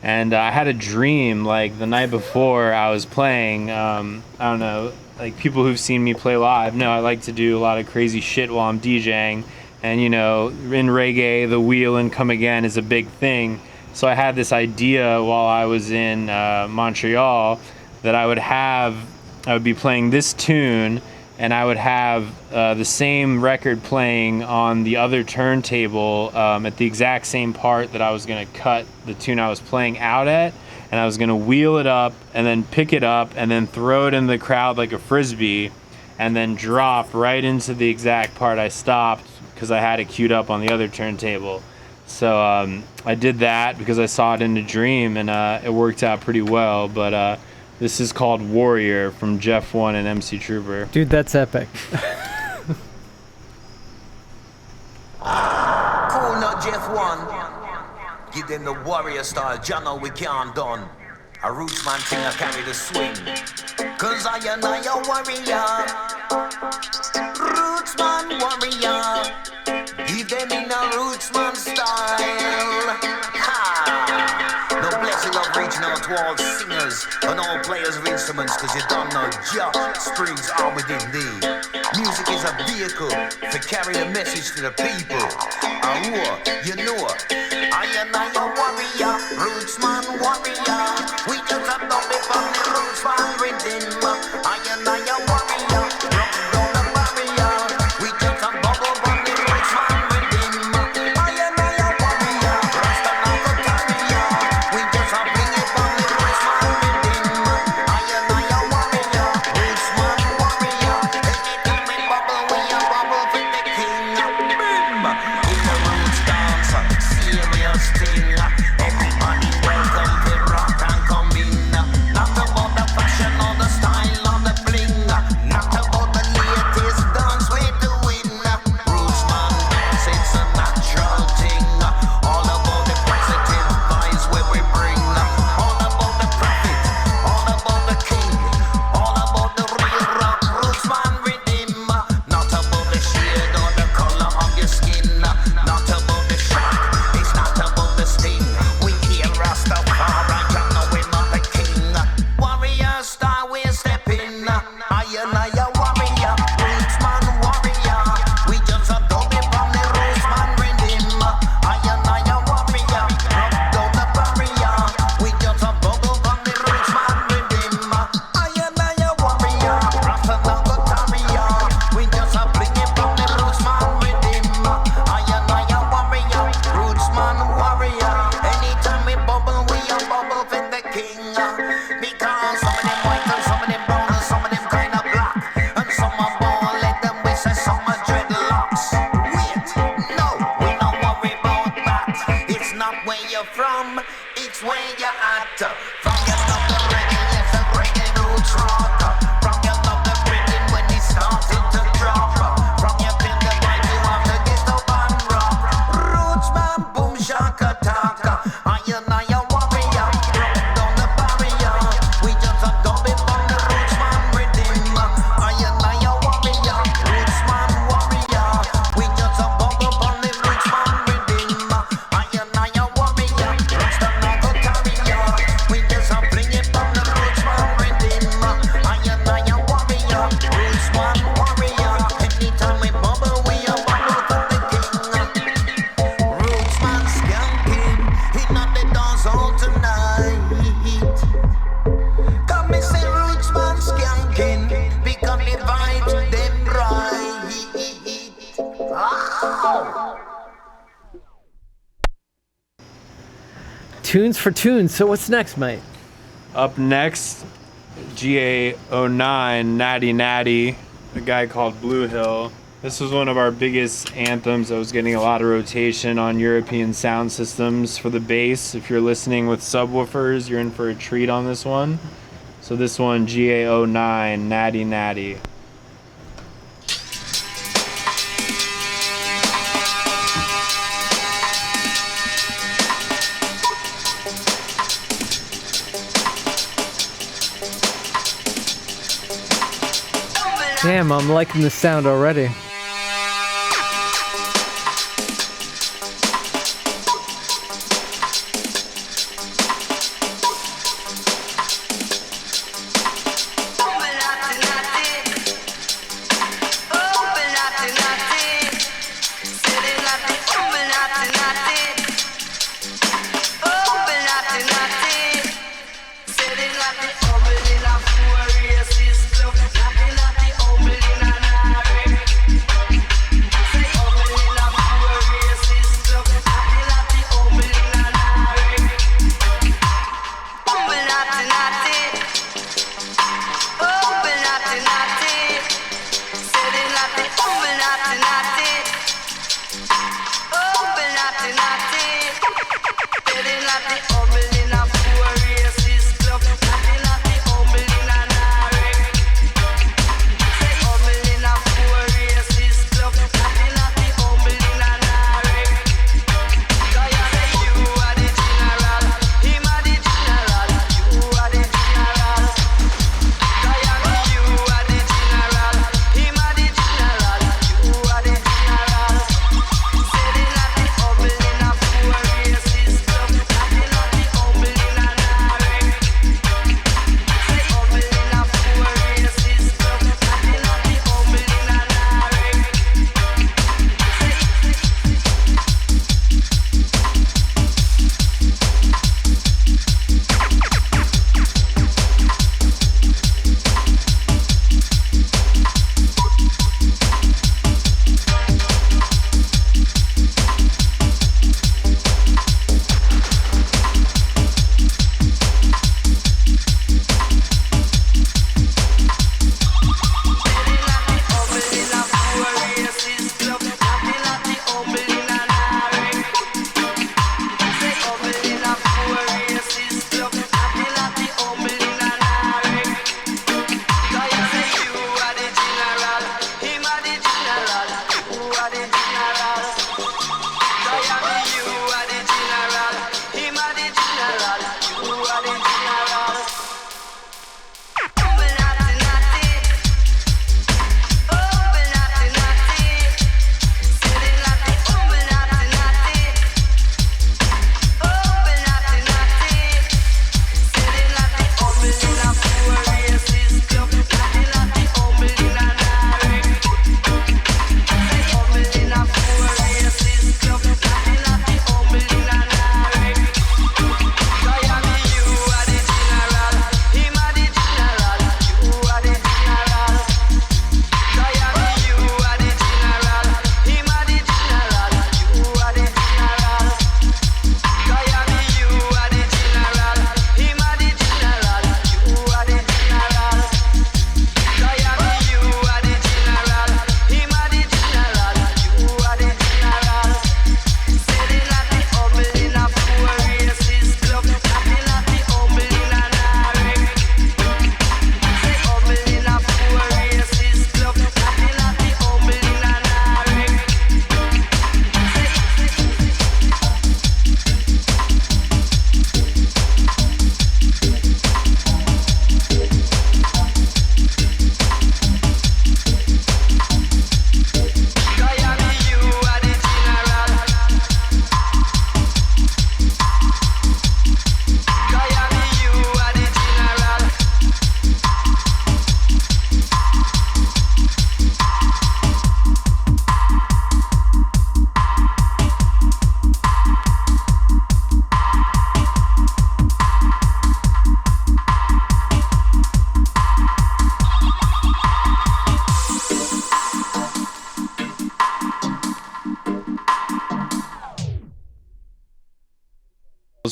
and I had a dream like the night before I was playing. I don't know, like people who've seen me play live know I like to do a lot of crazy shit while I'm DJing, and you know, in reggae the wheel and come again is a big thing. So I had this idea while I was in Montreal that I would be playing this tune, and I would have the same record playing on the other turntable at the exact same part that I was going to cut the tune I was playing out at, and I was going to wheel it up and then pick it up and then throw it in the crowd like a frisbee and then drop right into the exact part I stopped because I had it queued up on the other turntable. So I did that because I saw it in a dream, and it worked out pretty well. But this is called Warrior from Jeff One and MC Trooper. Dude, that's epic. Cool, not Jeff One. Give them the warrior style, John, know we can't done. A roots man thing, I carry the swing. Cause I am a warrior. Roots man warrior. Give them in a roots man style. Ha! No blessing of reaching out to all singers and all players of instruments, cause you don't know just springs are within thee. Music is a vehicle to carry the message to the people. You know, I am a warrior, roots man warrior. We just have to be from the roots man rhythm. I am a warrior, rock down the barrier. We just have to go from the roots man rhythm. I am a warrior, Rasta like a carrier. We just have to bring it from the roots man rhythm. I am a warrior, roots man warrior. Anytime we bubble, we a bubble for the king. Bim! In the roots dance, serious thing. Everybody welcome to rock and come in. Not about the fashion or the style or the box. Wait, no, we don't worry about that. It's not where you're from, it's where you're at. From your love the reggae, yes, the reggae roots rock. From your love the rhythm when it started to drop. From your feel the vibe, you have to get up and rock. Roots man, boom shaka taka. I a warrior, broke down the barrier. We just a dubbing on the roots man rhythm. I a warrior, roots man warrior. We just a bubble on the roots man rhythm. I a warrior, roots the nago carrier. We just a bring it on the roots man rhythm. I a warrior, roots man warrior. Anytime we bubble, we a bubble for the king. Roots man skanking, he not the dance all tonight. Come and say roots man skanking, because the vibes them right. Ow. Tunes for tunes. So what's next, mate? Up next, GA09, Natty Natty, a guy called Blue Hill. This was one of our biggest anthems that was getting a lot of rotation on European sound systems for the bass. If you're listening with subwoofers, you're in for a treat on this one. So this one, GA09, Natty Natty. Damn, I'm liking the sound already.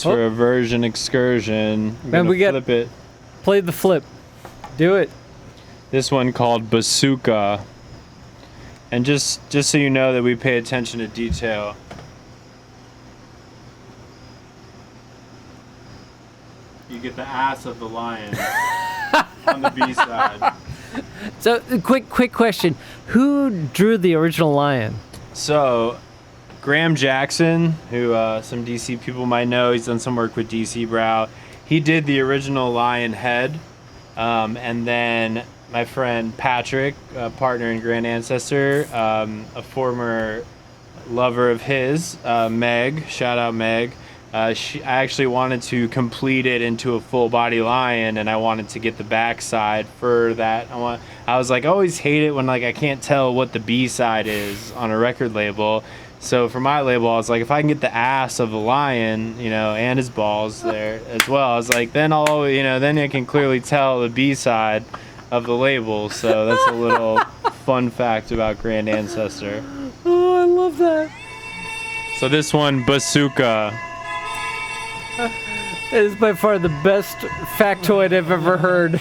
for a version excursion. I'm Man, gonna we got- flip it. Play the flip. Do it. This one called Bazooka. And just so you know that we pay attention to detail. You get the ass of the lion on the B side. So, quick question. Who drew the original lion? So, Graham Jackson, who some DC people might know, he's done some work with DC Brow. He did the original lion head. And then my friend Patrick, a partner in Grand Ancestor, a former lover of his, Meg, shout out Meg. I actually wanted to complete it into a full body lion, and I wanted to get the backside for that. I was like, I always hate it when like I can't tell what the B side is on a record label. So for my label, I was like, if I can get the ass of the lion, and his balls there as well, I was like, then then I can clearly tell the B side of the label. So that's a little fun fact about Grand Ancestor. Oh, I love that. So this one, Bazooka. That is by far the best factoid I've ever heard.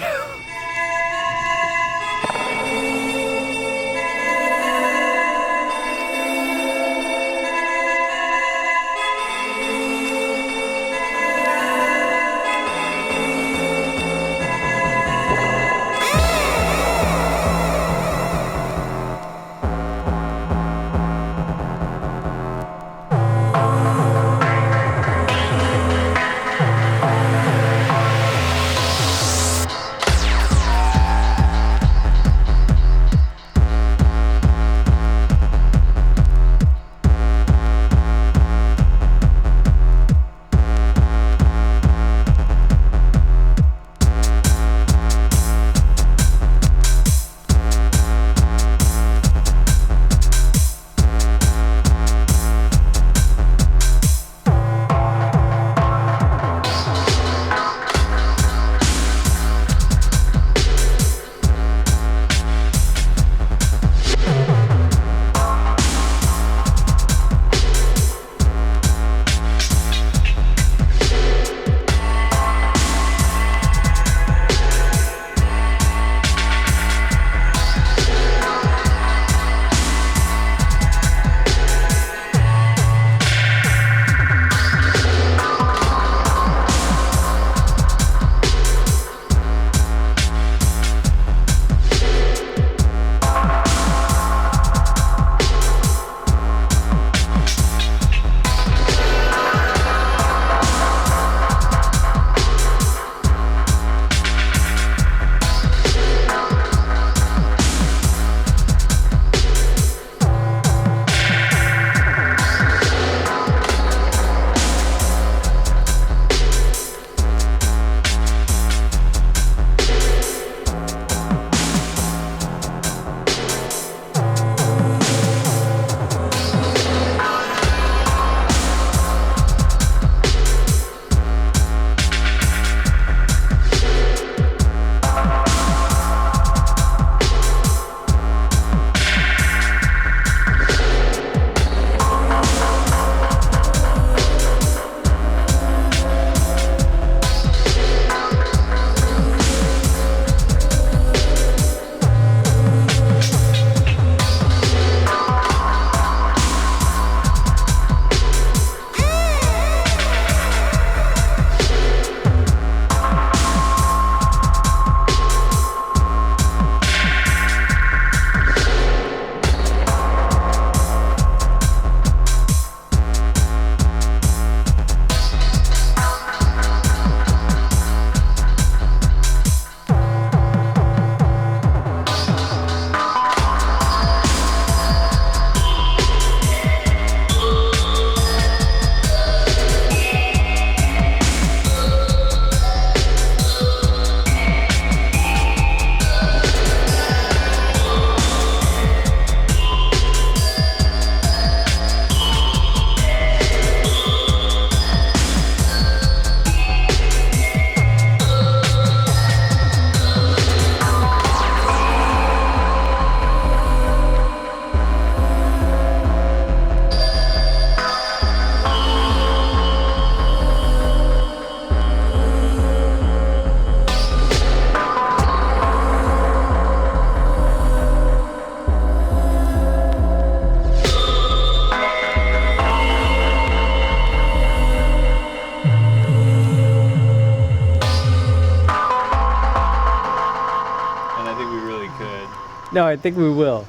No, I think we will.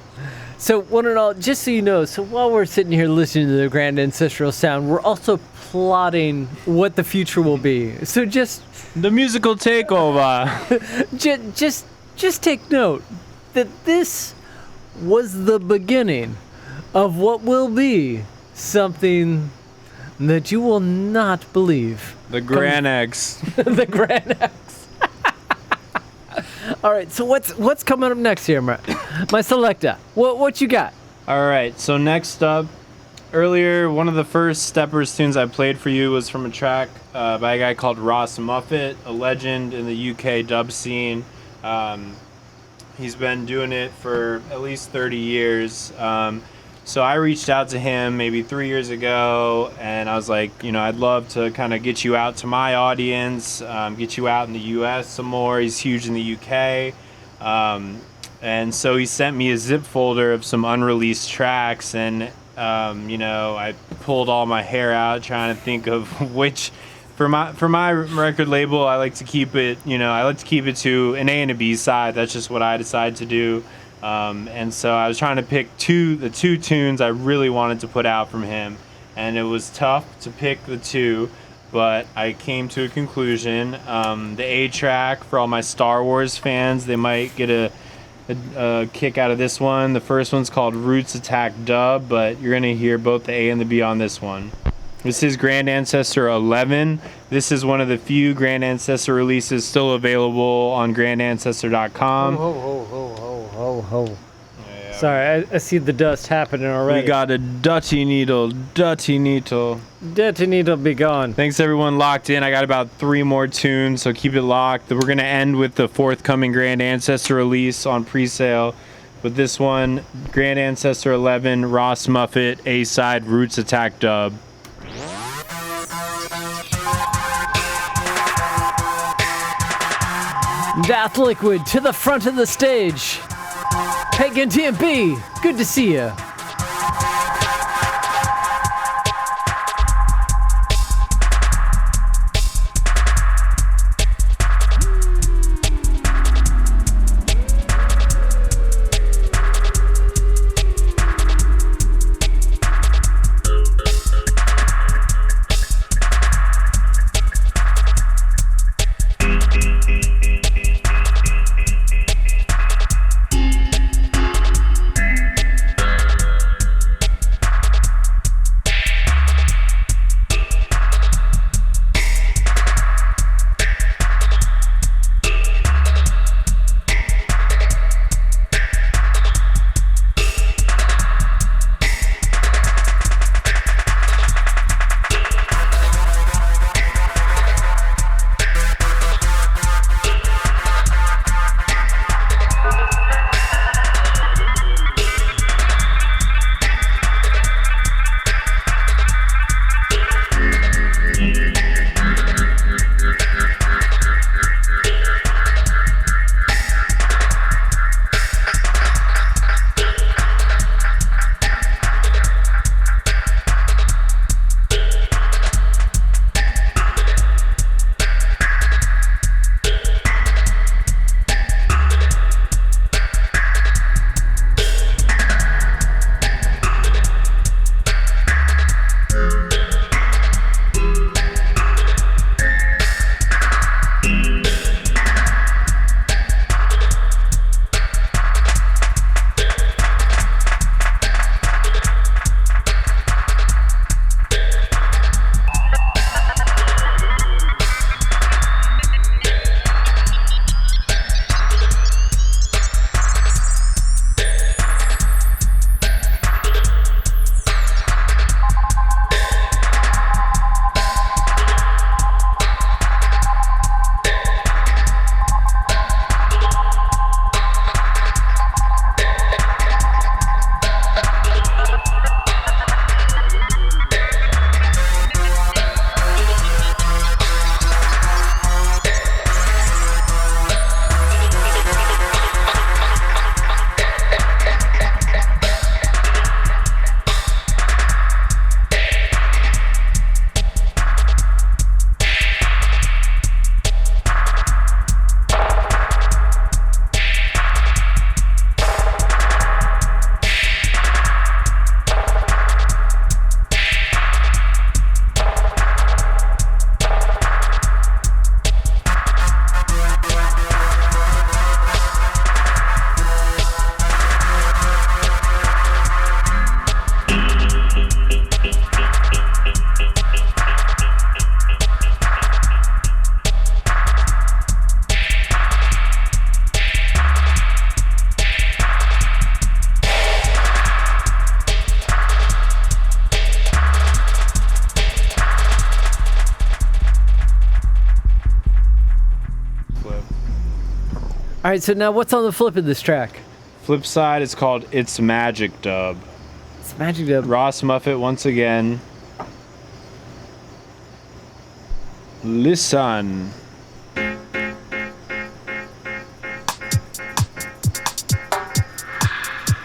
So, one and all, just so you know, so while we're sitting here listening to the Grand Ancestral Sound, we're also plotting what the future will be. So just the musical takeover. just take note that this was the beginning of what will be something that you will not believe. The Grand X. The Grand X. All right, so what's coming up next here, my selector? What you got? All right, so next up, earlier, one of the first Steppers tunes I played for you was from a track by a guy called Ross Muffet, a legend in the UK dub scene. He's been doing it for at least 30 years. So I reached out to him maybe 3 years ago, and I was like, I'd love to kind of get you out to my audience, get you out in the US some more. He's huge in the UK. And so he sent me a zip folder of some unreleased tracks, and I pulled all my hair out trying to think of which. For my record label, I like to keep it, to an A and a B side. That's just what I decided to do. And so I was trying to pick the two tunes I really wanted to put out from him, and it was tough to pick the two, but I came to a conclusion. The A track, for all my Star Wars fans, they might get a kick out of this one. The first one's called Roots Attack Dub, but you're gonna hear both the A and the B on this one. This is Grand Ancestor 11. This is one of the few Grand Ancestor releases still available on grandancestor.com. Ho. Yeah. Sorry, I see the dust happening already. We got a dirty needle. Dirty needle be gone. Thanks everyone locked in. I got about 3 more tunes, so keep it locked. We're going to end with the forthcoming Grand Ancestor release on pre-sale. With this one, Grand Ancestor 11, Ross Muffet, A-side, Roots Attack Dub. Death Liquid to the front of the stage. Pagan DnB, good to see you. All right, so now what's on the flip of this track? Flip side is called It's Magic Dub. It's Magic Dub. Ross Muffet once again. Listen.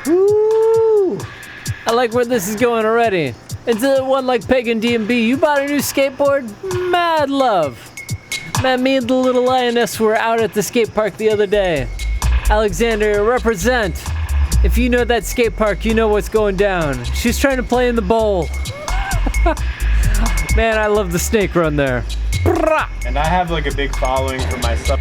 Woo! I like where this is going already. It's the one like Pagan DnB. You bought a new skateboard? Mad love. Man, me and the little lioness were out at the skate park the other day. Alexander, represent. If you know that skate park, you know what's going down. She's trying to play in the bowl. Man, I love the snake run there. And I have like a big following for my stuff.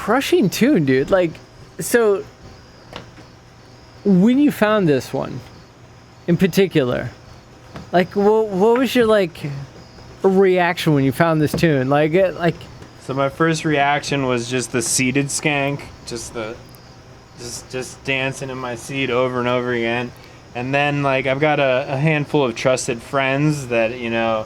Crushing tune, dude. Like, so when you found this one in particular, like, what was your like reaction when you found this tune? So my first reaction was just the seated skank, just dancing in my seat over and over again. And then like I've got a handful of trusted friends that, you know,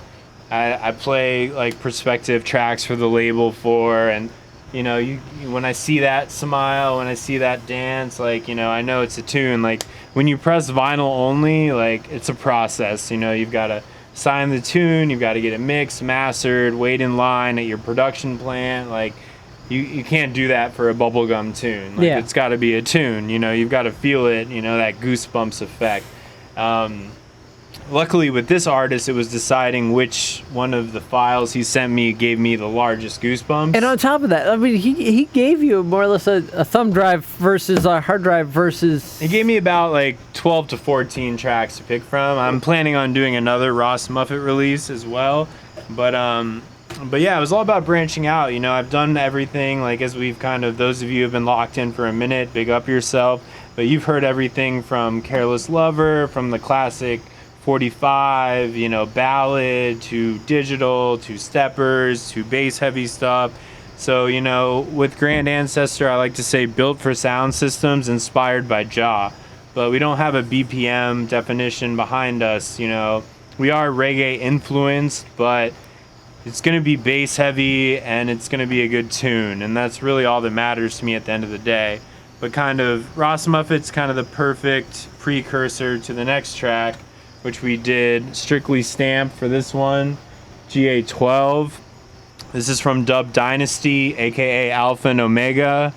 I play like perspective tracks for the label for, and you know, when I see that smile, when I see that dance, like, you know, I know it's a tune. Like when you press vinyl only, like it's a process, you know, you've got to sign the tune, you've got to get it mixed, mastered, wait in line at your production plant. Like you can't do that for a bubblegum tune. Like, yeah. It's got to be a tune, you know, you've got to feel it, you know, that goosebumps effect. Luckily with this artist, it was deciding which one of the files he sent me gave me the largest goosebumps. And on top of that, I mean, he gave you more or less a thumb drive versus a hard drive versus... He gave me about like 12 to 14 tracks to pick from. I'm planning on doing another Ross Muffet release as well. But yeah, it was all about branching out. You know, I've done everything, like as we've kind of, those of you who have been locked in for a minute, big up yourself. But you've heard everything from Careless Lover, from the classic 45, ballad to digital to steppers to bass heavy stuff. So, with Grand Ancestor, I like to say built for sound systems inspired by Jah. But we don't have a BPM definition behind us, We are reggae influenced, but it's going to be bass heavy and it's going to be a good tune. And that's really all that matters to me at the end of the day. But kind of, Rosmuffet's kind of the perfect precursor to the next track, which we did strictly stamped for this one, GA12. This is from Dub Dynasty, aka Alpha and Omega.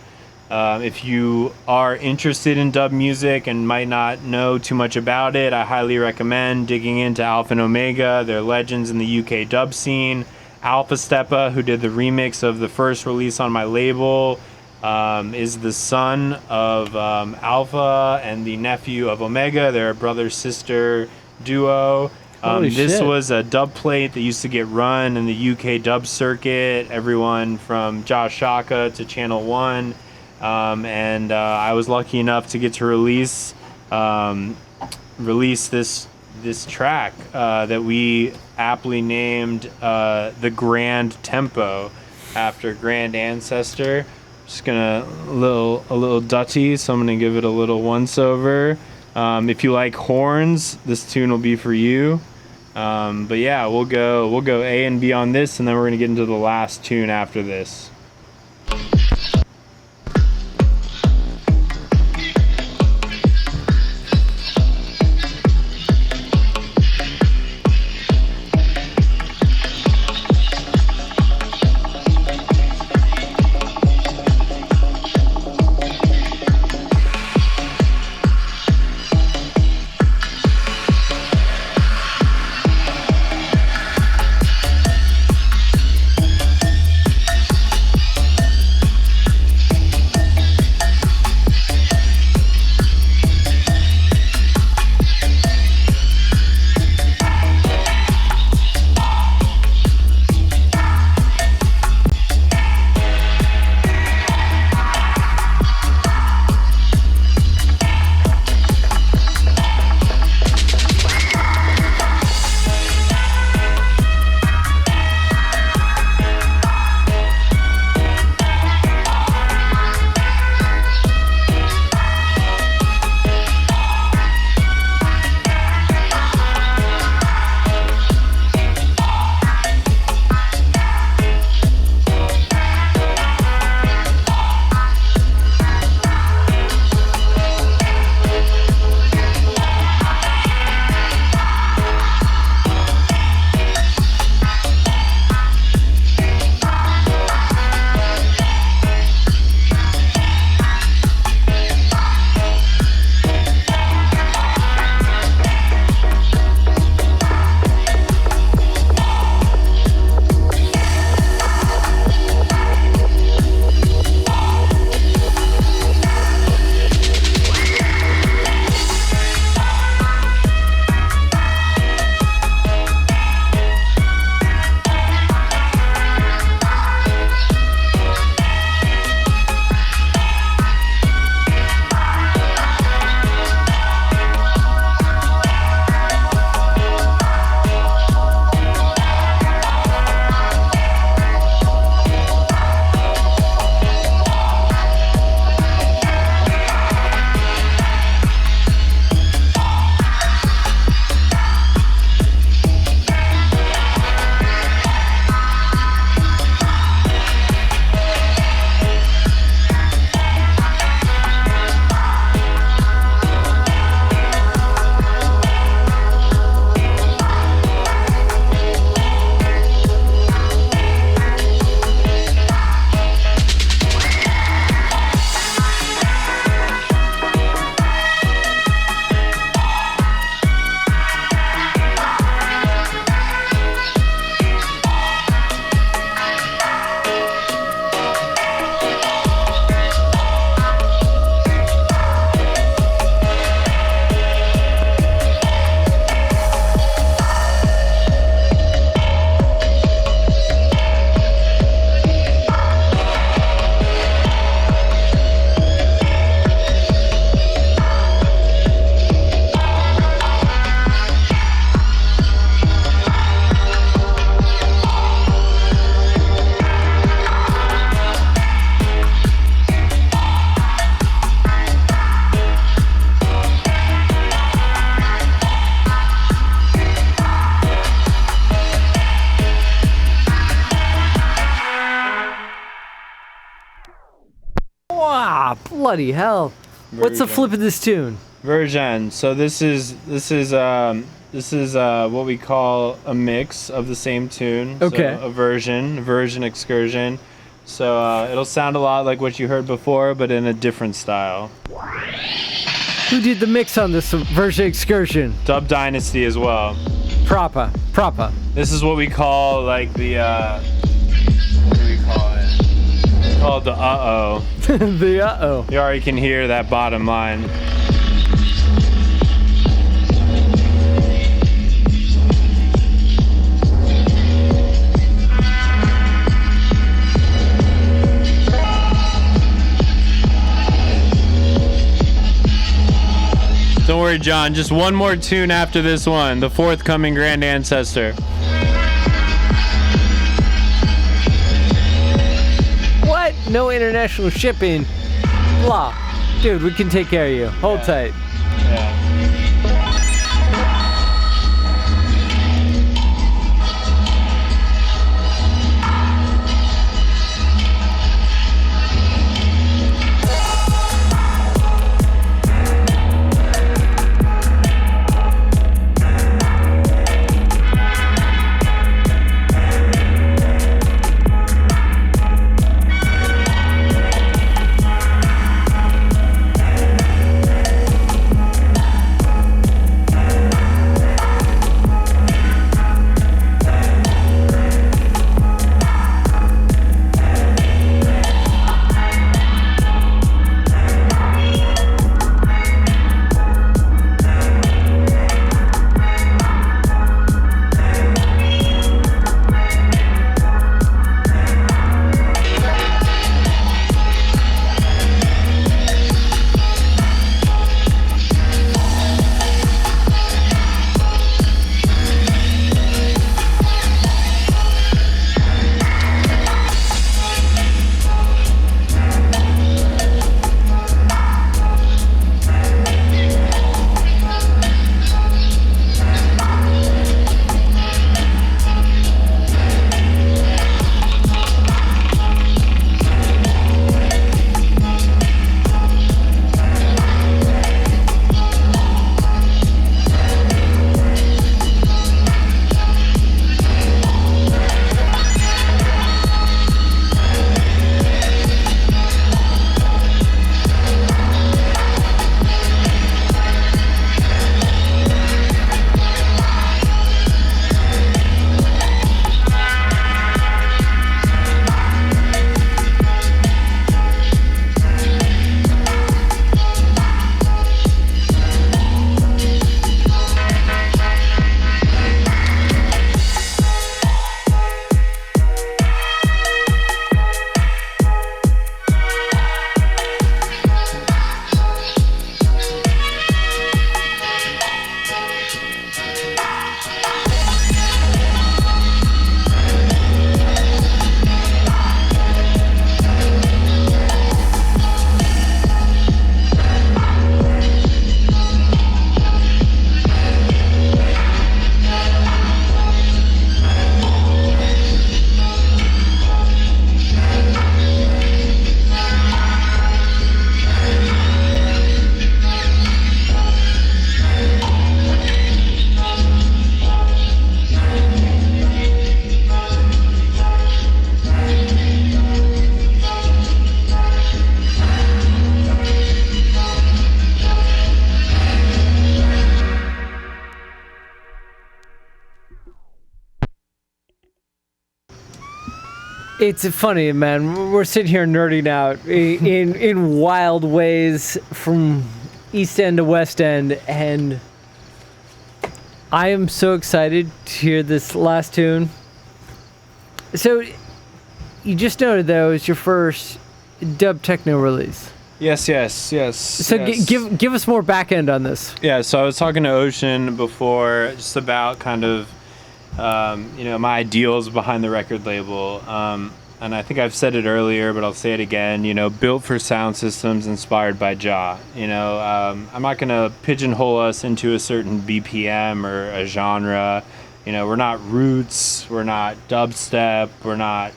If you are interested in dub music and might not know too much about it, I highly recommend digging into Alpha and Omega. They're legends in the UK dub scene. Alpha Steppa, who did the remix of the first release on my label, is the son of Alpha and the nephew of Omega. They're a brother-sister duo. This shit. was a dub plate that used to get run in the UK dub circuit. Everyone from Josh Shaka to Channel 1. And I was lucky enough to get to release this track that we aptly named the Grand Tempo after Grand Ancestor. Just gonna a little dutty, so I'm gonna give it a little once over. If you like horns, this tune will be for you. But yeah, we'll go A and B on this, and then we're gonna get into the last tune after this. Ah, bloody hell. What's the flip of this tune? Version. So this is what we call a mix of the same tune. Okay. So a version excursion. So it'll sound a lot like what you heard before, but in a different style. Who did the mix on this version excursion? Dub Dynasty as well. Proper. This is what we call like the what do we call it? We call it the uh-oh. The uh-oh. You already can hear that bottom line. Don't worry, John. Just one more tune after this one. The forthcoming Grand Ancestor. What? No international shipping? Blah. Dude, we can take care of you. Hold tight. Yeah. It's funny, man. We're sitting here nerding out in wild ways from East End to West End, and I am so excited to hear this last tune. So, you just noted that it was your first dub techno release. Yes. So yes. Give us more back end on this. Yeah, so I was talking to Ocean before just about kind of my ideals behind the record label. And I think I've said it earlier, but I'll say it again, built for sound systems inspired by Jah. I'm not going to pigeonhole us into a certain BPM or a genre. We're not roots, we're not dubstep, we're not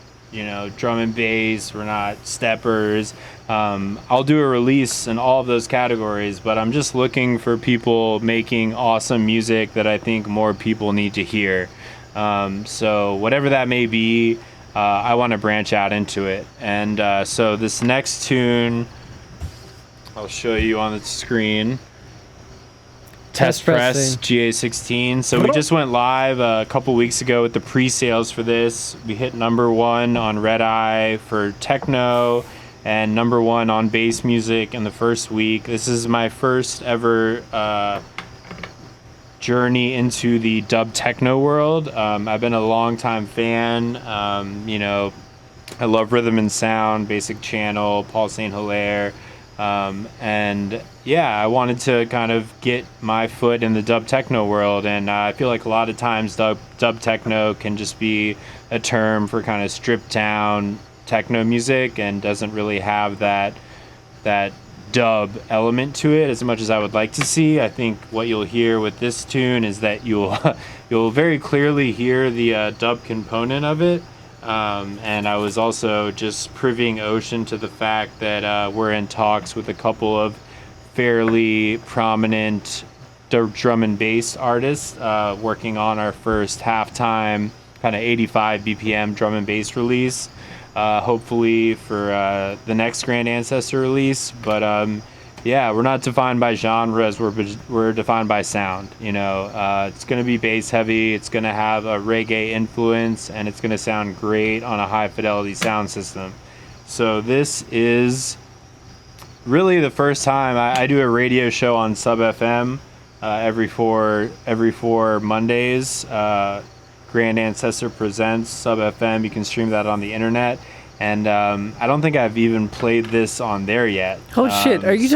drum and bass. We're not steppers. I'll do a release in all of those categories, but I'm just looking for people making awesome music that I think more people need to hear. So whatever that may be, I want to branch out into it. And so this next tune, I'll show you on the screen. Test Press GA16. So we just went live a couple weeks ago with the pre-sales for this. We hit #1 on Red Eye for techno and #1 on bass music in the first week. This is my first ever journey into the dub techno world. I've been a long-time fan. I love Rhythm and Sound, Basic Channel, Paul St. Hilaire. And yeah, I wanted to kind of get my foot in the dub techno world, and I feel like a lot of times dub techno can just be a term for kind of stripped down techno music and doesn't really have that dub element to it as much as I would like to see. I think what you'll hear with this tune is that you'll very clearly hear the dub component of it. And I was also just privying Ocean to the fact that we're in talks with a couple of fairly prominent drum and bass artists working on our first halftime kind of 85 BPM drum and bass release, hopefully for the next Grand Ancestor release. But yeah, we're not defined by genres, we're defined by sound. It's going to be bass heavy, it's going to have a reggae influence, and it's going to sound great on a high fidelity sound system. So this is really the first time I do a radio show on Sub FM every four Mondays. Grand Ancestor presents Sub FM. You can stream that on the internet. And I don't think I've even played this on there yet. Oh shit! Are you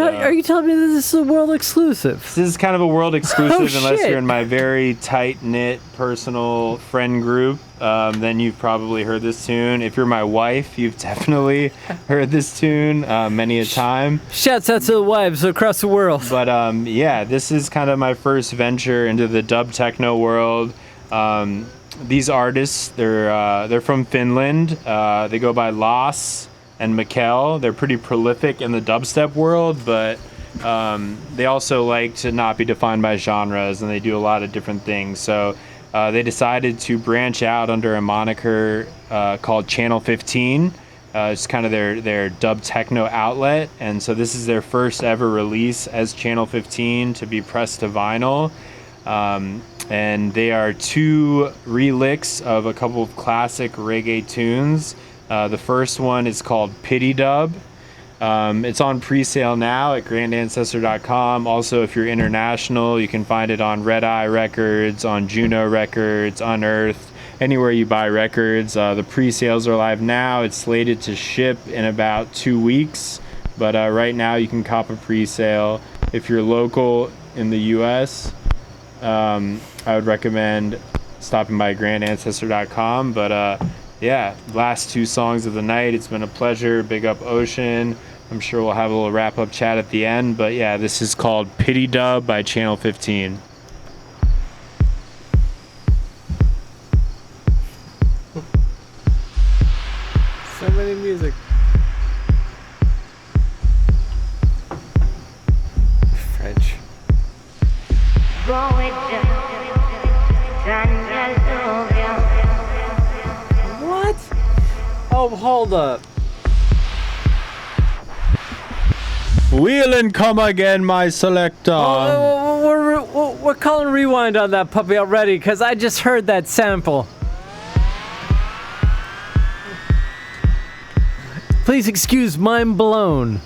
telling me that this is a world exclusive? This is kind of a world exclusive unless you're in my very tight-knit personal friend group. Then you've probably heard this tune. If you're my wife, you've definitely heard this tune many a time. Shouts out to the wives across the world. But yeah, this is kind of my first venture into the dub techno world. These artists, they're from Finland. They go by Lass and Mikkel. They're pretty prolific in the dubstep world, but they also like to not be defined by genres, and they do a lot of different things. So they decided to branch out under a moniker called Channel 15. It's kind of their dub techno outlet, and so this is their first ever release as Channel 15 to be pressed to vinyl. And they are two relicks of a couple of classic reggae tunes. The first one is called Pity Dub. It's on pre-sale now at grandancestor.com. Also, if you're international, you can find it on Red Eye Records, on Juno Records, Unearthed, anywhere you buy records. The pre-sales are live now. It's slated to ship in about 2 weeks, but right now you can cop a pre-sale. If you're local in the US, I would recommend stopping by grandancestor.com. But yeah, last two songs of the night. It's been a pleasure. Big up Ocean. I'm sure we'll have a little wrap-up chat at the end. But yeah, this is called Pity Dub by Channel 15. So many music. French. What? Oh, hold up. Wheel and come again, my selector. We're calling rewind on that puppy already, because I just heard that sample. Please excuse mind blown.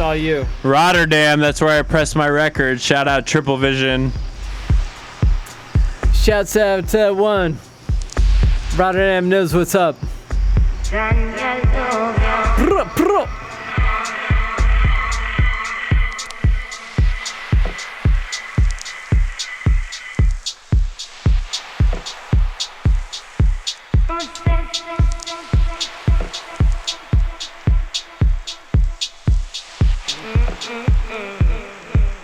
all you. Rotterdam, that's where I pressed my record. Shout out Triple Vision. Shouts out to one. Rotterdam knows what's up. Pro, pro.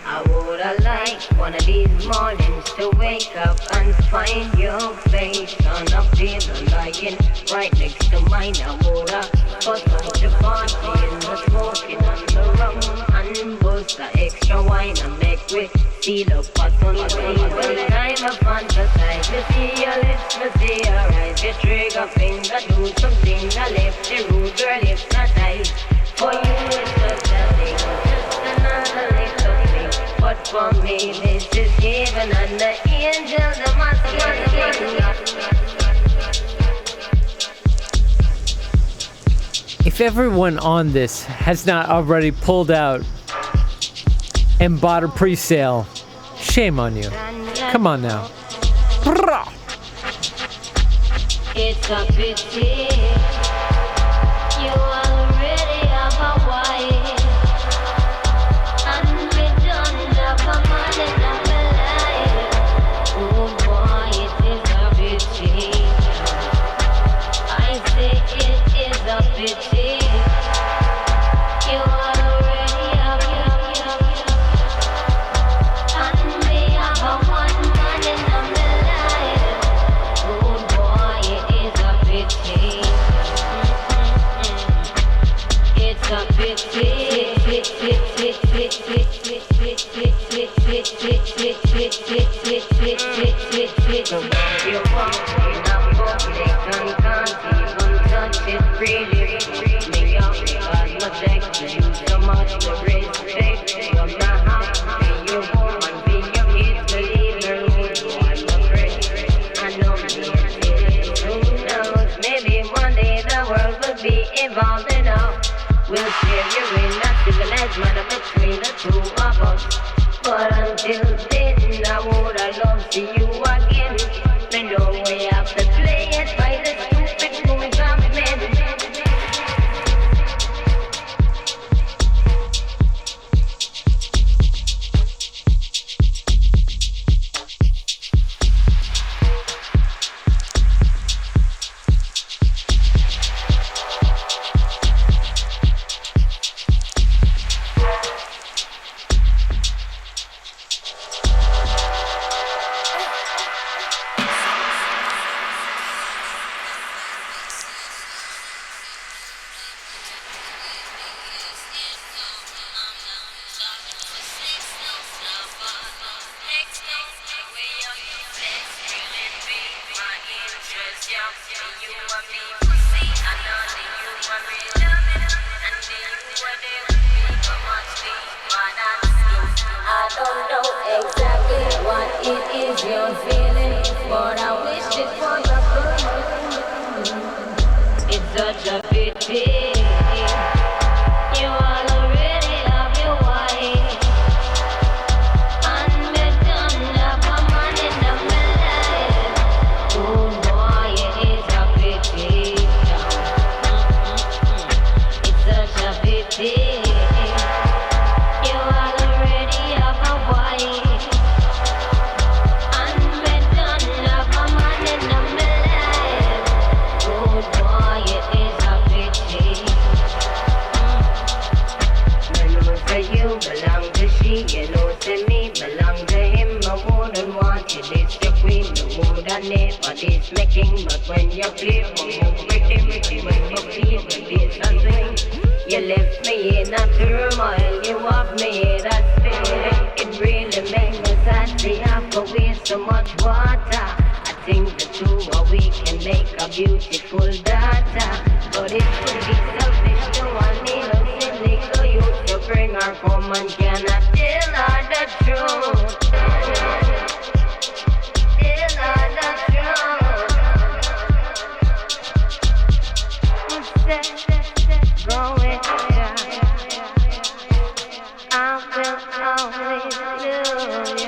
I would like one of these mornings to wake up and find your face on a pillow lying right next to mine. I woulda put on the party and the smoking and the rum and bust the extra wine and make we seal up what's on the table. Time of fantasize, me see your lips, me see your eyes, your trigger finger do something. I left the rude girl, it's not nice. For you it's just a thing, just another little thing. But for me this is heaven and the angels are my If everyone on this has not already pulled out and bought a pre-sale, shame on you. Come on now. It's a pity you already have a wife, and we don't have a man in our life. Oh boy, it is a pity. I say it is a pity. You already have and we have a one man in our life. Oh boy, it is a pity. It's a pity. You walk in a public and can't even touch it freely. Me up because my sex to you so much to respect. You're not happy, you woman, be your kids, believe your rules. I'm afraid. I know me, who knows? Maybe one day the world will be evolved enough. We'll share you in a civilized manner between the two of us. But until then, I would love to see you again. I know we have to play it by the stupid rules of men. I don't know exactly what it is you're feeling, but I wish it for your good. It's such a pity. You already have your wife, and me don't have a man in my life. Oh boy, it is a pity. It's such a pity. You already have a wife, and me don't have a man in my life. Oh boy, it is a pity. I know say you belong to she, you know say me belong to him. I wouldn't want you this your queen, you would have never this making. But when you play for me, pretty when you feel the bass and swing, you left me in a turmoil, you have me in a spin. It really makes me sad to have to waste so much water. I think the two of we can make a beautiful daughter. But it would be selfish to want me to silly go you to bring her home and cannot tell her the truth. Tell her the truth. Going down. I will always love you.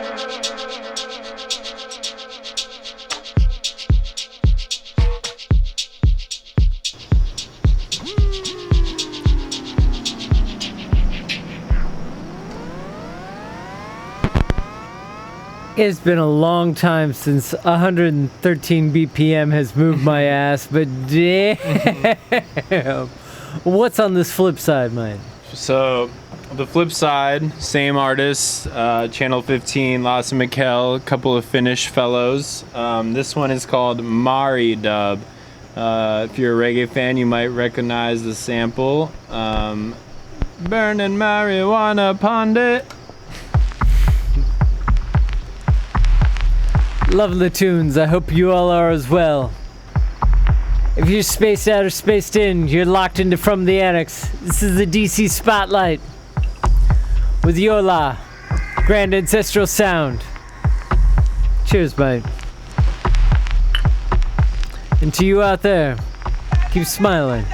It's been a long time since 113 BPM has moved my ass, but damn. What's on this flip side, man? So, the flip side, same artist, Channel 15, Lasse Mikkel, a couple of Finnish fellows. This one is called Mari Dub. If you're a reggae fan, you might recognize the sample. Burning marijuana pondit. Love the tunes. I hope you all are as well. If you're spaced out or spaced in, you're locked into From the Annex. This is the DC Spotlight with Yola, Grand Ancestral Sound. Cheers, mate. And to you out there, keep smiling.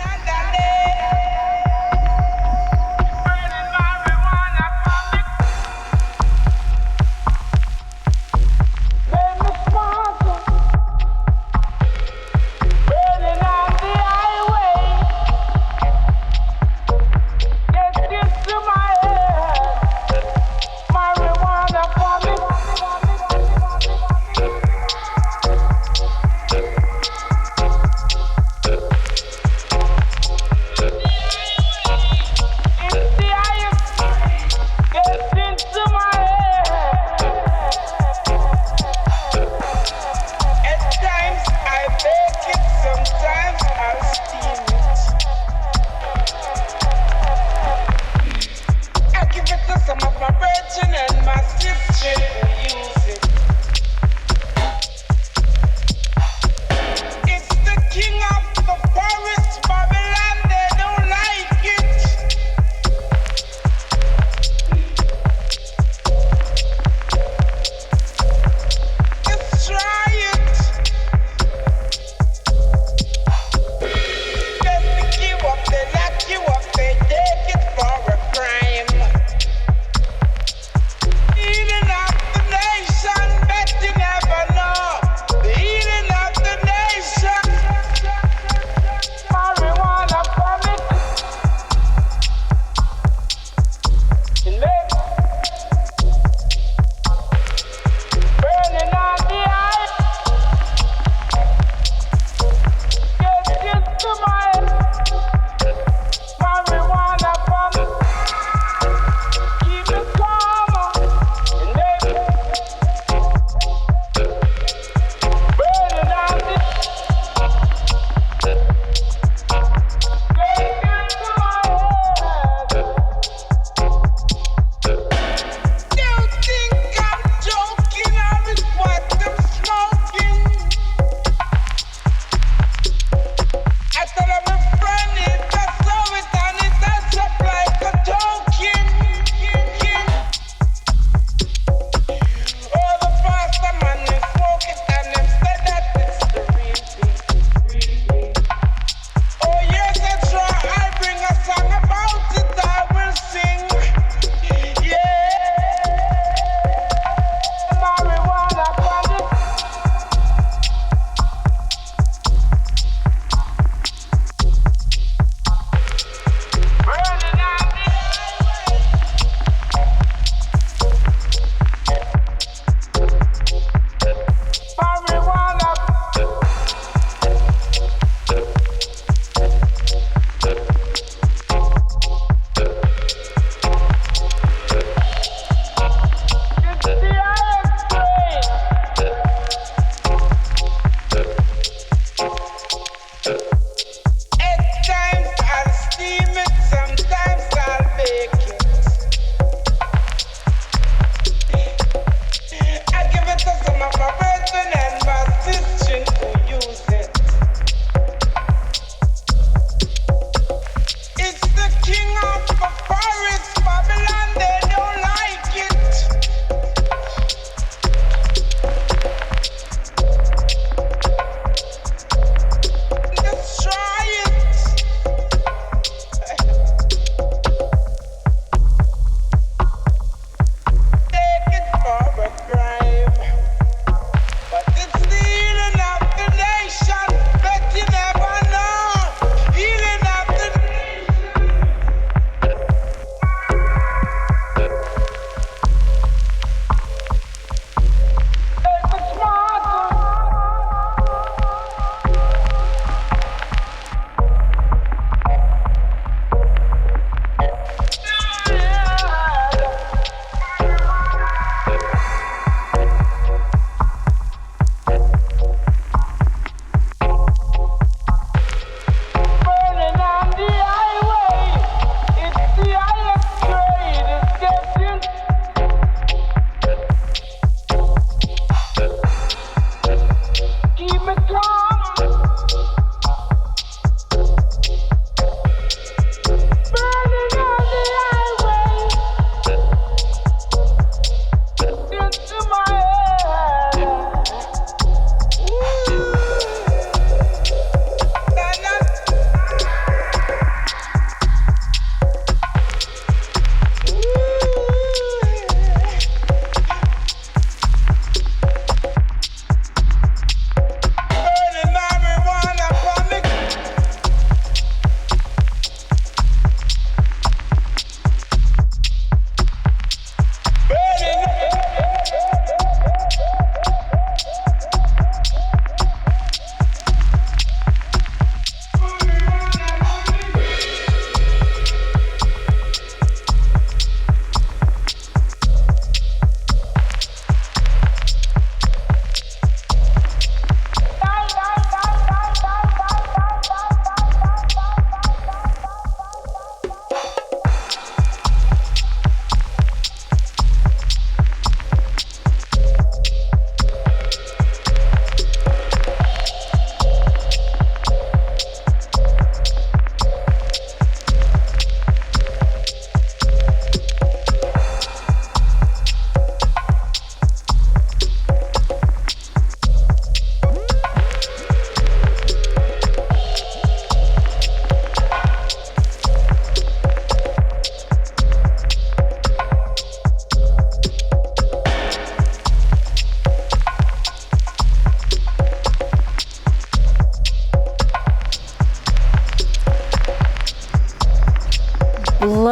Leading up the nation.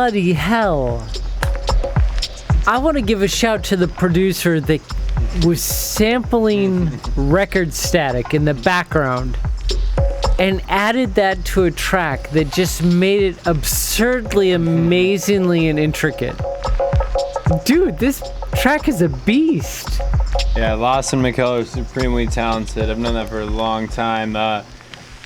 bloody hell. I want to give a shout to the producer that was sampling record static in the background and added that to a track that just made it absurdly, amazingly, and intricate. Dude, this track is a beast. Yeah, Loss and Mikkel are supremely talented. I've known that for a long time.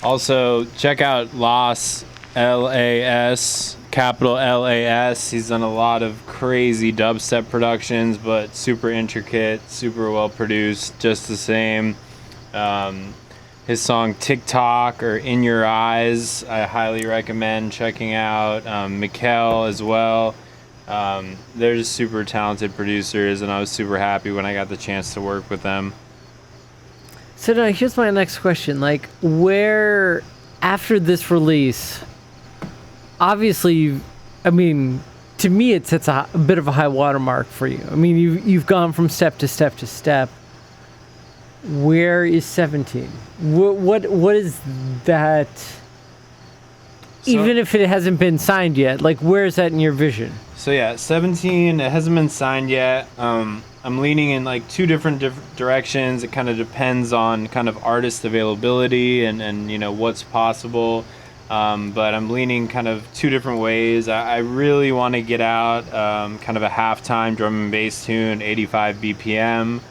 Also, check out Loss, L-A-S, capital L-A-S. He's done a lot of crazy dubstep productions, but super intricate, super well produced, just the same. His song TikTok or In Your Eyes, I highly recommend checking out. Mikkel as well. They're just super talented producers, and I was super happy when I got the chance to work with them. So now here's my next question. Like, where, after this release, obviously, I mean, to me it sets a bit of a high watermark for you. I mean, you've gone from step to step to step. Where is 17? What is that? So, even if it hasn't been signed yet, like, where is that in your vision? So yeah, 17, it hasn't been signed yet. I'm leaning in like two different directions. It kind of depends on kind of artist availability and you know what's possible. But I'm leaning kind of two different ways. I really want to get out kind of a halftime drum and bass tune, 85 BPM.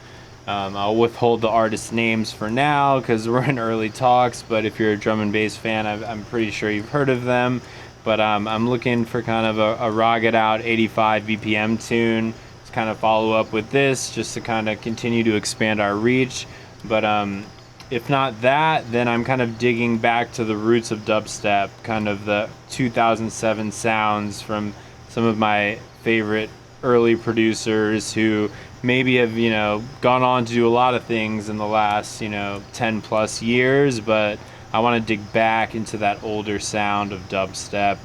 I'll withhold the artist names for now because we're in early talks, but if you're a drum and bass fan, I'm pretty sure you've heard of them. But I'm looking for kind of a Ragga out 85 BPM tune to kind of follow up with this, just to kind of continue to expand our reach. But if not that, then I'm kind of digging back to the roots of dubstep, kind of the 2007 sounds from some of my favorite early producers who maybe have, you know, gone on to do a lot of things in the last, 10 plus years, but I want to dig back into that older sound of dubstep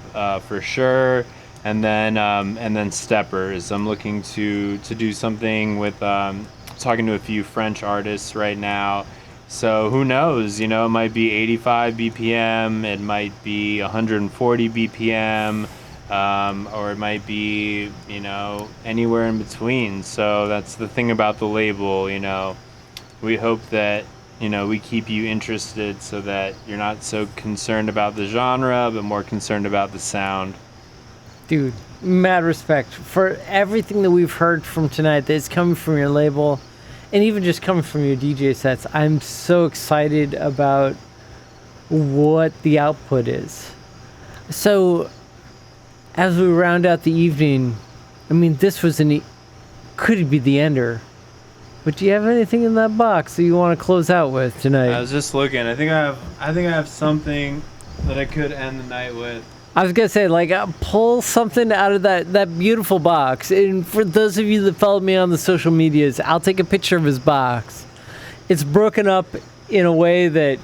for sure, and then steppers. I'm looking to do something with talking to a few French artists right now. So who knows? It might be 85 BPM, it might be 140 BPM, or it might be anywhere in between. So that's the thing about the label. We hope that we keep you interested so that you're not so concerned about the genre, but more concerned about the sound. Dude, mad respect for everything that we've heard from tonight that's coming from your label and even just coming from your DJ sets. I'm so excited about what the output is. So as we round out the evening, I mean, this was could be the ender. But do you have anything in that box that you want to close out with tonight? I was just looking. I think I have something that I could end the night with. I was gonna say, pull something out of that beautiful box. And for those of you that follow me on the social medias, I'll take a picture of his box. It's broken up in a way that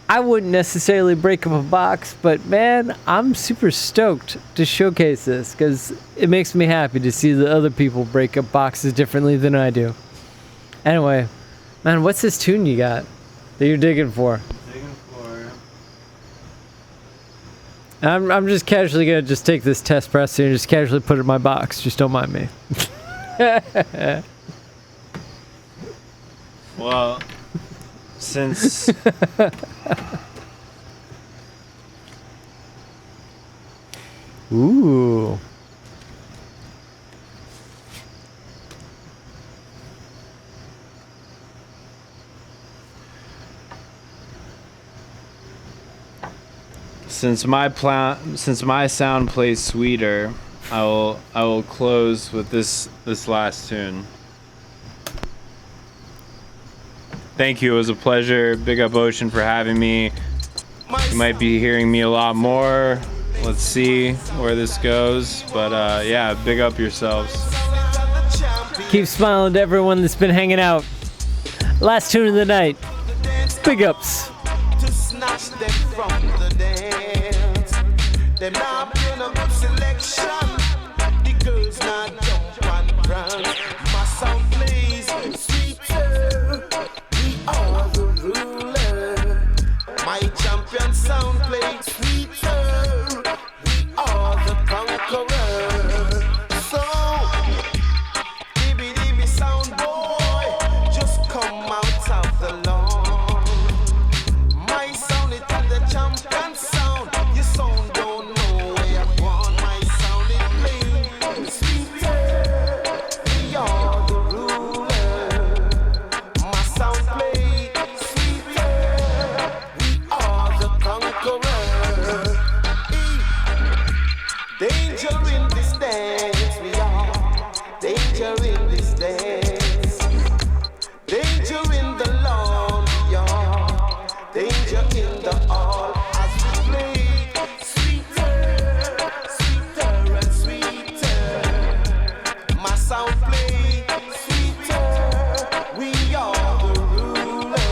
I wouldn't necessarily break up a box, but man, I'm super stoked to showcase this because it makes me happy to see that other people break up boxes differently than I do. Anyway, man, what's this tune you got that you're digging for? I'm just casually gonna just take this test press and just casually put it in my box. Just don't mind me. Well, since ooh. Since my sound plays sweeter, I will close with this last tune. Thank you. It was a pleasure. Big up Ocean for having me. You might be hearing me a lot more. Let's see where this goes. But yeah, big up yourselves. Keep smiling to everyone that's been hanging out. Last tune of the night. Big ups. To snatch them from the dance. Them not been a good selection. The girls not jump and run. My sound plays sweeter. We are the ruler. My champion sound plays sweeter. We are the conqueror. danger in this dance, danger in the lawn yard, danger in the hall as we play sweeter, sweeter and sweeter. My sound play sweeter. We are the rulers.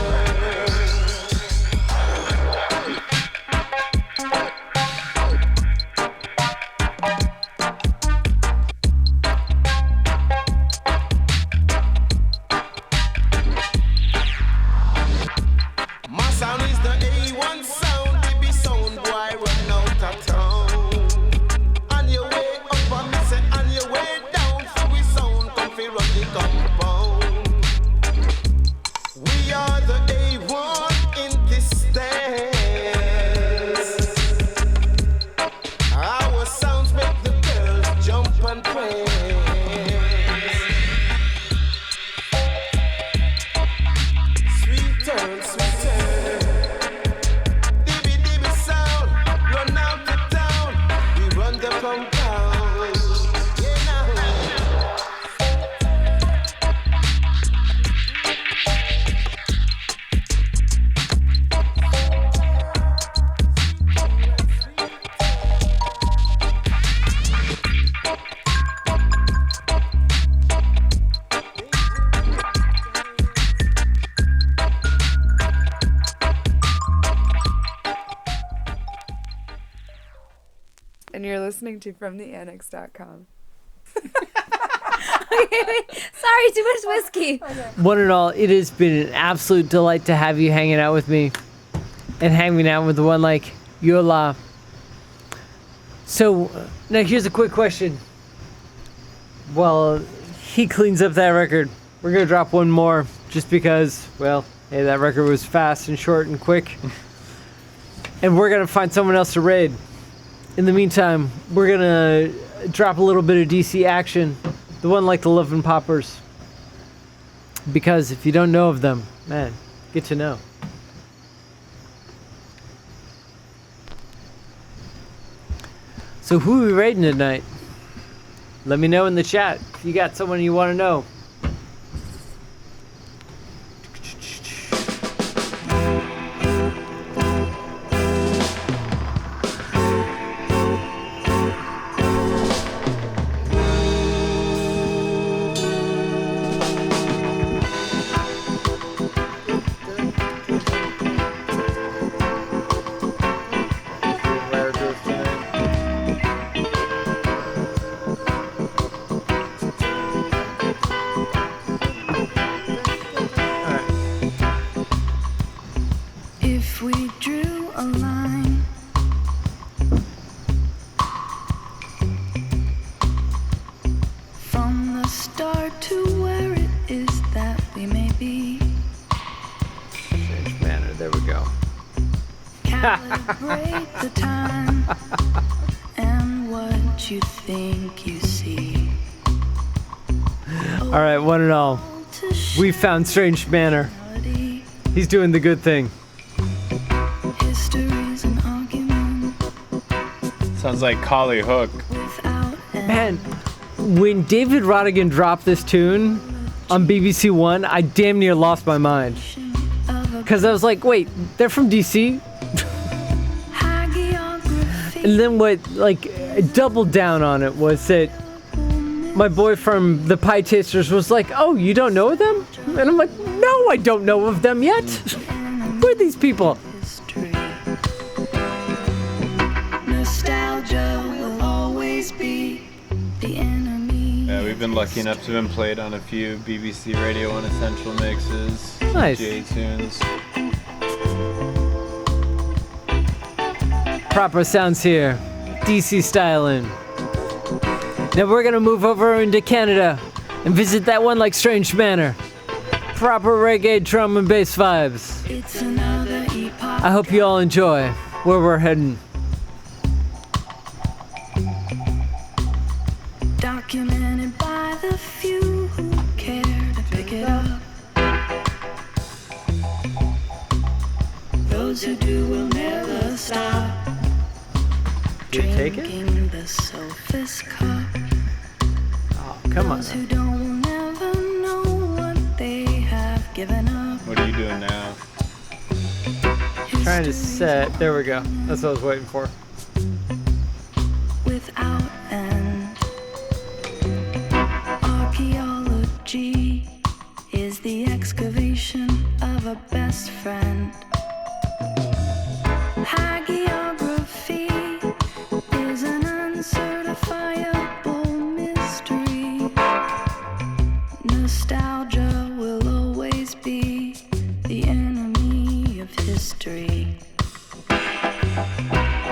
My sound is the A1 sound, baby sound, boy, run out of town. On your way up, and me say on your way down, so we sound come fi run the compound. We are the A1 in this dance. Our sounds make the girls jump and praise. Sweeter, sweeter. Dibby dibby sound, run out the town. We run the compound. Yeah, now. And you're listening to FromTheAnnex.com. Sorry, too much whiskey. One and all, it has been an absolute delight to have you hanging out with me and hanging out with the one like Yola. So, now here's a quick question. While he cleans up that record, we're going to drop one more just because, well, hey, that record was fast and short and quick. And we're going to find someone else to raid. In the meantime, we're going to drop a little bit of DC action. The one like the Love and Poppers. Because if you don't know of them, man, get to know. So who are we raiding tonight? Let me know in the chat if you got someone you want to know. If we drew a line from the start to where it is that we may be, Strange manner, there we go. calibrate the time and what you think you see. All right, one and all, we found Strange Manor. He's doing the good thing. History's an argument Sounds like Collie Hook. Man, when David Rodigan dropped this tune on BBC One, I damn near lost my mind. Because I was like, wait, they're from DC? And then what, like, doubled down on it was that my boy from the Pie Tasters was like, oh, you don't know them? And I'm like, no, I don't know of them yet. Who are these people? Nostalgia will always be the enemy. Yeah, we've been lucky enough to have been played on a few BBC Radio 1 Essential mixes. Nice. J-tunes. Proper sounds here. DC styling. Now we're gonna move over into Canada and visit that one like Strange Manor. Proper reggae drum and bass vibes. It's another epoch. I hope you all enjoy where we're heading. Documented by the few who care to pick it up. Those who do will never stop. You take it? Drinking the sophist cup. Oh, Come on. Those who don't will never know what they have given up. What are you doing now? Trying to set. There we go. That's what I was waiting for. Without end. Archaeology is the excavation of a best friend. Hagiography is an uncertifiable mystery. Nostalgia will always be the enemy of history.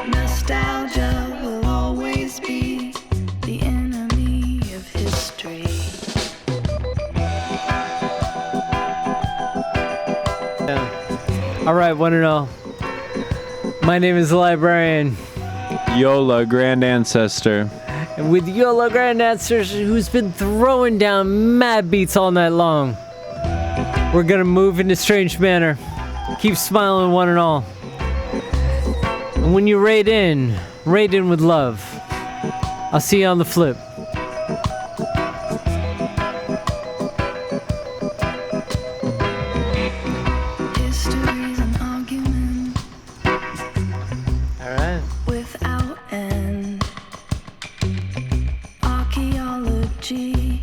Nostalgia will always be the enemy of history. Yeah. All right, one and all. My name is the Librarian. Yola, Grand Ancestor. And with Yola, Grand Ancestor, who's been throwing down mad beats all night long, we're gonna move in a strange manner. Keep smiling, one and all. And when you raid in with love. I'll see you on the flip. History's an argument All right. without end. Archaeology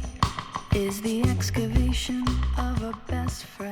is the excavation of a best friend.